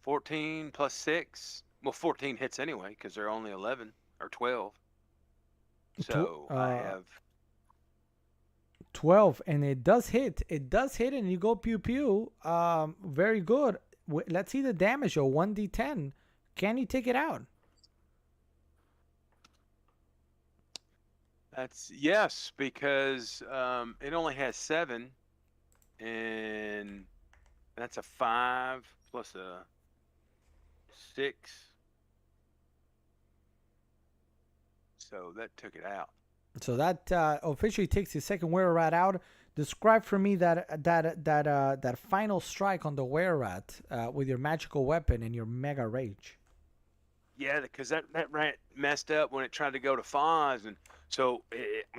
D: 14 plus 6. Well, 14 hits anyway because they're only 11. or 12. So I have
A: 12, and it does hit. It does hit, and you go pew pew. Very good. Let's see the damage. A 1d10. Can you take it out?
D: That's yes, because it only has 7, and that's a 5 plus a 6. So that took it out.
A: So that officially takes the second were rat out. Describe for me that final strike on the were rat with your magical weapon and your mega rage.
D: Yeah, because that rat messed up when it tried to go to Foz, and so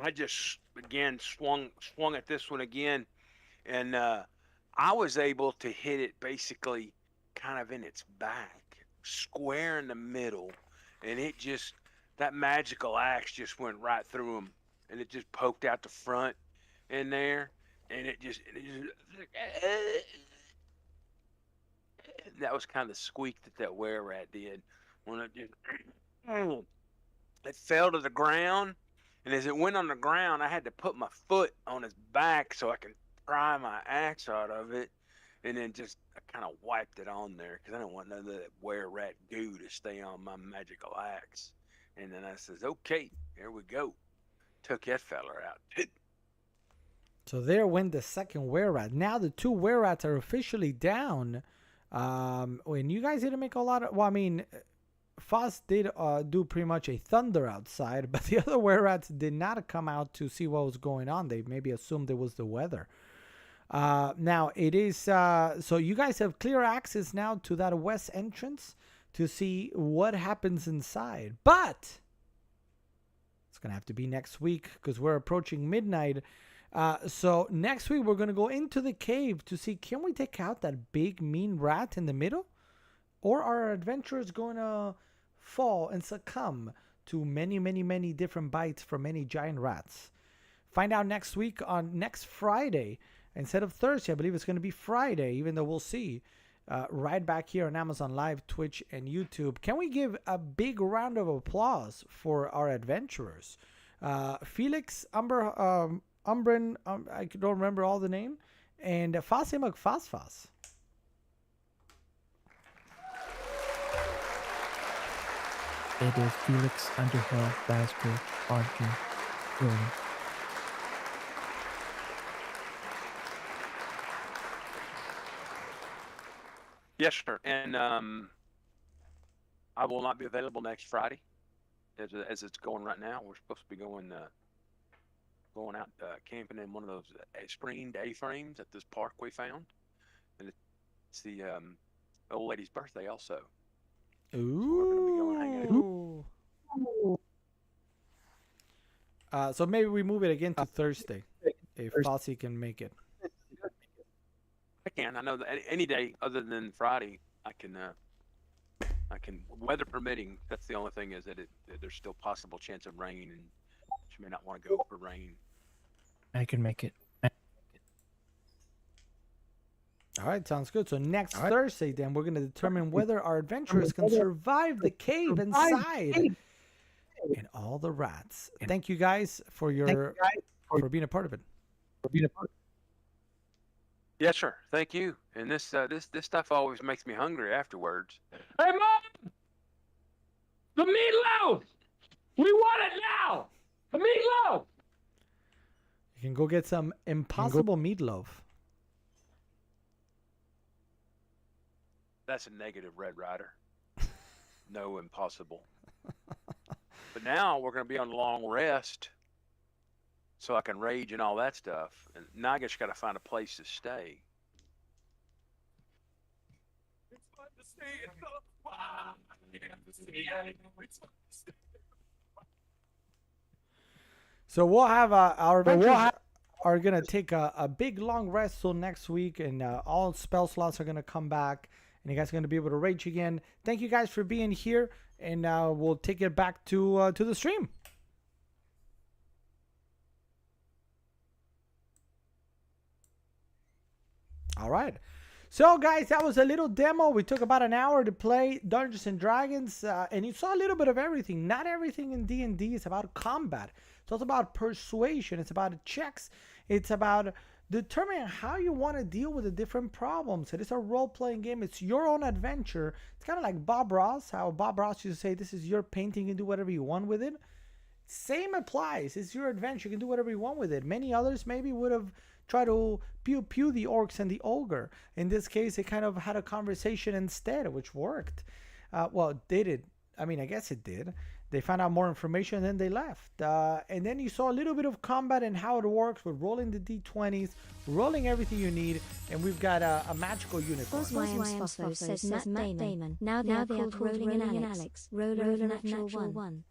D: I just again swung at this one again, and I was able to hit it basically kind of in its back, square in the middle, and it just that magical axe just went right through him, and it just poked out the front in there, and it just that was kind of the squeak that were rat did. When it just it fell to the ground, and as it went on the ground, I had to put my foot on his back so I can pry my axe out of it, and then just I kind of wiped it on there because I didn't want none of that were rat goo to stay on my magical axe. And then I says, "Okay, here we go." Took that feller out.
A: So there went the second were rat. Now the two were rats are officially down. When you guys didn't make a lot of, well, I mean, Foz did do pretty much a thunder outside, but the other were rats did not come out to see what was going on. They maybe assumed it was the weather. Now it is so you guys have clear access now to that west entrance to see what happens inside, but it's gonna have to be next week because we're approaching midnight. So next week we're gonna go into the cave to see, can we take out that big mean rat in the middle, or are our adventurers gonna fall and succumb to many different bites from many giant rats? Find out next week on next Friday instead of Thursday. I believe it's gonna be Friday, even though we'll see. Right back here on Amazon Live, Twitch, and YouTube. Can we give a big round of applause for our adventurers? Felix, Umbren, I don't remember all the name, and Fasimag Fasfas.
C: It is Felix, Underhill, Basper, Arkin, Rowan.
D: Yes, sir. And I will not be available next Friday, as it's going right now. We're supposed to be going out camping in one of those screened A-frames at this park we found, and it's the old lady's birthday also.
A: Ooh.
D: So we're gonna be going hanging out.
A: So maybe we move it again to Thursday, if Fossey can make it.
D: I can. I know that any day other than Friday, I can. Weather permitting. That's the only thing, is that there's still possible chance of rain, and she may not want to go for rain.
C: I can make it.
A: All right, sounds good. So next Thursday, then, we're going to determine whether our adventurers can survive the cave inside and all the rats. Thank you guys for being a part of it.
D: Yes, sir. Thank you. And this stuff always makes me hungry afterwards.
F: Hey, Mom! The meatloaf! We want it now! The meatloaf!
A: You can go get some impossible meatloaf.
D: That's a negative, Red Rider. No, impossible. But now we're going to be on a long rest, so I can rage and all that stuff. And now I just got to find a place to stay.
F: It's fun to stay in the
A: So we'll have our adventurers are going to take a big long rest till next week, and all spell slots are going to come back, and you guys are going to be able to rage again. Thank you guys for being here, and we'll take it back to the stream. All right. So, guys, that was a little demo. We took about an hour to play Dungeons and Dragons, and you saw a little bit of everything. Not everything in D&D is about combat. It's also about persuasion. It's about checks. It's about determining how you want to deal with the different problems. It is a role-playing game. It's your own adventure. It's kind of like Bob Ross, how Bob Ross used to say, this is your painting. You can do whatever you want with it. Same applies. It's your adventure. You can do whatever you want with it. Many others maybe would have tried to pew the orcs and the ogre. In this case, they kind of had a conversation instead, which worked. Well, they did. I mean, I guess it did. They found out more information and then they left. And then you saw a little bit of combat and how it works with rolling the d20s, rolling everything you need, and we've got a magical unicorn.
B: Boswians Phospho says Matt Damon. Now they are called Rolling and Alex. Roll a natural one.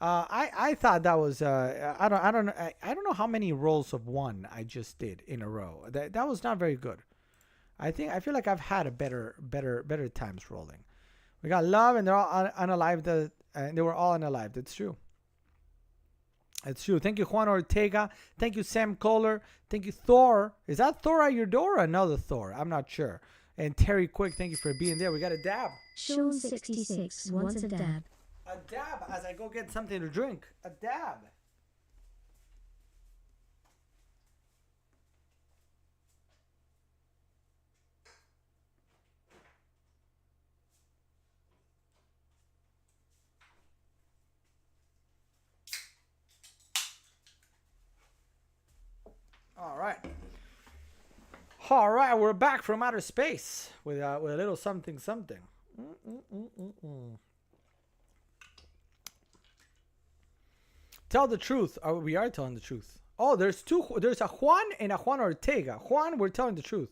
A: I thought that was I don't know how many rolls of 1 I just did in a row. That was not very good. I feel like I've had a better times rolling. We got love and they're all unalived. And they were all unalived. It's true. It's true. Thank you, Juan Ortega. Thank you, Sam Kohler. Thank you, Thor. Is that Thor at your door or another Thor? I'm not sure. And Terry Quick, thank you for being there. We got a dab.
B: Sean66 wants a dab.
A: A dab as I go get something to drink. A dab. All right, we're back from outer space with a little something. Tell the truth. Oh, we are telling the truth. Oh, there's a Juan and a Juan Ortega. Juan, we're telling the truth.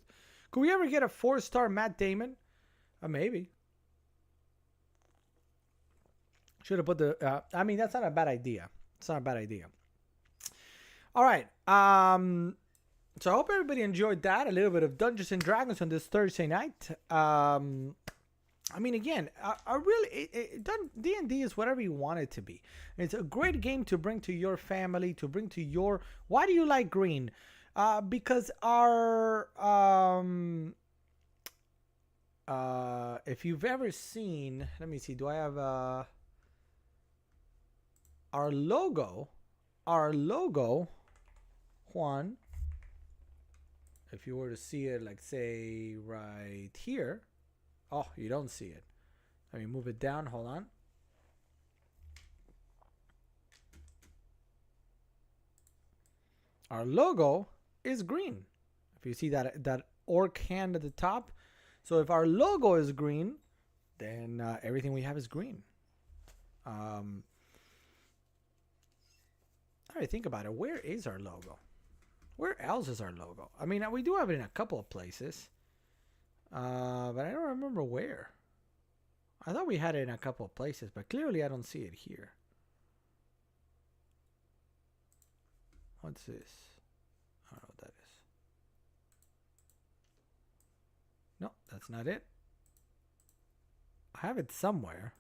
A: Could we ever get a 4-star Matt Damon? Maybe. Should have put the. I mean, that's not a bad idea. It's not a bad idea. All right. So I hope everybody enjoyed that. A little bit of Dungeons and Dragons on this Thursday night. I mean, again, D&D is whatever you want it to be. It's a great game to bring to your family, to bring to your... Why do you like green? Because our... if you've ever seen... Let me see. Do I have... Our logo... Juan... If you were to see it, like, say, right here. Oh, you don't see it. Let me move it down. Hold on. Our logo is green. If you see that orc hand at the top. So if our logo is green, then everything we have is green. All right, think about it. Where is our logo? Where else is our logo? I mean, we do have it in a couple of places. But I don't remember where. I thought we had it in a couple of places, but clearly I don't see it here. What's this? I don't know what that is. No, that's not it. I have it somewhere.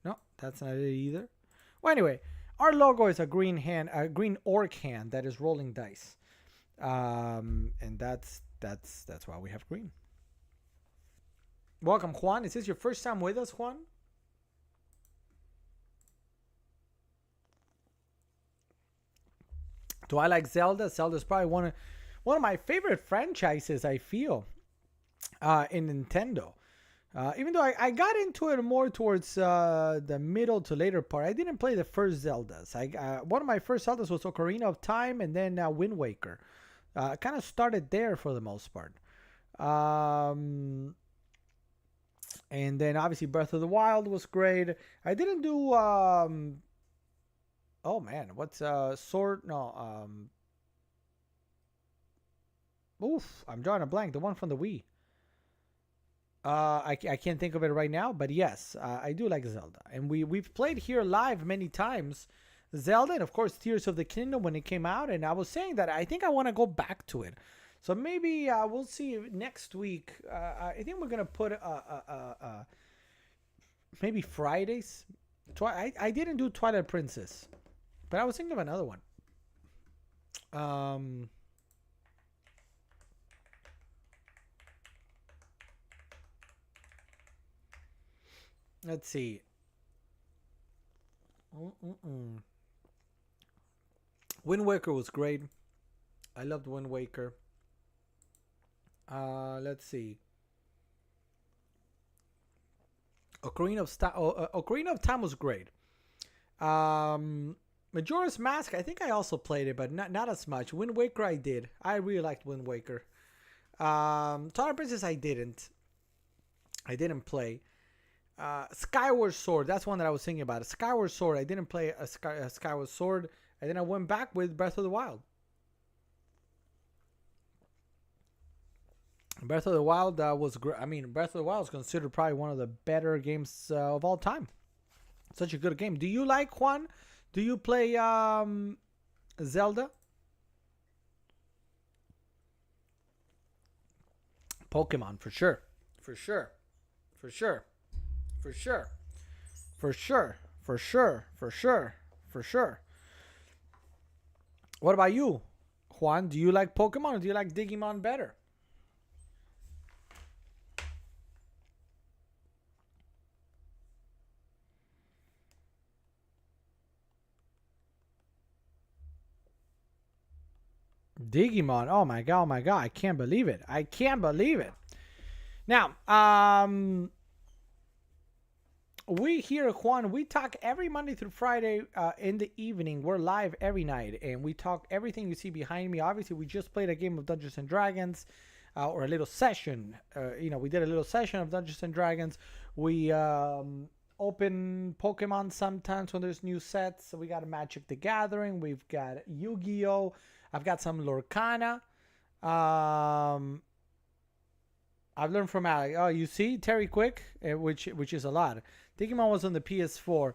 A: No, that's not it either. Well, anyway, our logo is a green orc hand that is rolling dice, and that's why we have green. Welcome, Juan. Is this your first time with us, Juan? Do I like Zelda? Zelda's probably one of my favorite franchises, I feel, in Nintendo. Even though I got into it more towards the middle to later part. I didn't play the first Zeldas. One of my first Zeldas was Ocarina of Time and then Wind Waker. Kind of started there for the most part. And then obviously Breath of the Wild was great. I didn't do... oh man, what's Sword? No. Oof, I'm drawing a blank. The one from the Wii. I can't think of it right now, but yes, I do like Zelda, and we've played here live many times, Zelda, and of course Tears of the Kingdom when it came out. And I was saying that I think I want to go back to it, so maybe we'll see next week. I think we're gonna put maybe Fridays. I didn't do Twilight Princess, but I was thinking of another one. Um, let's see. Wind Waker was great. I loved Wind Waker. Let's see. Ocarina of Time was great. Majora's Mask, I think I also played it, but not as much. Wind Waker, I did. I really liked Wind Waker. Twilight Princess, I didn't. I didn't play. Skyward Sword, that's one that I was thinking about. Skyward Sword, I didn't play a Skyward Sword. And then I went back with Breath of the Wild. Breath of the Wild was great. I mean, Breath of the Wild is considered probably one of the better games of all time. Such a good game. Do you like, Juan? Do you play Zelda? Pokemon, for sure. For sure. For sure. For sure. For sure. For sure. For sure. For sure. What about you, Juan? Do you like Pokemon or do you like Digimon better? Digimon. Oh my god, I can't believe it. I can't believe it. Now, we here, Juan, we talk every Monday through Friday in the evening. We're live every night, and we talk everything you see behind me. Obviously, we just played a game of Dungeons and Dragons, or a little session. We did a little session of Dungeons and Dragons. We open Pokemon sometimes when there's new sets. So we got a Magic the Gathering. We've got Yu-Gi-Oh! I've got some Lorcana. I've learned from Alec. Oh, you see, Terry Quick, which is a lot. Digimon was on the PS4.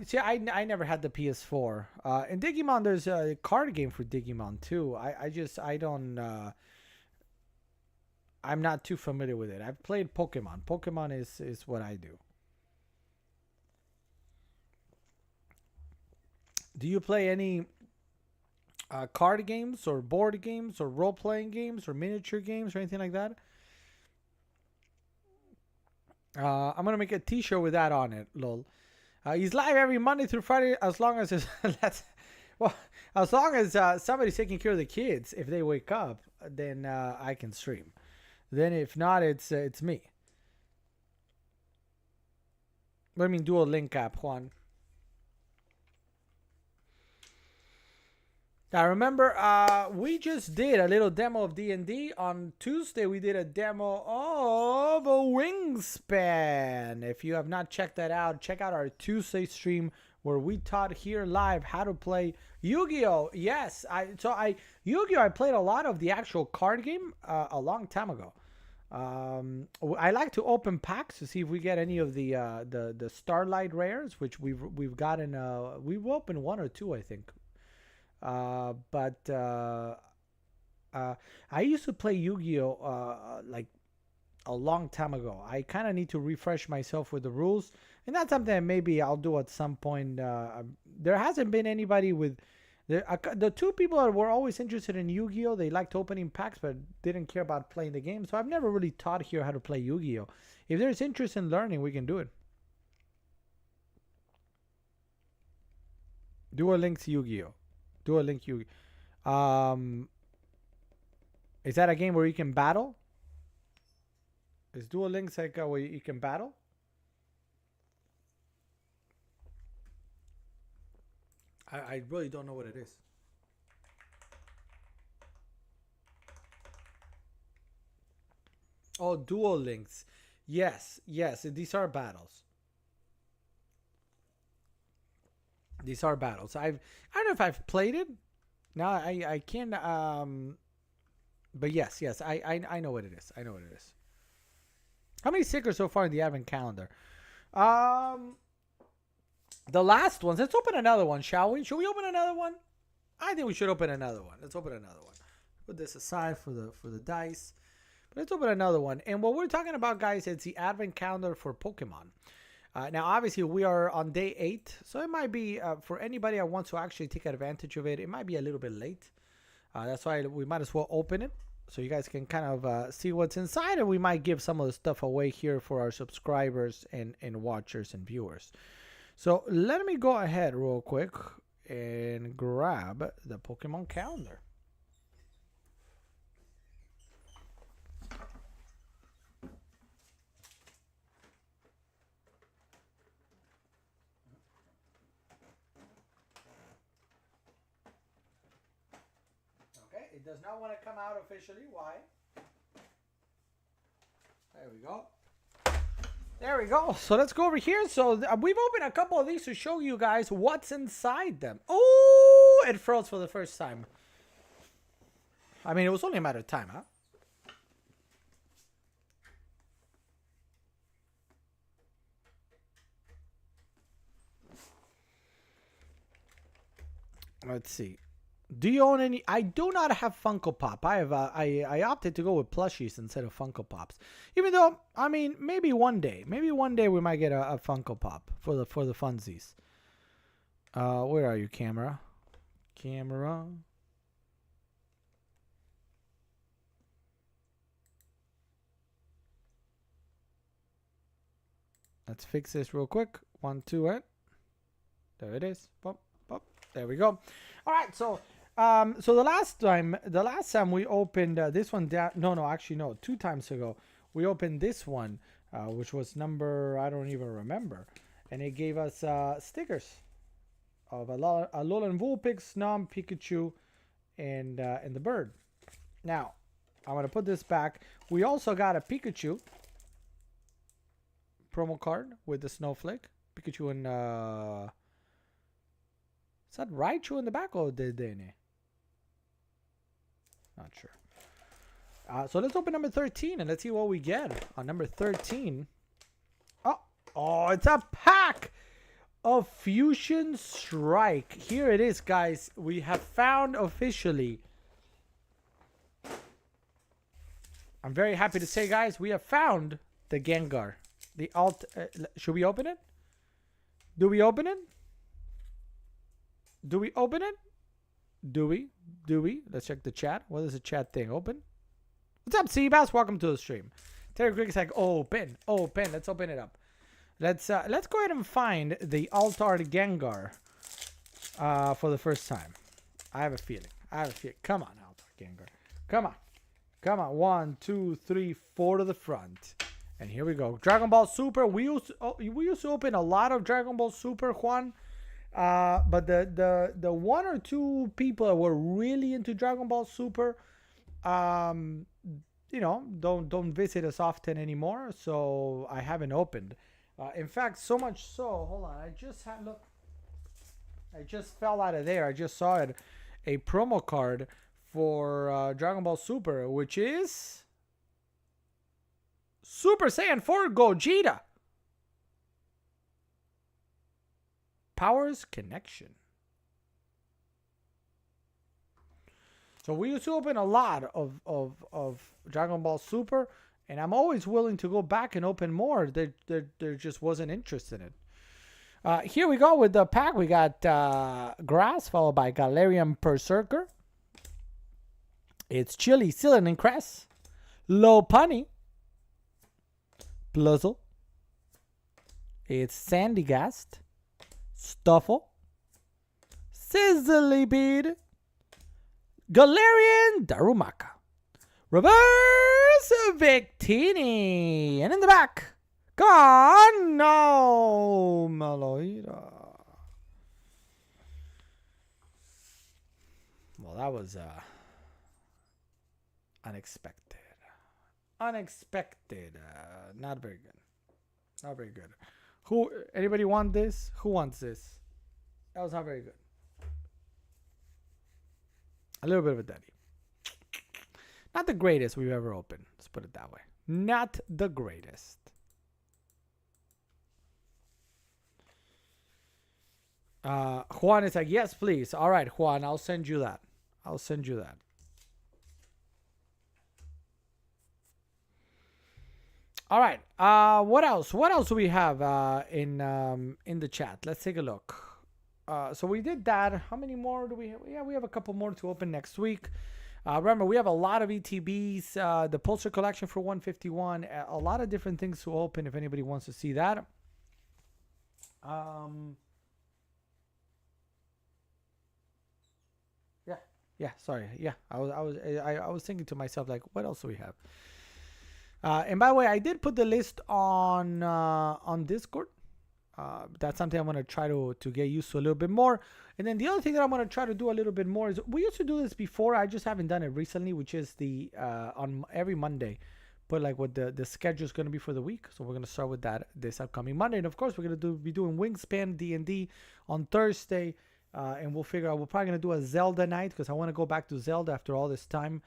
A: See, I never had the PS4. And Digimon, there's a card game for Digimon too. I'm not too familiar with it. I've played Pokemon. Pokemon is what I do. Do you play any card games or board games or role-playing games or miniature games or anything like that? I'm gonna make a t-shirt with that on it, lol. He's live every Monday through Friday as long as as long as somebody's taking care of the kids. If they wake up, then I can stream. Then if not, it's me. What do you mean dual link app, Juan? Now remember, we just did a little demo of D&D. On Tuesday, we did a demo of a Wingspan. If you have not checked that out, check out our Tuesday stream where we taught here live how to play Yu-Gi-Oh! Yes, Yu-Gi-Oh! I played a lot of the actual card game a long time ago. I like to open packs to see if we get any of the Starlight rares, which we've gotten. We've opened one or two, I think. But I used to play Yu-Gi-Oh! Like a long time ago. I kind of need to refresh myself with the rules, and that's something that maybe I'll do at some point. There hasn't been anybody with the two people that were always interested in Yu-Gi-Oh! They liked opening packs but didn't care about playing the game. So I've never really taught here how to play Yu-Gi-Oh! If there's interest in learning, we can do it. Dual Links Yu-Gi-Oh! Dual Link Yu-Gi-Oh! Is that a game where you can battle? Is Dual Links like where you can battle? I really don't know what it is. Oh, Dual Links. Yes, these are battles. These are battles. I don't know if I've played it. No, I can't. But yes, I know what it is. I know what it is. How many stickers so far in the advent calendar? The last ones. Let's open another one, shall we? Should we open another one? I think we should open another one. Let's open another one. Put this aside for the dice. But let's open another one. And what we're talking about, guys, it's the advent calendar for Pokemon. Now, obviously, we are on day 8, so it might be, for anybody that wants to actually take advantage of it, it might be a little bit late. That's why we might as well open it so you guys can kind of see what's inside, and we might give some of the stuff away here for our subscribers and watchers and viewers. So let me go ahead real quick and grab the Pokemon calendar. Okay, it does not want to come out officially. Why? There we go. There we go. So let's go over here. So we've opened a couple of these to show you guys what's inside them. Oh, it froze for the first time. I mean, it was only a matter of time, huh? Let's see. Do you own any? I do not have Funko Pop. I have. I opted to go with plushies instead of Funko Pops. Even though, I mean, maybe one day we might get a Funko Pop for the funsies. Where are you, camera? Camera. Let's fix this real quick. 1, 2, and there it is. Pop, pop. There we go. All right, so. So the last time we opened this one, actually no, 2 times ago, we opened this one, which was number, I don't even remember, and it gave us stickers of Alolan Vulpix, Snom, Pikachu, and the bird. Now, I'm gonna put this back. We also got a Pikachu promo card with the snowflake, Pikachu and is that Raichu in the back or Dedenne? Not sure. So let's open number 13 and let's see what we get on number 13. Oh, it's a pack of Fusion Strike. Here it is, guys. We have found officially. I'm very happy to say, guys, we have found the Gengar. The alt. Should we open it? Do we open it? Do we open it? Do we? Let's check the chat. What is the chat thing? Open. What's up, Seabass? Welcome to the stream. Terry Griggs like, open. Let's open it up. Let's go ahead and find the Altart Gengar for the first time. I have a feeling. Come on, Altart Gengar. Come on. 1, 2, 3, 4 to the front. And here we go. Dragon Ball Super. We used to open a lot of Dragon Ball Super, Juan. But the 1 or 2 people that were really into Dragon Ball Super, you know, don't visit us often anymore. So I haven't opened. In fact, so much so. Hold on, I just fell out of there. I just saw it, a promo card for Dragon Ball Super, which is Super Saiyan 4 Gogeta. Powers Connection. So we used to open a lot of Dragon Ball Super, and I'm always willing to go back and open more. There just wasn't interest in it. Here we go with the pack. We got Grass, followed by Galarian Berserker. It's Chili, Cylon, and Cress. Lopunny. Blizzle. It's Sandygast. Stuffle, Sizzlybead, Galarian Darumaka, Reverse Victini, and in the back, come on, no, Maloida. Well, that was unexpected. Not very good. Anybody want this? Who wants this? That was not very good. A little bit of a daddy. Not the greatest we've ever opened. Let's put it that way. Not the greatest. Juan is like, yes, please. All right, Juan, I'll send you that. All right. What else? What else do we have in the chat? Let's take a look. So we did that. How many more do we have? Yeah, we have a couple more to open next week. Remember, we have a lot of ETBs, the poster collection for 151, a lot of different things to open if anybody wants to see that. Yeah, sorry. Yeah, I was thinking to myself, like, what else do we have? And by the way, I did put the list on Discord. That's something I'm gonna try to get used to a little bit more. And then the other thing that I'm gonna try to do a little bit more is, we used to do this before. I just haven't done it recently, which is the on every Monday, put like what the schedule is gonna be for the week. So we're gonna start with that this upcoming Monday, and of course we're gonna be doing Wingspan D&D on Thursday. And we'll figure out, we're probably going to do a Zelda night, because I want to go back to Zelda after all this time,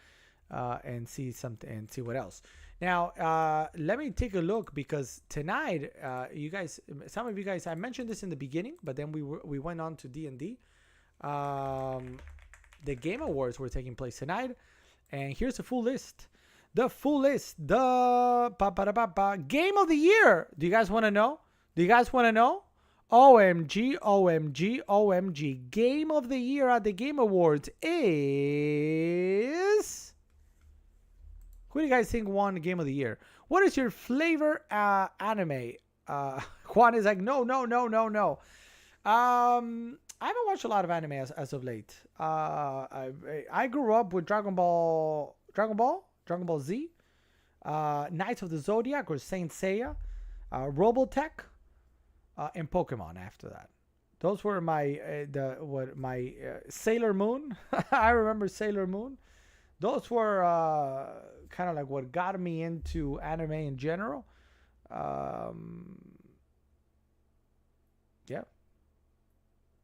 A: and see something and see what else. Now, let me take a look, because tonight, you guys, some of you guys, I mentioned this in the beginning, but then we went on to D&D. The Game Awards were taking place tonight, and here's the full list. The full list. The Game of the Year. Do you guys want to know? OMG, OMG, OMG. Game of the Year at the Game Awards is... Who do you guys think won Game of the Year? What is your flavor anime? Juan is like, no. I haven't watched a lot of anime as of late. I grew up with Dragon Ball Z, Knights of the Zodiac or Saint Seiya, Robotech, and Pokemon after that. Those were my Sailor Moon. I remember Sailor Moon. Those were kind of like what got me into anime in general. Yeah,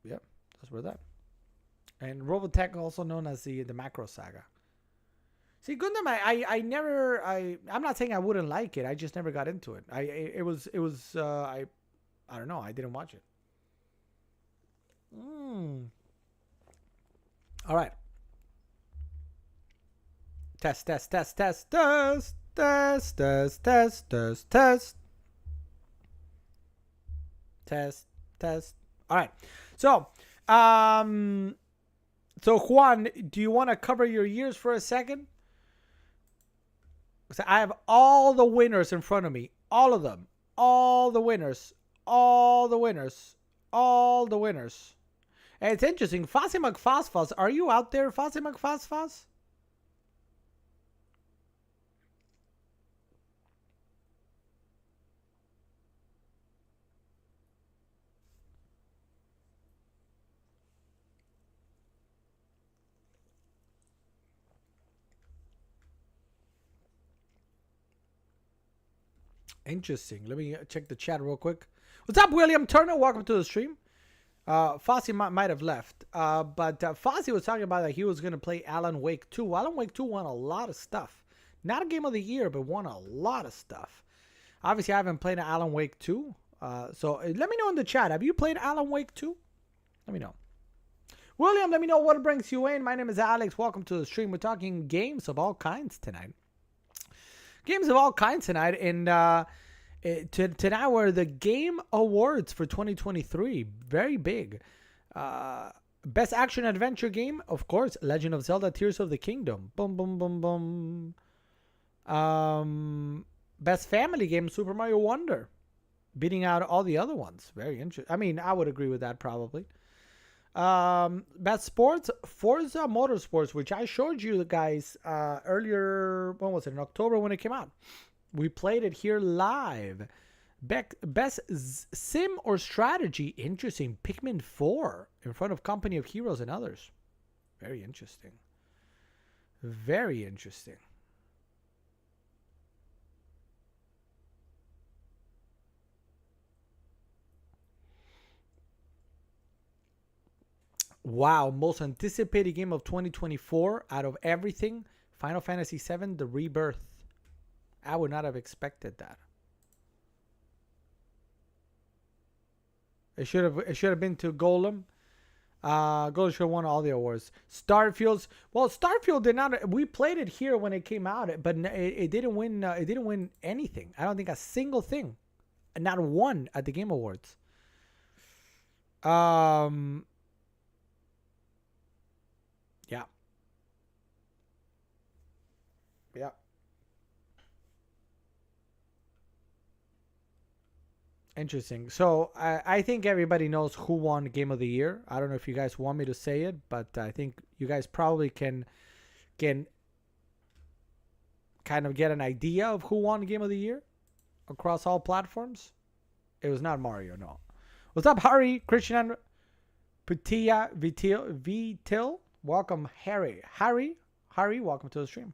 A: those were that. And Robotech, also known as the Macro Saga. See, Gundam, I'm not saying I wouldn't like it. I just never got into it. I don't know. I didn't watch it. All right. Test. All right. So Juan, do you want to cover your years for a second? So I have all the winners in front of me. All of them. All the winners. And it's interesting. Fozzie McFosfos, are you out there, Fozzie McFosfos? Interesting. Let me check the chat real quick. What's up, William Turner? Welcome to the stream. Fozzie might have left. But Fozzie was talking about that he was going to play Alan Wake 2. Alan Wake 2 won a lot of stuff. Not a Game of the Year, but won a lot of stuff. Obviously, I haven't played Alan Wake 2. So let me know in the chat. Have you played Alan Wake 2? Let me know. William, let me know what brings you in. My name is Alex. Welcome to the stream. We're talking games of all kinds tonight. And tonight were the Game Awards for 2023. Very big. Best action adventure game, of course, Legend of Zelda: Tears of the Kingdom. Boom, boom, boom, boom. Best family game, Super Mario Wonder, beating out all the other ones. Very interesting. I mean, I would agree with that probably. Best sports, Forza Motorsports, which I showed you guys earlier. When was it? In October when it came out. We played it here live. Best sim or strategy, interesting. Pikmin 4 in front of Company of Heroes and others. Very interesting. Very interesting. Wow, most anticipated game of 2024 out of everything, Final Fantasy VII: The Rebirth. I would not have expected that. It should have been to Golem. Golem should have won all the awards. Starfield did not. We played it here when it came out, but it didn't win. It didn't win anything. I don't think a single thing, not one at the Game Awards. Yeah. Yeah. Interesting. So I think everybody knows who won Game of the Year. I don't know if you guys want me to say it, but I think you guys probably can kind of get an idea of who won Game of the Year across all platforms. It was not Mario, no. What's up, Harry? Christian Putia Vitil. Welcome, Harry. Harry, welcome to the stream.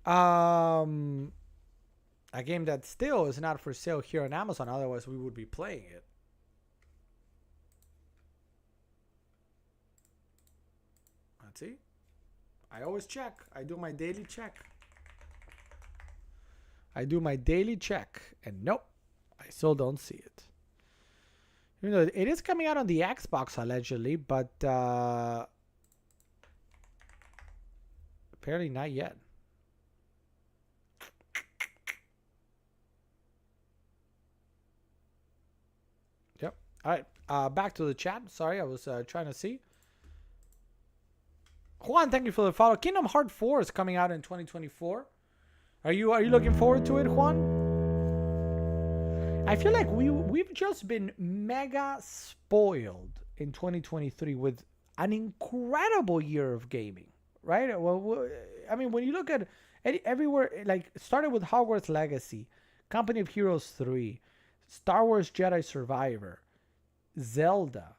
A: A game that still is not for sale here on Amazon, otherwise we would be playing it. Let's see. I always check. I do my daily check. And nope, I still don't see it. Even though it is coming out on the Xbox allegedly, but apparently not yet. Yep. All right. Back to the chat. Sorry, I was trying to see. Juan, thank you for the follow. Kingdom Hearts 4 is coming out in 2024. Are you looking forward to it, Juan? I feel like we've just been mega spoiled in 2023 with an incredible year of gaming, right? Well, I mean, when you look at everywhere, like started with Hogwarts Legacy, Company of Heroes 3, Star Wars Jedi Survivor, Zelda,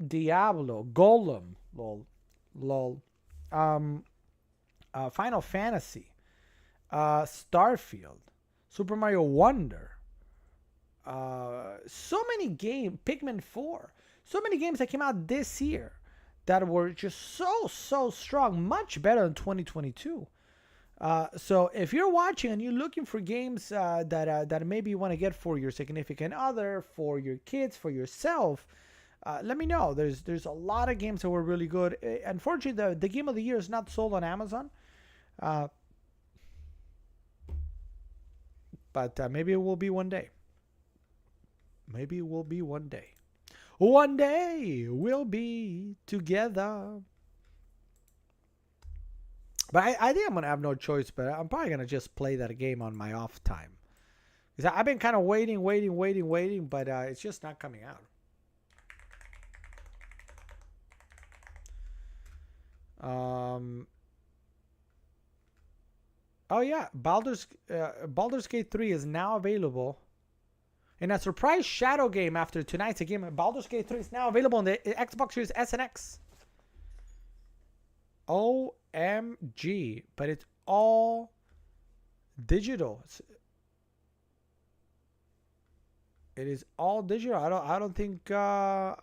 A: Diablo, Golem, lol, Final Fantasy, Starfield, Super Mario Wonder, so many games, Pikmin 4, so many games that came out this year that were just so strong, much better than 2022. So if you're watching and you're looking for games that maybe you want to get for your significant other, for your kids, for yourself, let me know. There's a lot of games that were really good. Unfortunately, the game of the year is not sold on Amazon. But maybe it will be one day. Maybe it will be one day. One day we'll be together. But I think I'm going to have no choice, but I'm probably going to just play that game on my off time. Because I've been kind of waiting, but it's just not coming out. Oh yeah, Baldur's Gate 3 is now available. In a surprise shadow game after tonight's game, Baldur's Gate 3 is now available on the Xbox Series S and X. OMG, but it's all digital. It is all digital. I don't think I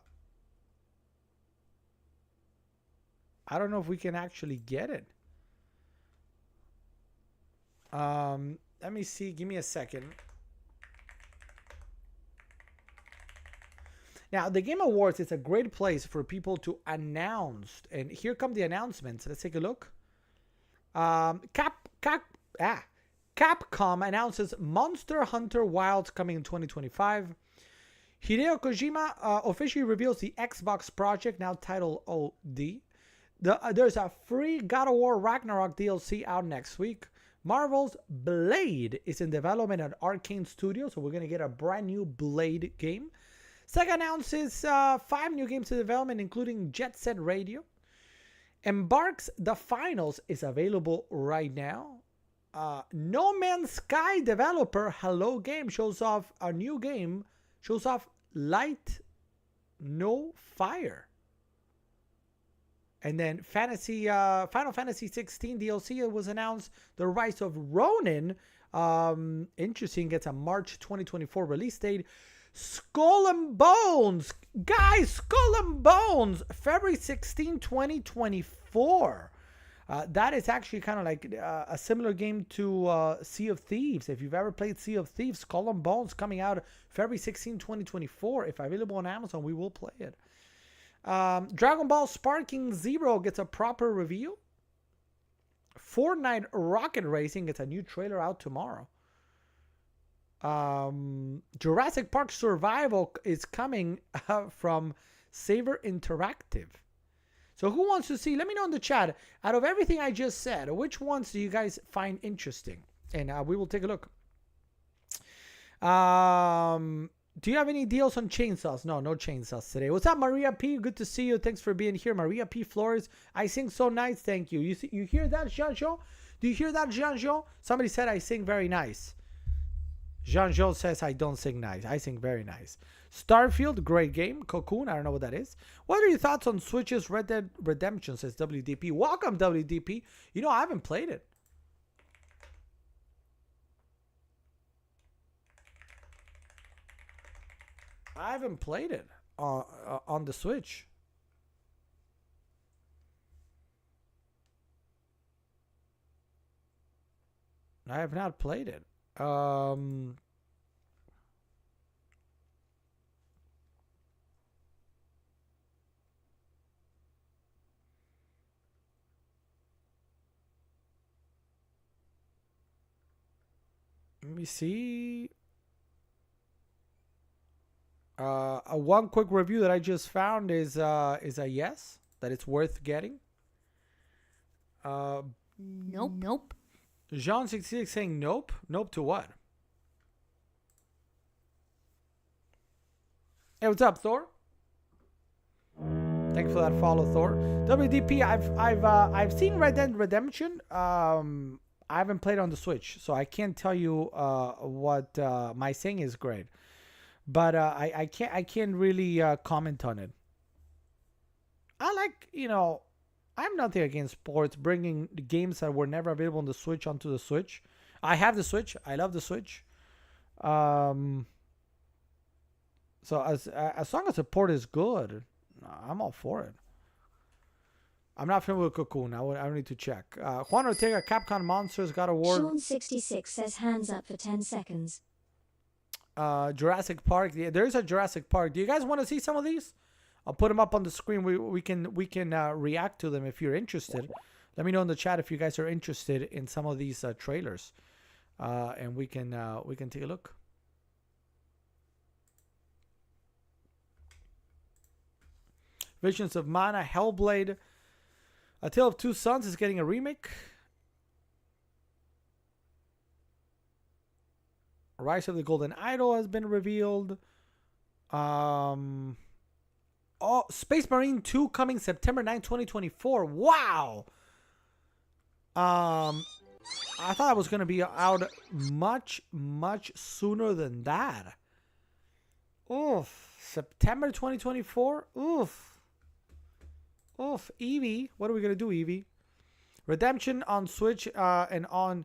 A: don't know if we can actually get it. Let me see. Give me a second. Now, the Game Awards is a great place for people to announce. And here come the announcements. Let's take a look. Capcom announces Monster Hunter Wilds coming in 2025. Hideo Kojima officially reveals the Xbox project, now titled OD. There's a free God of War Ragnarok DLC out next week. Marvel's Blade is in development at Arcane Studios, so we're going to get a brand new Blade game. Sega announces 5 new games in development, including Jet Set Radio. Embark's The Finals is available right now. No Man's Sky developer Hello Game shows off a new game, shows off Light No Fire. And then Final Fantasy 16 DLC was announced. The Rise of Ronin, interesting, gets a March 2024 release date. Skull and Bones, guys, Skull and Bones, February 16, 2024. That is actually kind of like a similar game to Sea of Thieves. If you've ever played Sea of Thieves, Skull and Bones coming out February 16, 2024. If available on Amazon, we will play it. Dragon Ball Sparking Zero gets a proper review. Fortnite Rocket Racing gets a new trailer out tomorrow. Jurassic Park Survival is coming from Saber Interactive. So who wants to see? Let me know in the chat. Out of everything I just said, which ones do you guys find interesting? And we will take a look. Do you have any deals on chainsaws? No chainsaws today. What's up, Maria P? Good to see you. Thanks for being here. Maria P. Flores. I sing so nice. Thank you. You hear that, Jean-Jo? Do you hear that, Jean-Jo? Somebody said I sing very nice. Jean-Jo says I don't sing nice. I sing very nice. Starfield, great game. Cocoon, I don't know what that is. What are your thoughts on Switch's Red Dead Redemption, says WDP. Welcome, WDP. You know, I haven't played it. I haven't played it on the Switch. I have not played it. Let me see. One quick review that I just found is a yes, that it's worth getting.
G: Nope.
A: Jean66 saying nope. Nope to what? Hey, what's up, Thor? Thanks for that follow, Thor. WDP, I've seen Red Dead Redemption. I haven't played on the Switch, so I can't tell you what my saying is great. But I can't really comment on it. I like, I'm nothing against sports, bringing the games that were never available on the Switch onto the Switch. I have the Switch. I love the Switch. So as long as the port is good, I'm all for it. I'm not familiar with Cocoon. I need to check. Juan Ortega, Capcom Monsters, God of War.
B: Sean66 says hands up for 10 seconds.
A: Jurassic Park. Yeah, there is a Jurassic Park. Do you guys want to see some of these? I'll put them up on the screen. We can react to them if you're interested. Let me know in the chat if you guys are interested in some of these trailers, and we can take a look. Visions of Mana, Hellblade, A Tale of Two Sons is getting a remake. Rise of the Golden Idol has been revealed. Space Marine 2 coming September 9, 2024. Wow. I thought it was going to be out much sooner than that. Oof. September 2024. Oof. Eevee. What are we going to do, Eevee? Redemption on Switch and on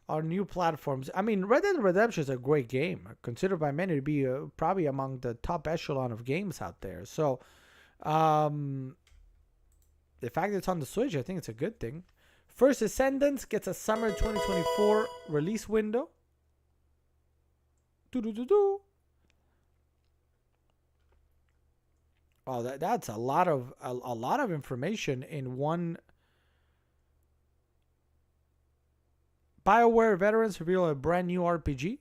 A: our new platforms. I mean, Red Dead Redemption is a great game, considered by many to be probably among the top echelon of games out there. So, the fact that it's on the Switch, I think it's a good thing. First Descendants gets a summer 2024 release window. Oh, that's a lot of information in one. BioWare veterans reveal a brand new RPG.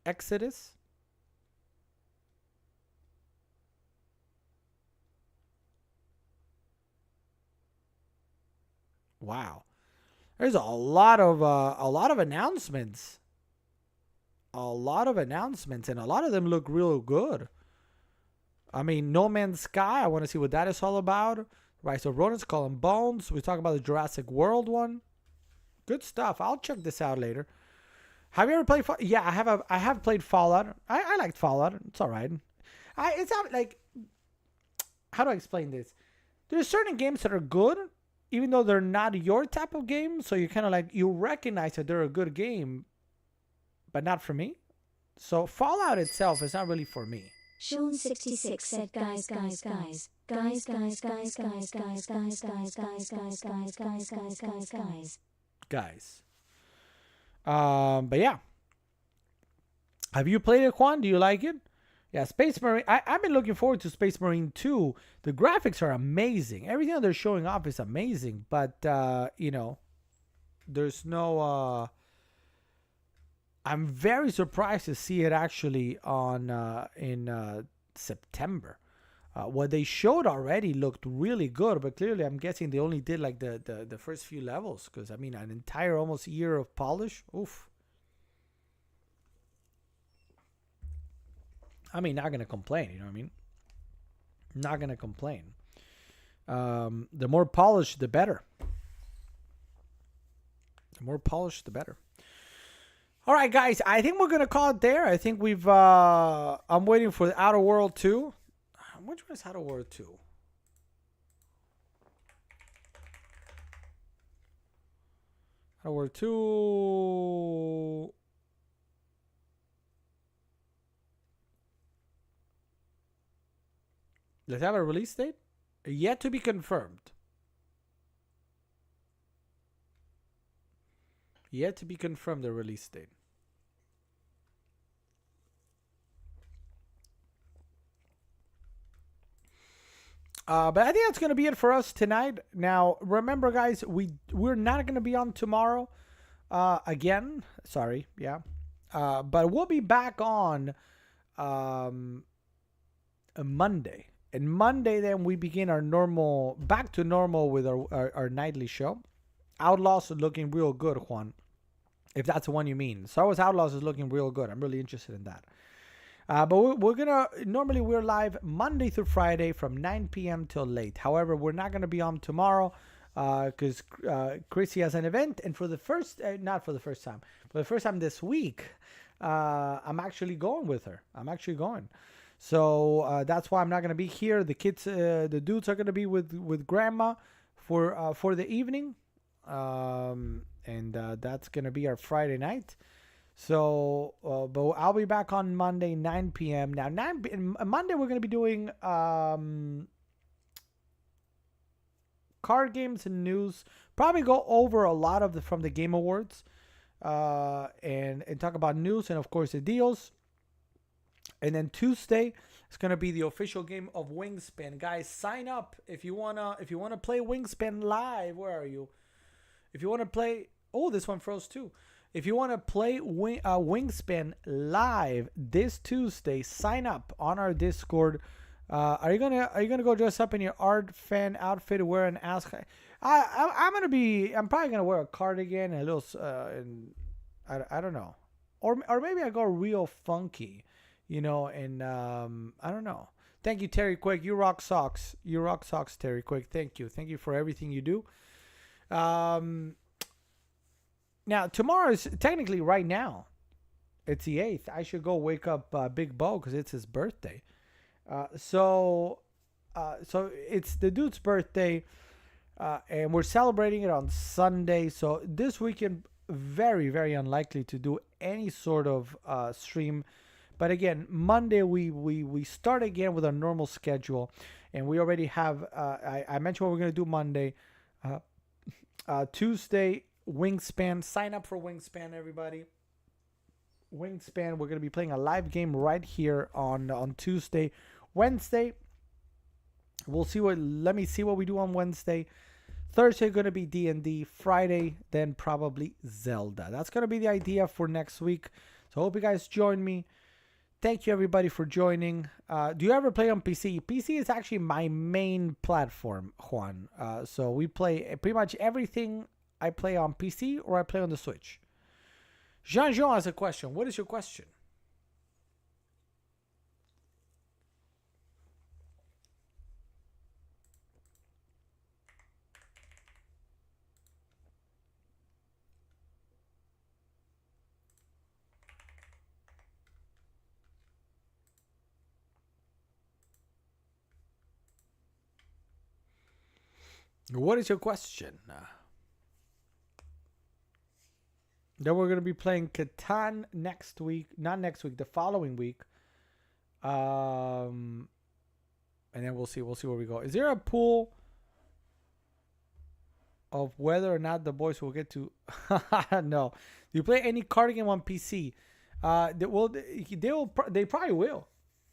A: Exodus. Wow. There's a lot of announcements. A lot of announcements, and a lot of them look real good. I mean, No Man's Sky, I want to see what that is all about. Rise of Ronin, Skull and Bones. We talk about the Jurassic World one. Good stuff. I'll check this out later. Have you ever played Fallout? Yeah, I have played Fallout. I liked Fallout. It's all right. It's not like, how do I explain this? There's certain games that are good, even though they're not your type of game. So you kind of like, you recognize that they're a good game, but not for me. So Fallout itself is not really for me.
B: Sean66 said, guys.
A: But yeah. Have you played it, Juan? Do you like it? Yeah, Space Marine. I've been looking forward to Space Marine 2. The graphics are amazing. Everything that they're showing off is amazing. But, there's no... I'm very surprised to see it actually on in September. What they showed already looked really good, but clearly I'm guessing they only did like the first few levels, because I mean an entire almost year of polish. Oof. I mean, not gonna complain. You know what I mean? Not gonna complain. The more polished, the better. The more polished, the better. All right, guys. I think we're gonna call it there. I think we've. I'm waiting for the Outer World 2. Which one is Outer World 2? Outer World 2. Does it have a release date? Yet to be confirmed. Yet to be confirmed, the release date. But I think that's gonna be it for us tonight. Now, remember, guys, we're not gonna be on tomorrow. Again, sorry, yeah. But we'll be back on a Monday. And Monday, then we begin our back to normal with our nightly show. Outlaws are looking real good, Juan. If that's the one you mean. Star Wars Outlaws is looking real good. I'm really interested in that. But we're gonna, normally we're live Monday through Friday from 9 p.m. till late. However, we're not gonna be on tomorrow because Chrissy has an event. And for the first, not for the first time, for the first time this week, I'm actually going with her. I'm actually going. So that's why I'm not gonna be here. The kids, the dudes are gonna be with grandma for the evening, and that's gonna be our Friday night. So, but I'll be back on Monday 9 p.m. Now, Monday we're gonna be doing card games and news. Probably go over a lot of from the Game Awards, and talk about news and of course the deals. And then Tuesday it's gonna be the official game of Wingspan. Guys, sign up if you wanna play Wingspan live. Where are you? If you wanna play, oh, this one froze too. If you wanna play Wingspan live this Tuesday, sign up on our Discord. Are you gonna go dress up in your art fan outfit, wear an ask? I'm probably gonna wear a cardigan and a little and I don't know, or maybe I go real funky. You know, and I don't know. Thank you, Terry Quick. You rock socks. You rock socks, Terry Quick. Thank you. Thank you for everything you do. Now, tomorrow is technically right now. It's the 8th. I should go wake up Big Bo because it's his birthday. So it's the dude's birthday, and we're celebrating it on Sunday. So this weekend, very, very unlikely to do any sort of stream. But again, Monday we start again with our normal schedule, and we already have. I mentioned what we're gonna do Monday. Tuesday, Wingspan. Sign up for Wingspan, everybody. Wingspan. We're gonna be playing a live game right here on Tuesday. Wednesday, we'll see what. Let me see what we do on Wednesday. Thursday gonna be D&D. Friday, then probably Zelda. That's gonna be the idea for next week. So I hope you guys join me. Thank you, everybody, for joining. Do you ever play on PC? PC is actually my main platform, Juan. So we play pretty much everything I play on PC or I play on the Switch. Jean-Jean has a question. What is your question? What is your question? Then we're going to be playing Catan next week. Not next week, the following week. And then we'll see where we go. Is there a pool of whether or not the boys will get to... No. Do you play any card game on PC? They probably will.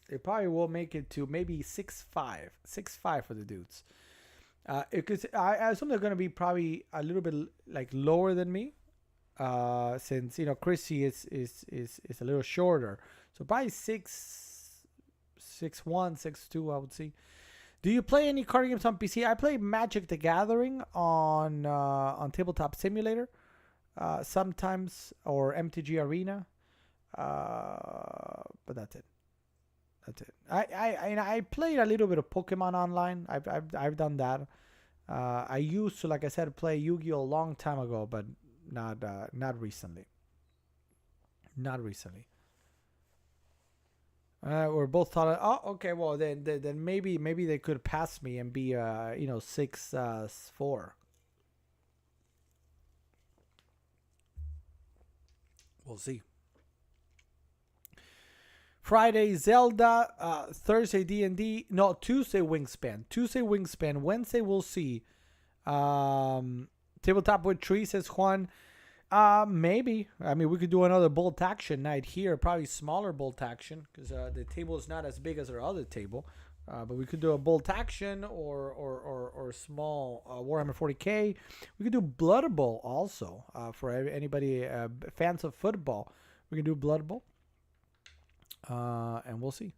A: They probably will make it to maybe 6.5. 6.5 for the dudes. Because I assume they're going to be probably a little bit like lower than me. since Chrissy is a little shorter. So probably 6'1", 6'2", I would say. Do you play any card games on PC? I play Magic the Gathering on Tabletop Simulator sometimes, or MTG Arena. But that's it. I played a little bit of Pokemon online. I've done that. I used to, like I said, play Yu-Gi-Oh a long time ago, but not recently. Not recently. We're both thought, oh, okay, well then maybe they could pass me and be 6'4". We'll see. Friday Zelda, Thursday D&D, no, Tuesday Wingspan, Wednesday we'll see. Tabletop with Tree, says Juan. Maybe. I mean, we could do another bolt action night here, probably smaller bolt action, because the table is not as big as our other table. But we could do a bolt action or small Warhammer 40K. We could do Blood Bowl also for anybody fans of football. We can do Blood Bowl. And we'll see.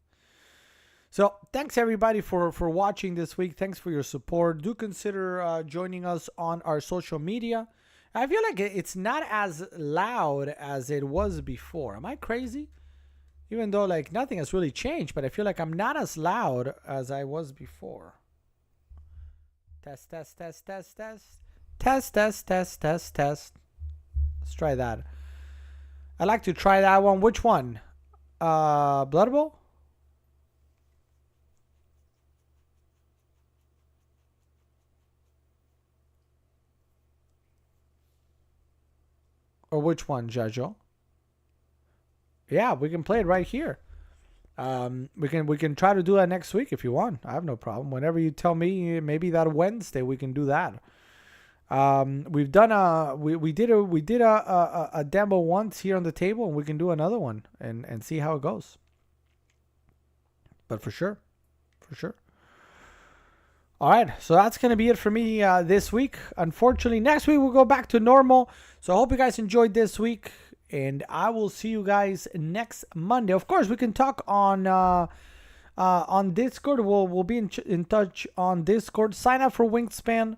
A: So thanks everybody for watching this week. Thanks for your support. Do consider joining us on our social media. I feel like it's not as loud as it was before. Am I crazy? Even though like nothing has really changed, but I feel like I'm not as loud as I was before. Test. Let's try that. I'd like to try that one. Which one? Blood Bowl? Or which one, Jojo? Yeah, we can play it right here. We can try to do that next week if you want. I have no problem. Whenever you tell me, maybe that Wednesday we can do that. We've done we did a demo once here on the table, and we can do another one and see how it goes. But for sure. All right, so that's going to be it for me this week. Unfortunately, next week we'll go back to normal. So I hope you guys enjoyed this week, and I will see you guys next Monday. Of course, we can talk on Discord. We'll be in touch on Discord. Sign up for Wingspan,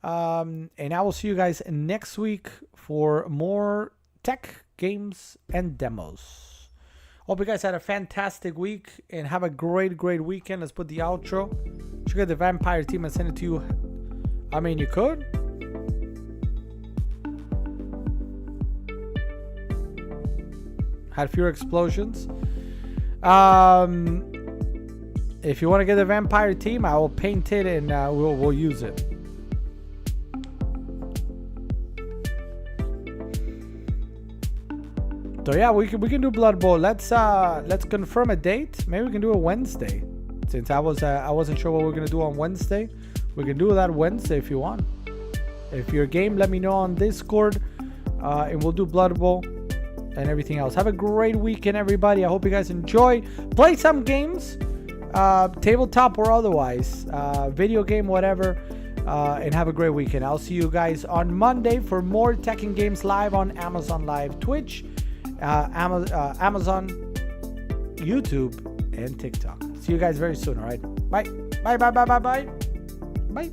A: and I will see you guys next week for more tech, games, and demos. Hope you guys had a fantastic week and have a great weekend. Let's put the outro. Check out the Vampire Team and send it to you. I mean, you could. Had fewer explosions. If you want to get the Vampire Team, I will paint it and we'll use it. So yeah, we can do Blood Bowl. Let's confirm a date. Maybe we can do a Wednesday. Since I wasn't sure what we're gonna do on Wednesday, we can do that Wednesday if you want. If you're game, let me know on Discord, and we'll do Blood Bowl and everything else. Have a great weekend, everybody. I hope you guys enjoy. Play some games, tabletop or otherwise, video game, whatever, and have a great weekend. I'll see you guys on Monday for more Tech and Games live on Amazon Live, Twitch, Amazon, YouTube, and TikTok. See you guys very soon. All right. Bye. Bye.